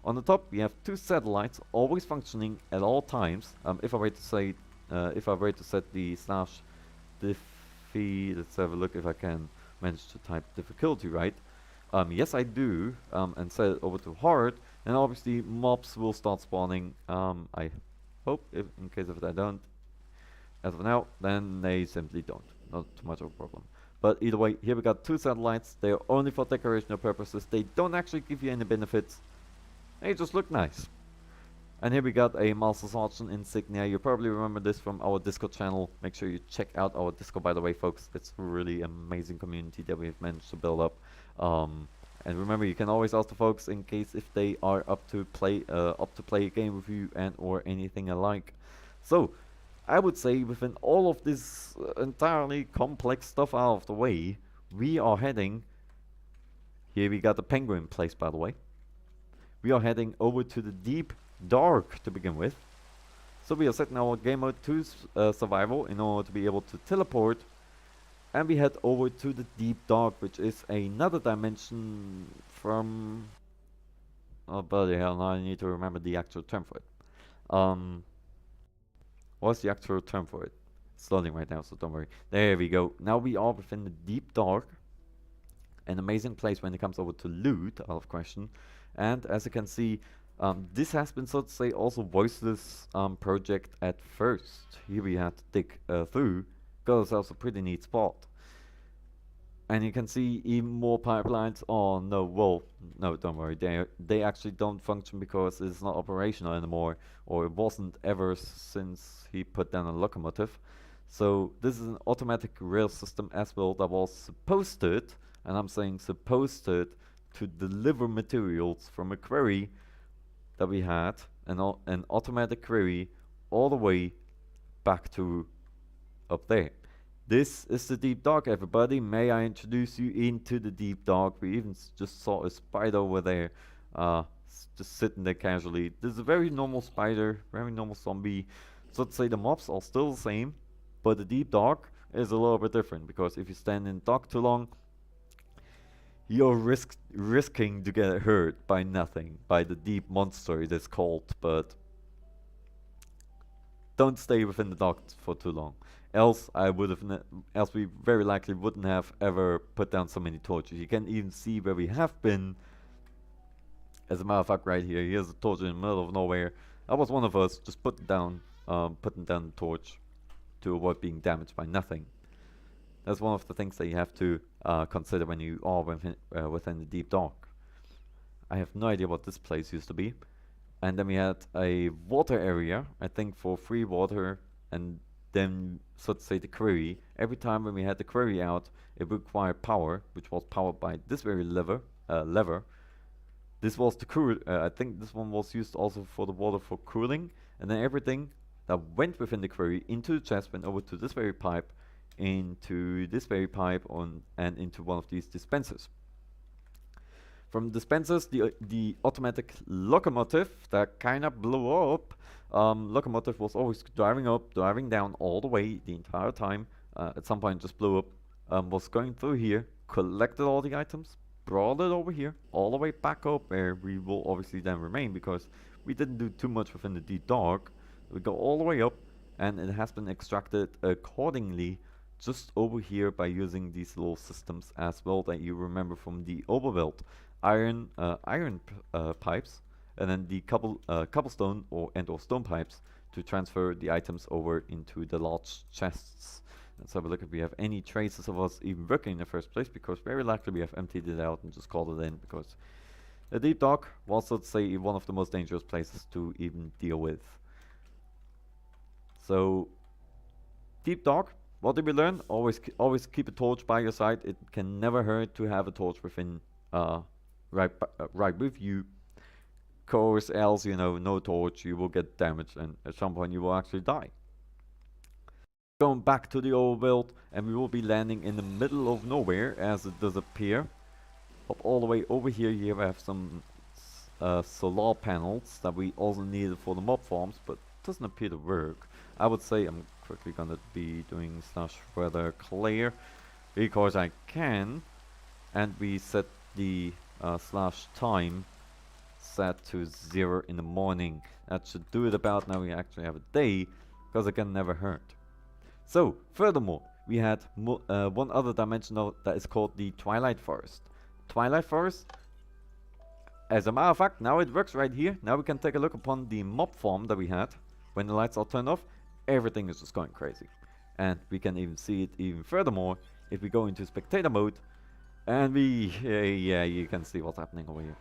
Speaker 1: On the top we have 2 satellites always functioning at all times. If I were to say, if I were to set the slash diffy, let's have a look if I can manage to type difficulty right. Yes I do, and set it over to hard, and obviously mobs will start spawning. I hope, if in case if I don't, as of now, then they simply don't. Not too much of a problem. But either way, here we got 2 satellites. They are only for decorational purposes. They don't actually give you any benefits. They just look nice. And here we got a Master Sergeant insignia. You probably remember this from our Discord channel. Make sure you check out our Discord, by the way, folks. It's a really amazing community that we've managed to build up. And remember, you can always ask the folks in case if they are up to play a game with you and or anything alike. So I would say within all of this entirely complex stuff out of the way, we are heading. Here we got the penguin place, by the way. We are heading over to the deep dark to begin with. So we are setting our game mode to survival in order to be able to teleport, and we head over to the deep dark, which is another dimension from, oh bloody hell, now I need to remember the actual term for it. What's the actual term for it? It's loading right now, so don't worry. There we go. Now we are within the deep dark, an amazing place when it comes over to loot, out of question. And as you can see, this has been, so to say, also voiceless project at first. Here we had to dig through, got ourselves a pretty neat spot. And you can see even more pipelines. Oh no, well, no, don't worry. They actually don't function because it's not operational anymore, or it wasn't ever since he put down a locomotive. So this is an automatic rail system as well that was supposed to, and I'm saying supposed to deliver materials from a quarry that we had, an automatic query all the way back to up there. This is the deep dark, everybody. May I introduce you into the deep dark? We even just saw a spider over there, just sitting there casually. This is a very normal spider, very normal zombie. So to say, the mobs are still the same, but the deep dark is a little bit different, because if you stand in dark too long, you're risking to get hurt by nothing, by the deep monster it is called. But don't stay within the dark for too long, else else we very likely wouldn't have ever put down so many torches. You can even see where we have been. As a matter of fact, right here, here's a torch in the middle of nowhere. That was one of us just putting down the torch to avoid being damaged by nothing. That's one of the things that you have to consider when you are within the deep dark. I have no idea what this place used to be. And then we had a water area, I think, for free water, and then, so to say, the quarry. Every time when we had the quarry out, it required power, which was powered by this very lever. This was the cool. I think this one was used also for the water for cooling, and then everything that went within the quarry into the chest went over to this very pipe, into this very pipe, and into one of these dispensers. From dispensers, the automatic locomotive that kind of blew up. Locomotive was always driving up, driving down all the way the entire time. At some point, just blew up. Was going through here, collected all the items, brought it over here, all the way back up, where we will obviously then remain, because we didn't do too much within the deep dark. We go all the way up, and it has been extracted accordingly just over here by using these little systems as well that you remember from the overbuild. Iron pipes, and then the cobblestone or stone pipes to transfer the items over into the large chests. Let's have a look if we have any traces of us even working in the first place, because very likely we have emptied it out and just called it in, because A deep dock was, let's say, one of the most dangerous places to even deal with. So, deep dock, what did we learn? Always keep a torch by your side. It can never hurt to have a torch within, right with you. Course, else, you know, no torch, you will get damaged, and at some point you will actually die. Going back to the old world, and we will be landing in the middle of nowhere, as it does appear. Hop all the way over here. Here we have some solar panels that we also needed for the mob farms, but doesn't appear to work. I would say I'm quickly gonna be doing /weather clear because I can, and we set the /time set to 0 in the morning. That should do it about now. We actually have a day, because it can never hurt. So, furthermore, we had one other dimension that is called the Twilight Forest. Twilight Forest, as a matter of fact, now it works right here. Now we can take a look upon the mob farm that we had. When the lights are turned off, everything is just going crazy. And we can even see it even furthermore if we go into spectator mode. And yeah, you can see what's happening over here.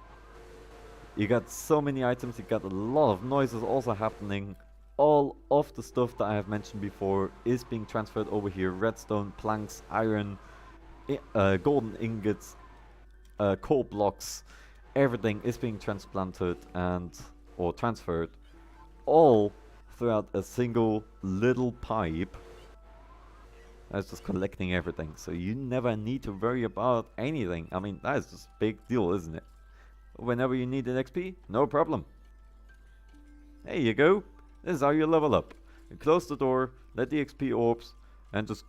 Speaker 1: You got so many items, you got a lot of noises also happening. All of the stuff that I have mentioned before is being transferred over here. Redstone, planks, iron, golden ingots, coal blocks. Everything is being transplanted or transferred all throughout a single little pipe. That's just collecting everything. So you never need to worry about anything. I mean, that is just a big deal, isn't it? Whenever you need an XP, no problem. There you go. This is how you level up. You close the door, let the XP orbs, and just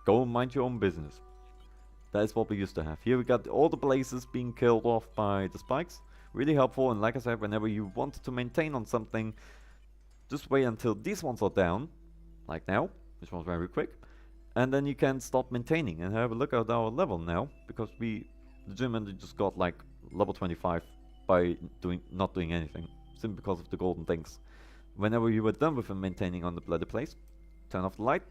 Speaker 1: go and mind your own business. That is what we used to have. Here we got all the blazes being killed off by the spikes. Really helpful, and like I said, whenever you want to maintain on something, just wait until these ones are down, like now, which was very quick, and then you can stop maintaining and have a look at our level now, because we legitimately just got like level 25 by not doing anything, simply because of the golden things. Whenever you were done with maintaining on the bloody place, turn off the light,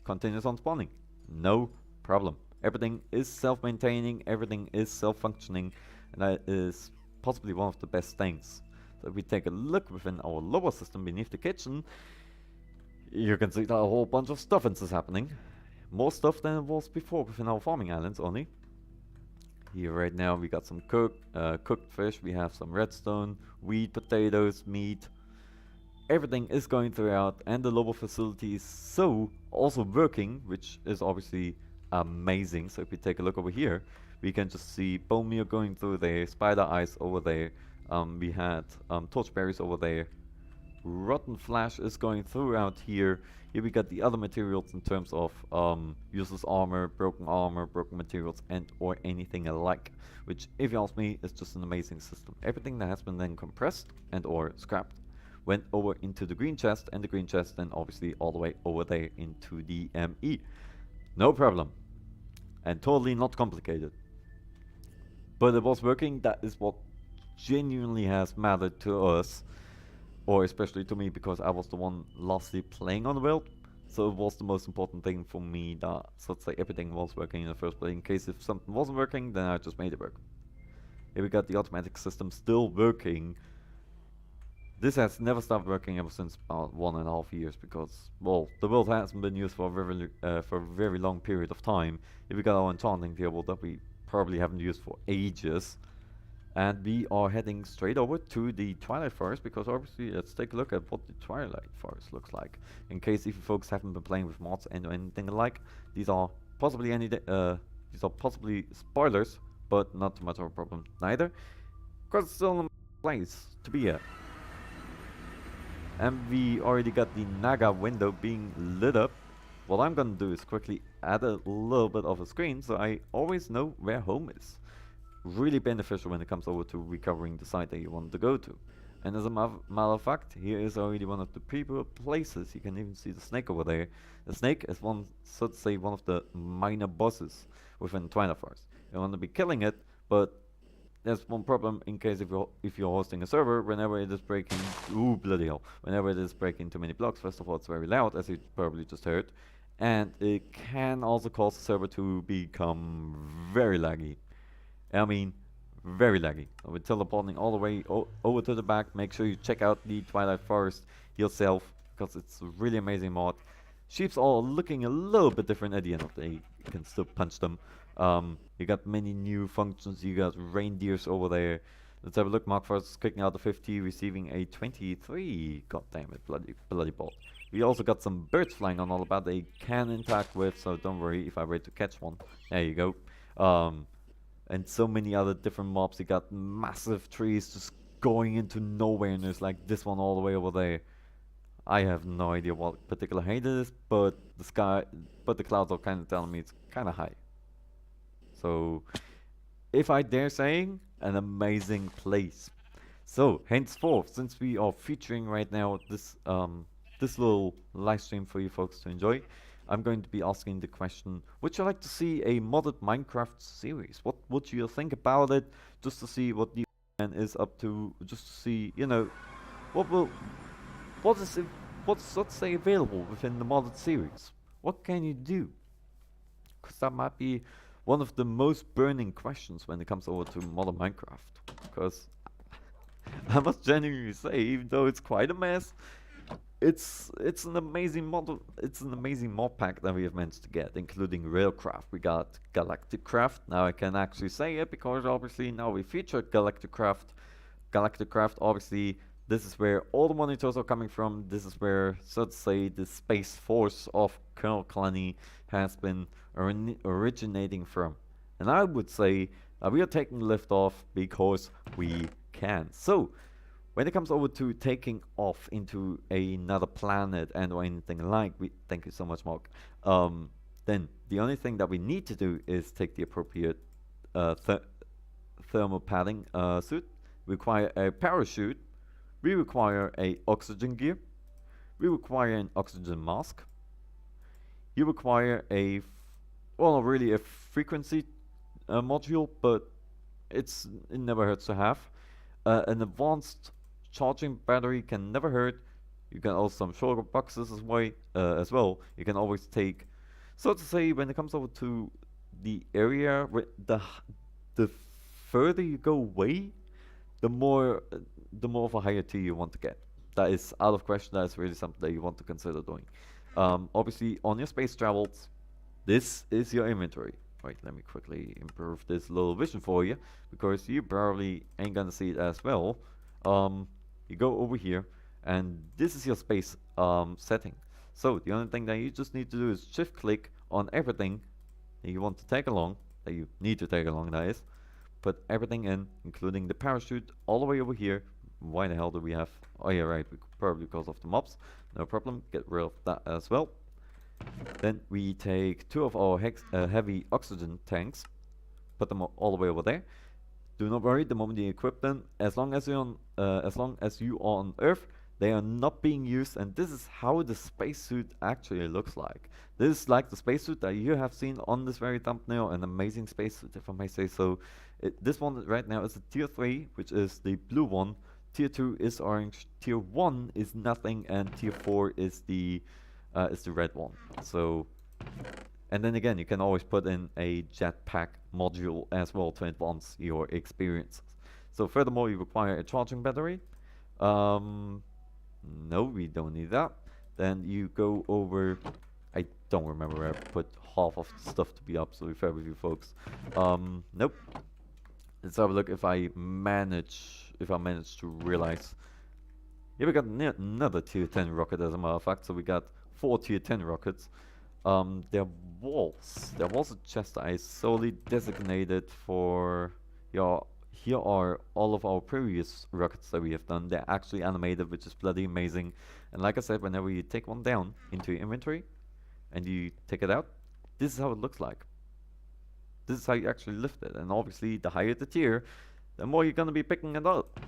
Speaker 1: continues on spawning. No problem. Everything is self-maintaining, everything is self-functioning, and that is possibly one of the best things. So if we take a look within our lower system beneath the kitchen, you can see that a whole bunch of stuff is happening. More stuff than it was before within our farming islands only. Here right now we got some cooked fish, we have some redstone, wheat, potatoes, meat. Everything is going throughout, and the lower facility is so also working, which is obviously amazing. So if we take a look over here, we can just see bone meal going through there, spider eyes over there. We had torchberries over there. Rotten flesh is going throughout here. Here we got the other materials in terms of useless armor, broken materials, and or anything alike. Which, if you ask me, is just an amazing system. Everything that has been then compressed and or scrapped went over into the green chest, and the green chest then obviously all the way over there into the ME. No problem. And totally not complicated. But it was working. That is what genuinely has mattered to us. Or especially to me, because I was the one lastly playing on the world. So it was the most important thing for me that, so to say, everything was working in the first place. In case if something wasn't working, then I just made it work. Here we got the automatic system still working. This has never stopped working ever since about 1.5 years, because, well, the world hasn't been used for a very long period of time. Here we got our enchanting table that we probably haven't used for ages. And we are heading straight over to the Twilight Forest, because obviously let's take a look at what the Twilight Forest looks like. In case if you folks haven't been playing with mods and anything alike, these are possibly spoilers, but not too much of a problem neither, because it's still a place to be at. And we already got the Naga window being lit up. What I'm gonna do is quickly add a little bit of a screen so I always know where home is. Really beneficial when it comes over to recovering the site that you want to go to. And as a matter of fact, here is already one of the previewed places. You can even see the snake over there. The snake is one, so to say, one of the minor bosses within Twilight Forest. You want to be killing it, but there's one problem in case if you're hosting a server. Whenever it is breaking, ooh bloody hell! Whenever it is breaking too many blocks, first of all, it's very loud, as you probably just heard, and it can also cause the server to become very laggy. I mean, very laggy. So we're teleporting all the way over to the back. Make sure you check out the Twilight Forest yourself, because it's a really amazing mod. Sheeps are looking a little bit different at the end of the day. You can still punch them. You got many new functions. You got reindeers over there. Let's have a look. Mark Forest is kicking out the 50, receiving a 23. God damn it, bloody ball. We also got some birds flying on all about they can interact with, so don't worry if I wait to catch one. There you go. And so many other different mobs. You got massive trees just going into nowhere, and there's like this one all the way over there. I have no idea what particular height it is, but the clouds are kind of telling me it's kind of high. So, if I dare saying, an amazing place. So, henceforth, since we are featuring right now this this little live stream for you folks to enjoy, I'm going to be asking the question: would you like to see a modded Minecraft series? What would you think about it? Just to see what the man is up to. Just to see, you know, what's let's say available within the modded series. What can you do? Because that might be one of the most burning questions when it comes over to modern Minecraft. Because I must genuinely say, even though it's quite a mess, it's an amazing mod. It's an amazing mod pack that we have managed to get, including Railcraft. We got GalacticCraft. Now I can actually say it because obviously now we featured GalacticCraft. GalacticCraft, obviously, this is where all the monitors are coming from. This is where, so to say, the space force of Colonel Clanny has been originating from. And I would say we are taking lift off because we can. So, when it comes over to taking off into another planet and or anything like, thank you so much, Mark. Then the only thing that we need to do is take the appropriate thermal padding suit. We require a parachute. We require a oxygen gear. We require an oxygen mask. You require well, not really a frequency module, but it never hurts to have. An advanced charging battery can never hurt. You can also some shulker boxes as well. You can always take, so to say, when it comes over to the area, the further you go away, the more of a higher tier you want to get. That is out of question. That is really something that you want to consider doing. Obviously, on your space travels, this is your inventory. Wait, let me quickly improve this little vision for you, because you probably ain't gonna see it as well. You go over here, and this is your space setting. So the only thing that you just need to do is shift click on everything that you want to take along, that you need to take along, that is. Put everything in, including the parachute, all the way over here. Why the hell do we have? Oh yeah, right, probably because of the mobs. No problem, get rid of that as well. Then we take 2 of our heavy oxygen tanks, put them all the way over there. Do not worry, the moment you equip them, as long as you are on Earth, they are not being used, and this is how the spacesuit actually looks like. This is like the spacesuit that you have seen on this very thumbnail, an amazing spacesuit, if I may say so. This one right now is a tier 3, which is the blue one. Tier 2 is orange. Tier 1 is nothing, and tier 4 is the red one. So, and then again, you can always put in a jetpack module as well to advance your experiences. So furthermore, you require a charging battery. No, we don't need that. Then you go over, I don't remember where I put half of the stuff, to be absolutely fair with you folks. Nope. Let's have a look if I manage to realize. Yeah, we got another tier 10 rocket as a matter of fact, so we got 4 tier 10 rockets. There was a chest I solely designated for, here are all of our previous rockets that we have done. They're actually animated, which is bloody amazing. And like I said, whenever you take one down into your inventory and you take it out, this is how it looks like. This is how you actually lift it. And obviously, the higher the tier, the more you're gonna be picking it up,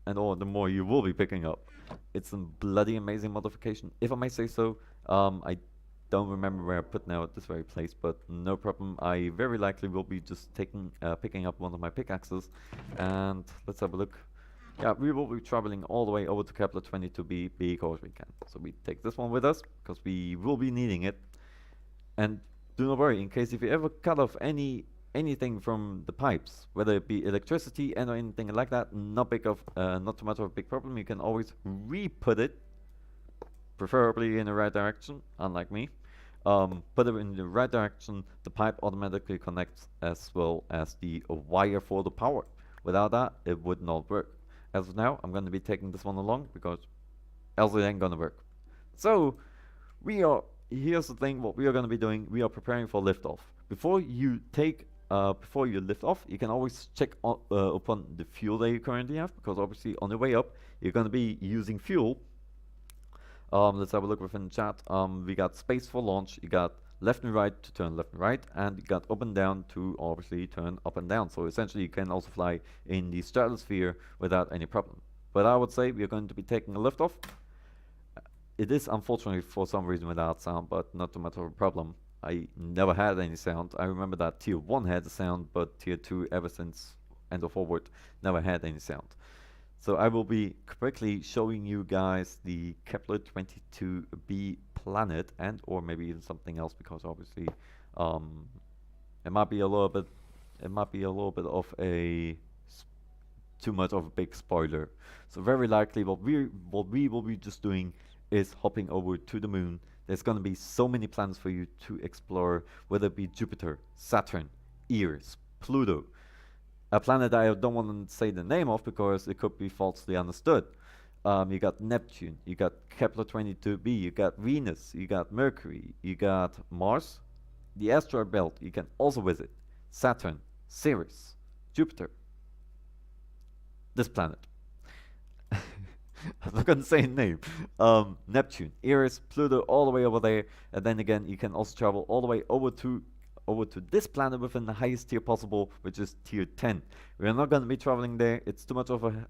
Speaker 1: or the more you will be picking up. It's a bloody amazing modification, if I may say so. I don't remember where I put now at this very place, but no problem. I very likely will be just picking up one of my pickaxes, and let's have a look. Yeah, we will be traveling all the way over to Kepler 22b because we can. So we take this one with us because we will be needing it. And do not worry, in case if you ever cut off any anything from the pipes, whether it be electricity and or anything like that, not too much of a big problem. You can always re-put it, preferably in the right direction, unlike me. Put it in the right direction, the pipe automatically connects as well as the wire for the power. Without that, it would not work. As of now, I'm going to be taking this one along because else it ain't gonna work. So, here's the thing, what we are gonna be doing, we are preparing for liftoff. Before you lift off, you can always check upon the fuel that you currently have, because obviously on the way up, you're gonna be using fuel. Let's have a look within the chat. We got space for launch, you got left and right to turn left and right, and you got up and down to obviously turn up and down. So essentially you can also fly in the stratosphere without any problem. But I would say we are going to be taking a liftoff. It is unfortunately for some reason without sound, but not too much of a problem. I never had any sound. I remember that Tier 1 had the sound, but Tier 2 ever since End of Forward never had any sound. So I will be quickly showing you guys the Kepler 22b planet, and or maybe even something else, because obviously it might be a little bit of a too much of a big spoiler. So very likely what we will be just doing is hopping over to the moon. There's going to be so many planets for you to explore, whether it be Jupiter, Saturn, Eris, Pluto, a planet I don't want to say the name of because it could be falsely understood. You got Neptune, you got Kepler 22b, you got Venus, you got Mercury, you got Mars, the asteroid belt you can also visit, Saturn, Ceres, Jupiter, this planet. I'm not gonna say a name. Neptune, Eris, Pluto, all the way over there, and then again you can also travel all the way over to this planet within the highest tier possible, which is tier 10. We are not gonna be traveling there. It's too much of a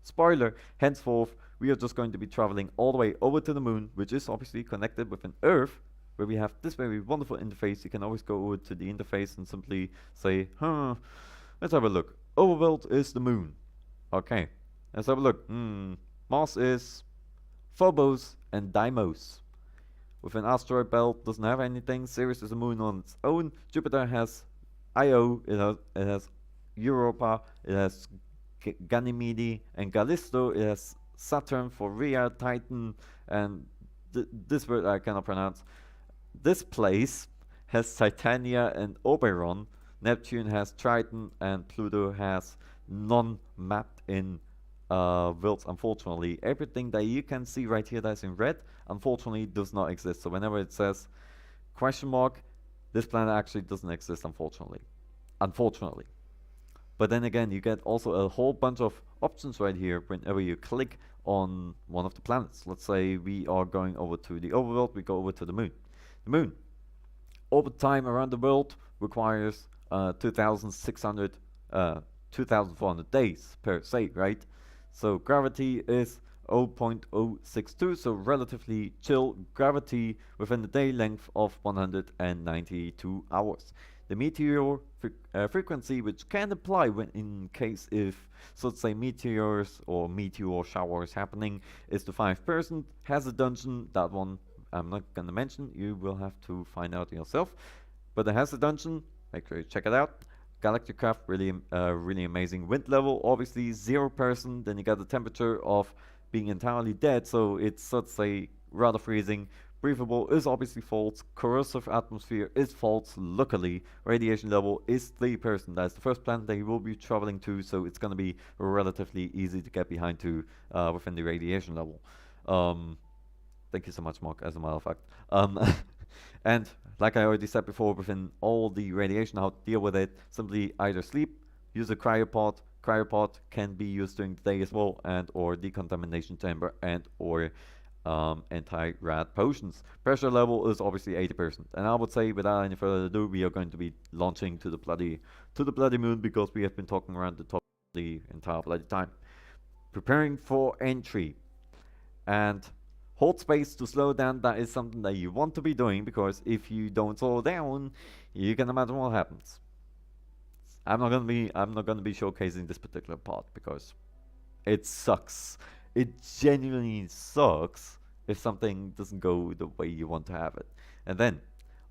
Speaker 1: spoiler. Henceforth, we are just going to be traveling all the way over to the moon, which is obviously connected with an Earth, where we have this very wonderful interface. You can always go over to the interface and simply say, let's have a look. Overworld is the moon. Okay. Let's have a look. Mars is Phobos and Deimos. With an asteroid belt, doesn't have anything. Ceres is a moon on its own. Jupiter has Io, it has Europa, it has Ganymede and Callisto, it has Saturn for Rhea, Titan, and this word I cannot pronounce. This place has Titania and Oberon. Neptune has Triton, and Pluto has none mapped in worlds, unfortunately. Everything that you can see right here that's in red, unfortunately, does not exist. So whenever it says question mark, this planet actually doesn't exist, unfortunately. But then again, you get also a whole bunch of options right here whenever you click on one of the planets. Let's say we are going over to the overworld, we go over to the moon. The moon. Orbit time around the world requires 2,400 days per se, right? So gravity is 0.062, so relatively chill gravity within the day length of 192 hours. The meteor frequency, which can apply when in case if, so let's say meteors or meteor showers happening, is to 5%. Has a dungeon, that one I'm not gonna mention, you will have to find out yourself. But it has a dungeon, make sure you check it out. GalacticCraft, really amazing. Wind level, obviously 0%. Then you got the temperature of being entirely dead, so it's, let's say, rather freezing. Breathable is obviously false. Corrosive atmosphere is false. Luckily, radiation level is 3%. That's the first planet that you will be traveling to, so it's going to be relatively easy to get behind to within the radiation level. Thank you so much, Mark, as a matter of fact. And like I already said before, within all the radiation, how to deal with it, simply either sleep, use a cryopod. Cryopod can be used during the day as well, and or decontamination chamber, and or anti-rad potions. Pressure level is obviously 80%, and I would say without any further ado, we are going to be launching to the bloody moon, because we have been talking around the top the entire bloody time. Preparing for entry, and hold space to slow down. That is something that you want to be doing, because if you don't slow down, you can imagine what happens. I'm not gonna be showcasing this particular part because it sucks. It genuinely sucks if something doesn't go the way you want to have it. And then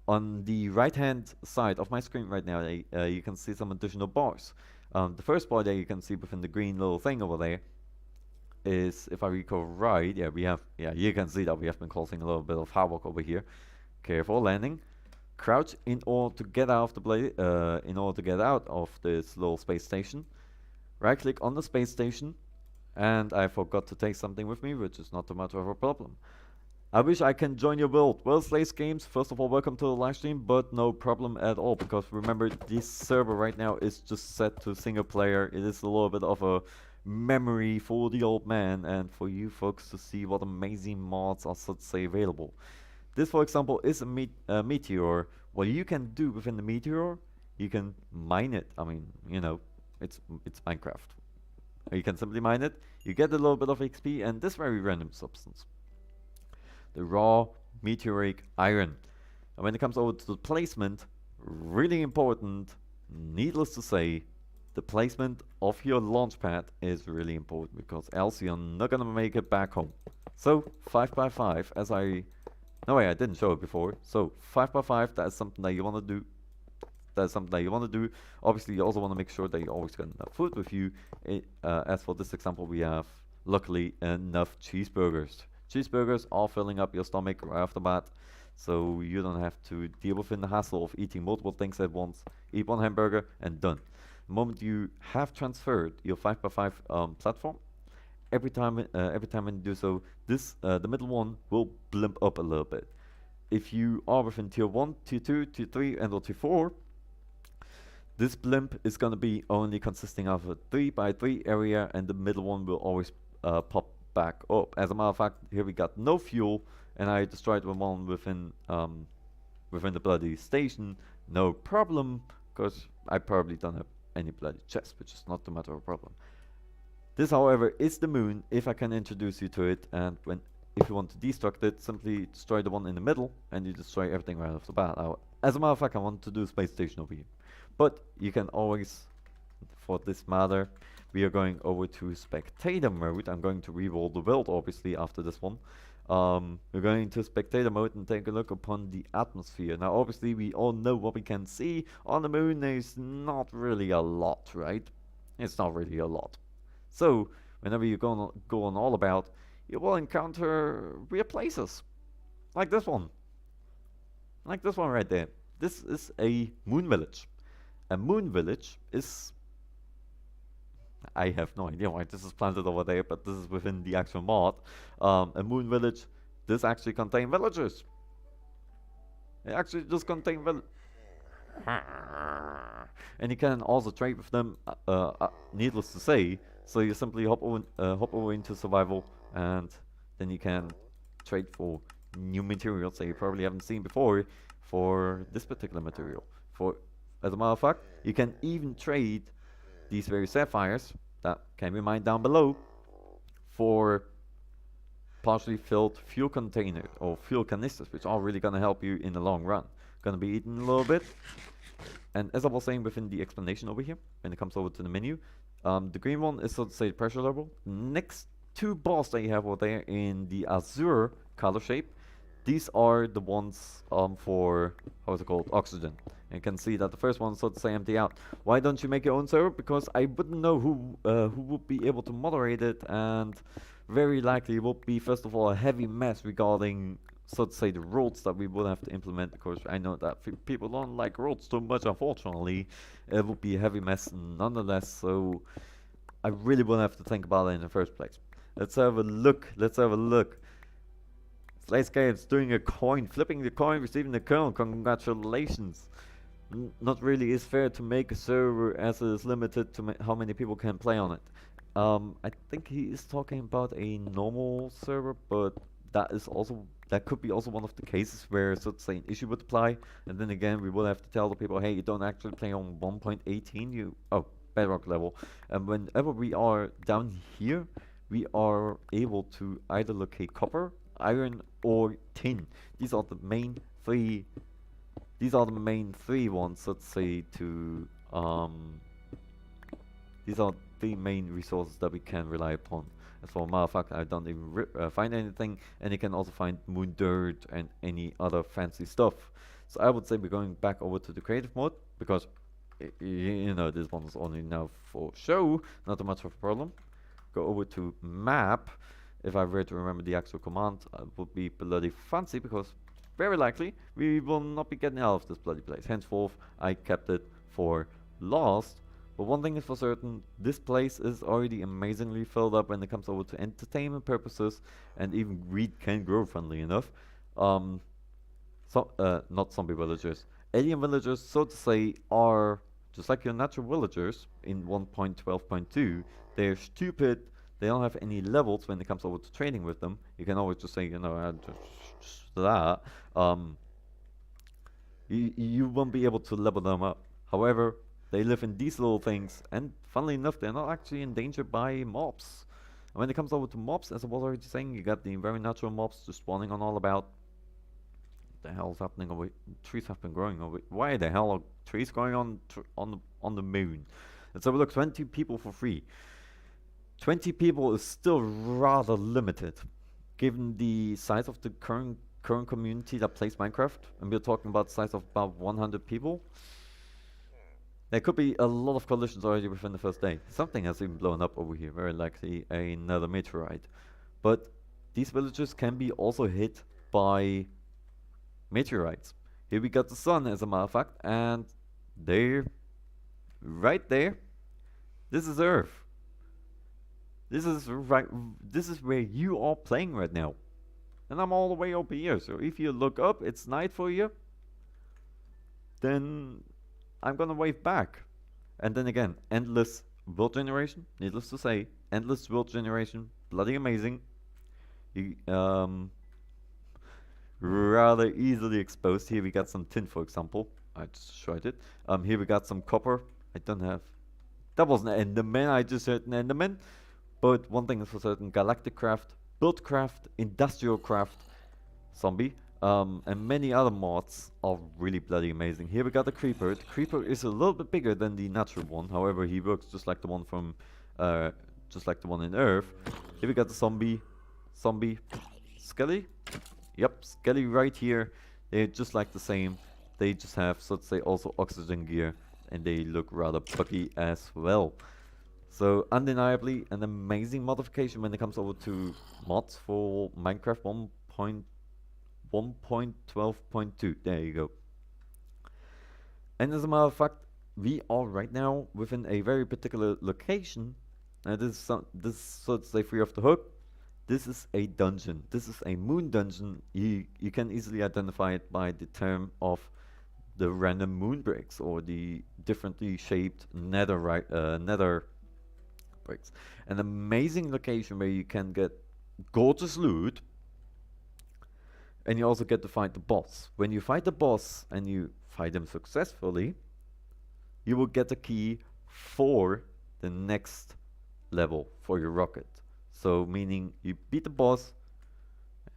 Speaker 1: On the right hand side of my screen right now, you can see some additional bars. The first bar that you can see within the green little thing over there is, if I recall right, you can see that we have been causing a little bit of havoc over here. Careful landing. Crouch in order to get out of the this little space station. Right click on the space station, and I forgot to take something with me, which is not too much of a problem. I wish I can join your build. Well, Slays Games, first of all, welcome to the live stream, but no problem at all, because remember, this server right now is just set to single player. It is a little bit of a memory for the old man and for you folks to see what amazing mods are, so to say, available. This, for example, is a meteor. What you can do within the meteor, you can mine it. I mean, you know, it's Minecraft. You can simply mine it, you get a little bit of XP and this very random substance. The raw meteoric iron. And when it comes over to the placement, really important, needless to say, the placement of your launch pad is really important, because else you're not gonna make it back home. So 5x5, as I didn't show it before. So 5x5, that is something that you want to do. Obviously, you also want to make sure that you always got enough food with you. As for this example, we have luckily enough cheeseburgers. Cheeseburgers are filling up your stomach right off the bat, so you don't have to deal with the hassle of eating multiple things at once. Eat one hamburger and done. The moment you have transferred your 5x5 platform, every time when you do so, the middle one will blimp up a little bit. If you are within tier 1, tier 2, tier 3 and or tier 4, this blimp is going to be only consisting of a 3x3 area, and the middle one will always pop back up. As a matter of fact, here we got no fuel, and I destroyed the one within the bloody station. No problem, because I probably don't have any bloody chest, which is not too much of a problem. This, however, is the moon, if I can introduce you to it, and if you want to destruct it, simply destroy the one in the middle, and you destroy everything right off the bat. As a matter of fact, I want to do a space station over here. But you can always, for this matter, we are going over to spectator mode. I'm going to reroll the build, obviously, after this one. We're going to spectator mode and take a look upon the atmosphere. Now, obviously, we all know what we can see. On the moon, there's not really a lot, right? It's not really a lot. So, whenever you go on All About, you will encounter weird places. Like this one. Like this one right there. This is a moon village. A moon village is... I have no idea why this is planted over there, but this is within the actual mod. A moon village, this actually contains villagers. It actually just contains villagers. And you can also trade with them, needless to say. So you simply hop over into survival, and then you can trade for new materials that you probably haven't seen before for this particular material. As a matter of fact, you can even trade these very sapphires that can be mined down below for partially filled fuel containers or fuel canisters, which are really going to help you in the long run. Going to be eaten a little bit. And as I was saying within the explanation over here, when it comes over to the menu, the green one is, so to say, the pressure level. Next two bars that you have over there in the azure color shape, these are the ones for, how is it called, oxygen. And you can see that the first one is, so to say, empty out. Why don't you make your own server? Because I wouldn't know who would be able to moderate it, and very likely it will be, first of all, a heavy mess regarding, so to say, the rules that we will have to implement, because I know that people don't like rules too much, unfortunately. It will be a heavy mess nonetheless, so I really will have to think about it in the first place. Let's have a look. Slays Games doing a coin, flipping the coin, receiving the coin. Congratulations. Not really is fair to make a server as it is limited to how many people can play on it. I think he is talking about a normal server, but that could be also one of the cases where, so to say, an issue would apply. And then again, we will have to tell the people, hey, you don't actually play on 1.18. Bedrock level. And whenever we are down here, we are able to either locate copper, iron, or tin. These are the main three ones, let's say, these are the main resources that we can rely upon. As for a matter of fact, I don't even find anything, and you can also find moon dirt and any other fancy stuff. So I would say we're going back over to the creative mode, because this one's only now for show, not too much of a problem. Go over to map. If I were to remember the actual command, it would be bloody fancy, because very likely we will not be getting out of this bloody place. Henceforth, I kept it for last. But one thing is for certain, this place is already amazingly filled up when it comes over to entertainment purposes, and even greed can grow, funnily enough. Not zombie villagers. Alien villagers, so to say, are just like your natural villagers in 1.12.2. They're stupid. They don't have any levels when it comes over to trading with them. You can always just say, just that. You won't be able to level them up. However, they live in these little things, and funnily enough, they're not actually endangered by mobs. And when it comes over to mobs, as I was already saying, you got the very natural mobs just spawning on all about. What the hell's happening over? Trees have been growing over. Why the hell are trees growing on the moon? Let's have a look. 20 people for free. 20 people is still rather limited, given the size of the current community that plays Minecraft, and we're talking about the size of about 100 people. There could be a lot of collisions already within the first day. Something has even blown up over here, very likely another meteorite. But these villages can be also hit by meteorites. Here we got the sun, as a matter of fact, and there, right there, this is Earth. This is where you are playing right now. And I'm all the way over here, so if you look up, it's night for you, then I'm gonna wave back. And then again, endless world generation, needless to say, endless world generation, bloody amazing. You, rather easily exposed. Here we got some tin, for example. I just showed it. Here we got some copper. I don't have. That wasn't an Enderman. I just heard an Enderman. But one thing is for certain: GalacticCraft, BuildCraft, IndustrialCraft, Zombie, and many other mods are really bloody amazing. Here we got the Creeper. The Creeper is a little bit bigger than the natural one. However, he works just like the one from, just like the one in Earth. Here we got the Zombie, Skelly. Yep, Skelly right here. They're just like the same. They just have, so to say, also oxygen gear, and they look rather buggy as well. So undeniably an amazing modification when it comes over to mods for Minecraft 1.12.2. There you go. And as a matter of fact, we are right now within a very particular location. This is so to say free off the hook. This is a dungeon. This is a moon dungeon. You can easily identify it by the term of the random moon bricks, or the differently shaped nether bricks. An amazing location where you can get gorgeous loot, and you also get to fight the boss. When you fight the boss and you fight him successfully, you will get a key for the next level for your rocket. So meaning you beat the boss.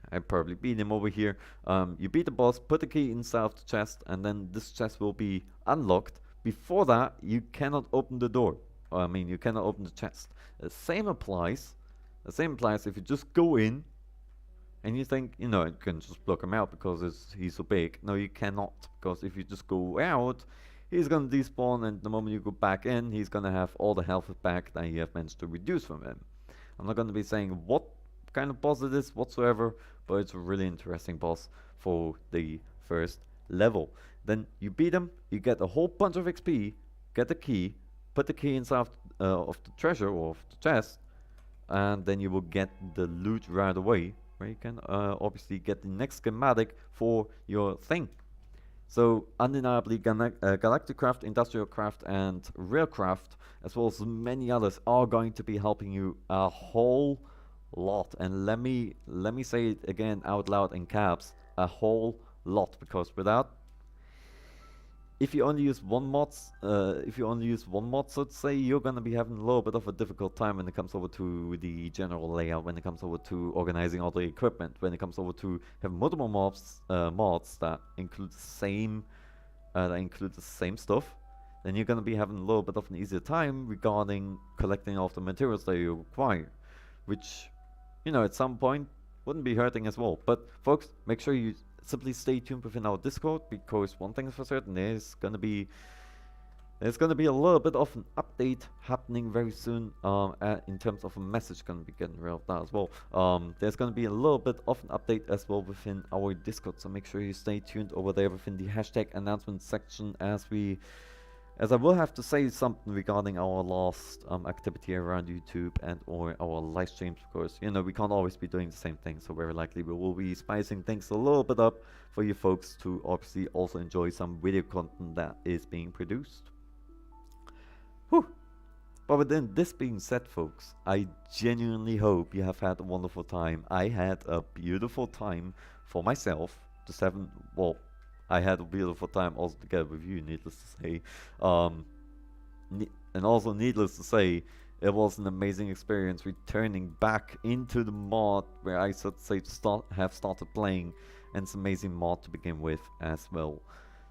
Speaker 1: I probably beat him over here. You beat the boss, put the key inside of the chest, and then this chest will be unlocked. Before that, you cannot open the door. I mean, you cannot open the chest. The same applies. The same applies if you just go in and you think, you can just block him out because he's so big. No, you cannot, because if you just go out, he's gonna despawn, and the moment you go back in, he's gonna have all the health back that you have managed to reduce from him. I'm not gonna be saying what kind of boss it is whatsoever, but it's a really interesting boss for the first level. Then you beat him, you get a whole bunch of XP, get the key, put the key inside of the treasure or of the chest, and then you will get the loot right away, where you can obviously get the next schematic for your thing. So undeniably, GalacticCraft, IndustrialCraft, and RailCraft, as well as many others, are going to be helping you a whole lot. And let me say it again out loud in caps: a whole lot. Because without, if you only use one mod, so to say, you're gonna be having a little bit of a difficult time when it comes over to the general layout, when it comes over to organizing all the equipment, when it comes over to having multiple mods that include the same stuff. Then you're gonna be having a little bit of an easier time regarding collecting all of the materials that you require, which, at some point wouldn't be hurting as well. But folks, make sure you simply stay tuned within our Discord, because one thing is for certain, there's gonna be a little bit of an update happening very soon, in terms of a message gonna be getting rid of that as well. There's gonna be a little bit of an update as well within our Discord, so make sure you stay tuned over there within the hashtag announcement section, as I will have to say something regarding our last activity around YouTube and or our live streams, because you know we can't always be doing the same thing, so very likely we will be spicing things a little bit up for you folks to obviously also enjoy some video content that is being produced. Whew. But within this being said, folks, I genuinely hope you have had a wonderful time. I had a beautiful time for myself. I had a beautiful time also together with you, needless to say. And also, needless to say, it was an amazing experience returning back into the mod where I should say have started playing, and it's amazing mod to begin with as well.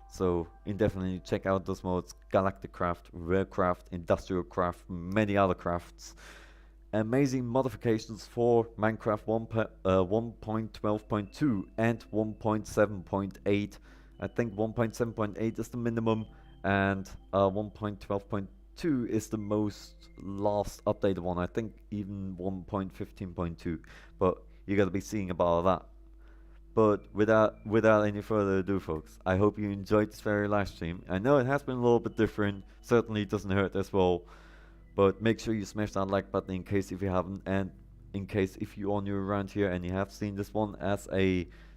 Speaker 1: So definitely check out those mods: GalacticCraft, BuildCraft, Industrial Craft, many other crafts. Amazing modifications for Minecraft 1.12.2 and 1.7.8. I think 1.7.8 is the minimum, and 1.12.2 is the most last updated one. I think even 1.15.2, but you gotta be seeing about that. But without any further ado, folks, I hope you enjoyed this very live stream. I know it has been a little bit different. Certainly doesn't hurt as well. But make sure you smash that like button in case if you haven't, and in case if you are new around here and you have seen this one as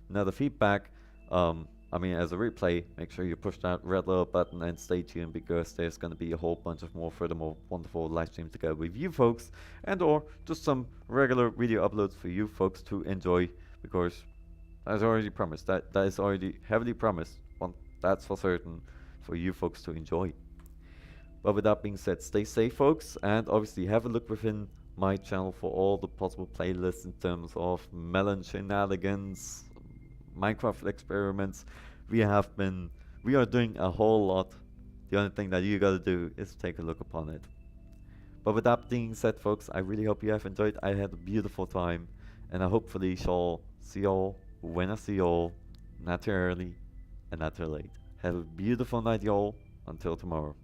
Speaker 1: another feedback, as a replay, make sure you push that red little button and stay tuned, because there's going to be a whole bunch of more furthermore wonderful live streams to go with you folks, and or just some regular video uploads for you folks to enjoy, because as already promised, that is already heavily promised, that's for certain, for you folks to enjoy. But with that being said, stay safe folks, and obviously have a look within my channel for all the possible playlists in terms of melon shenanigans, Minecraft experiments. We are doing a whole lot. The only thing that you gotta do is take a look upon it. But with that being said, folks, I really hope you have enjoyed. I had a beautiful time, and I hopefully shall see y'all when I see y'all, not too early and not too late. Have a beautiful night, y'all. Until tomorrow.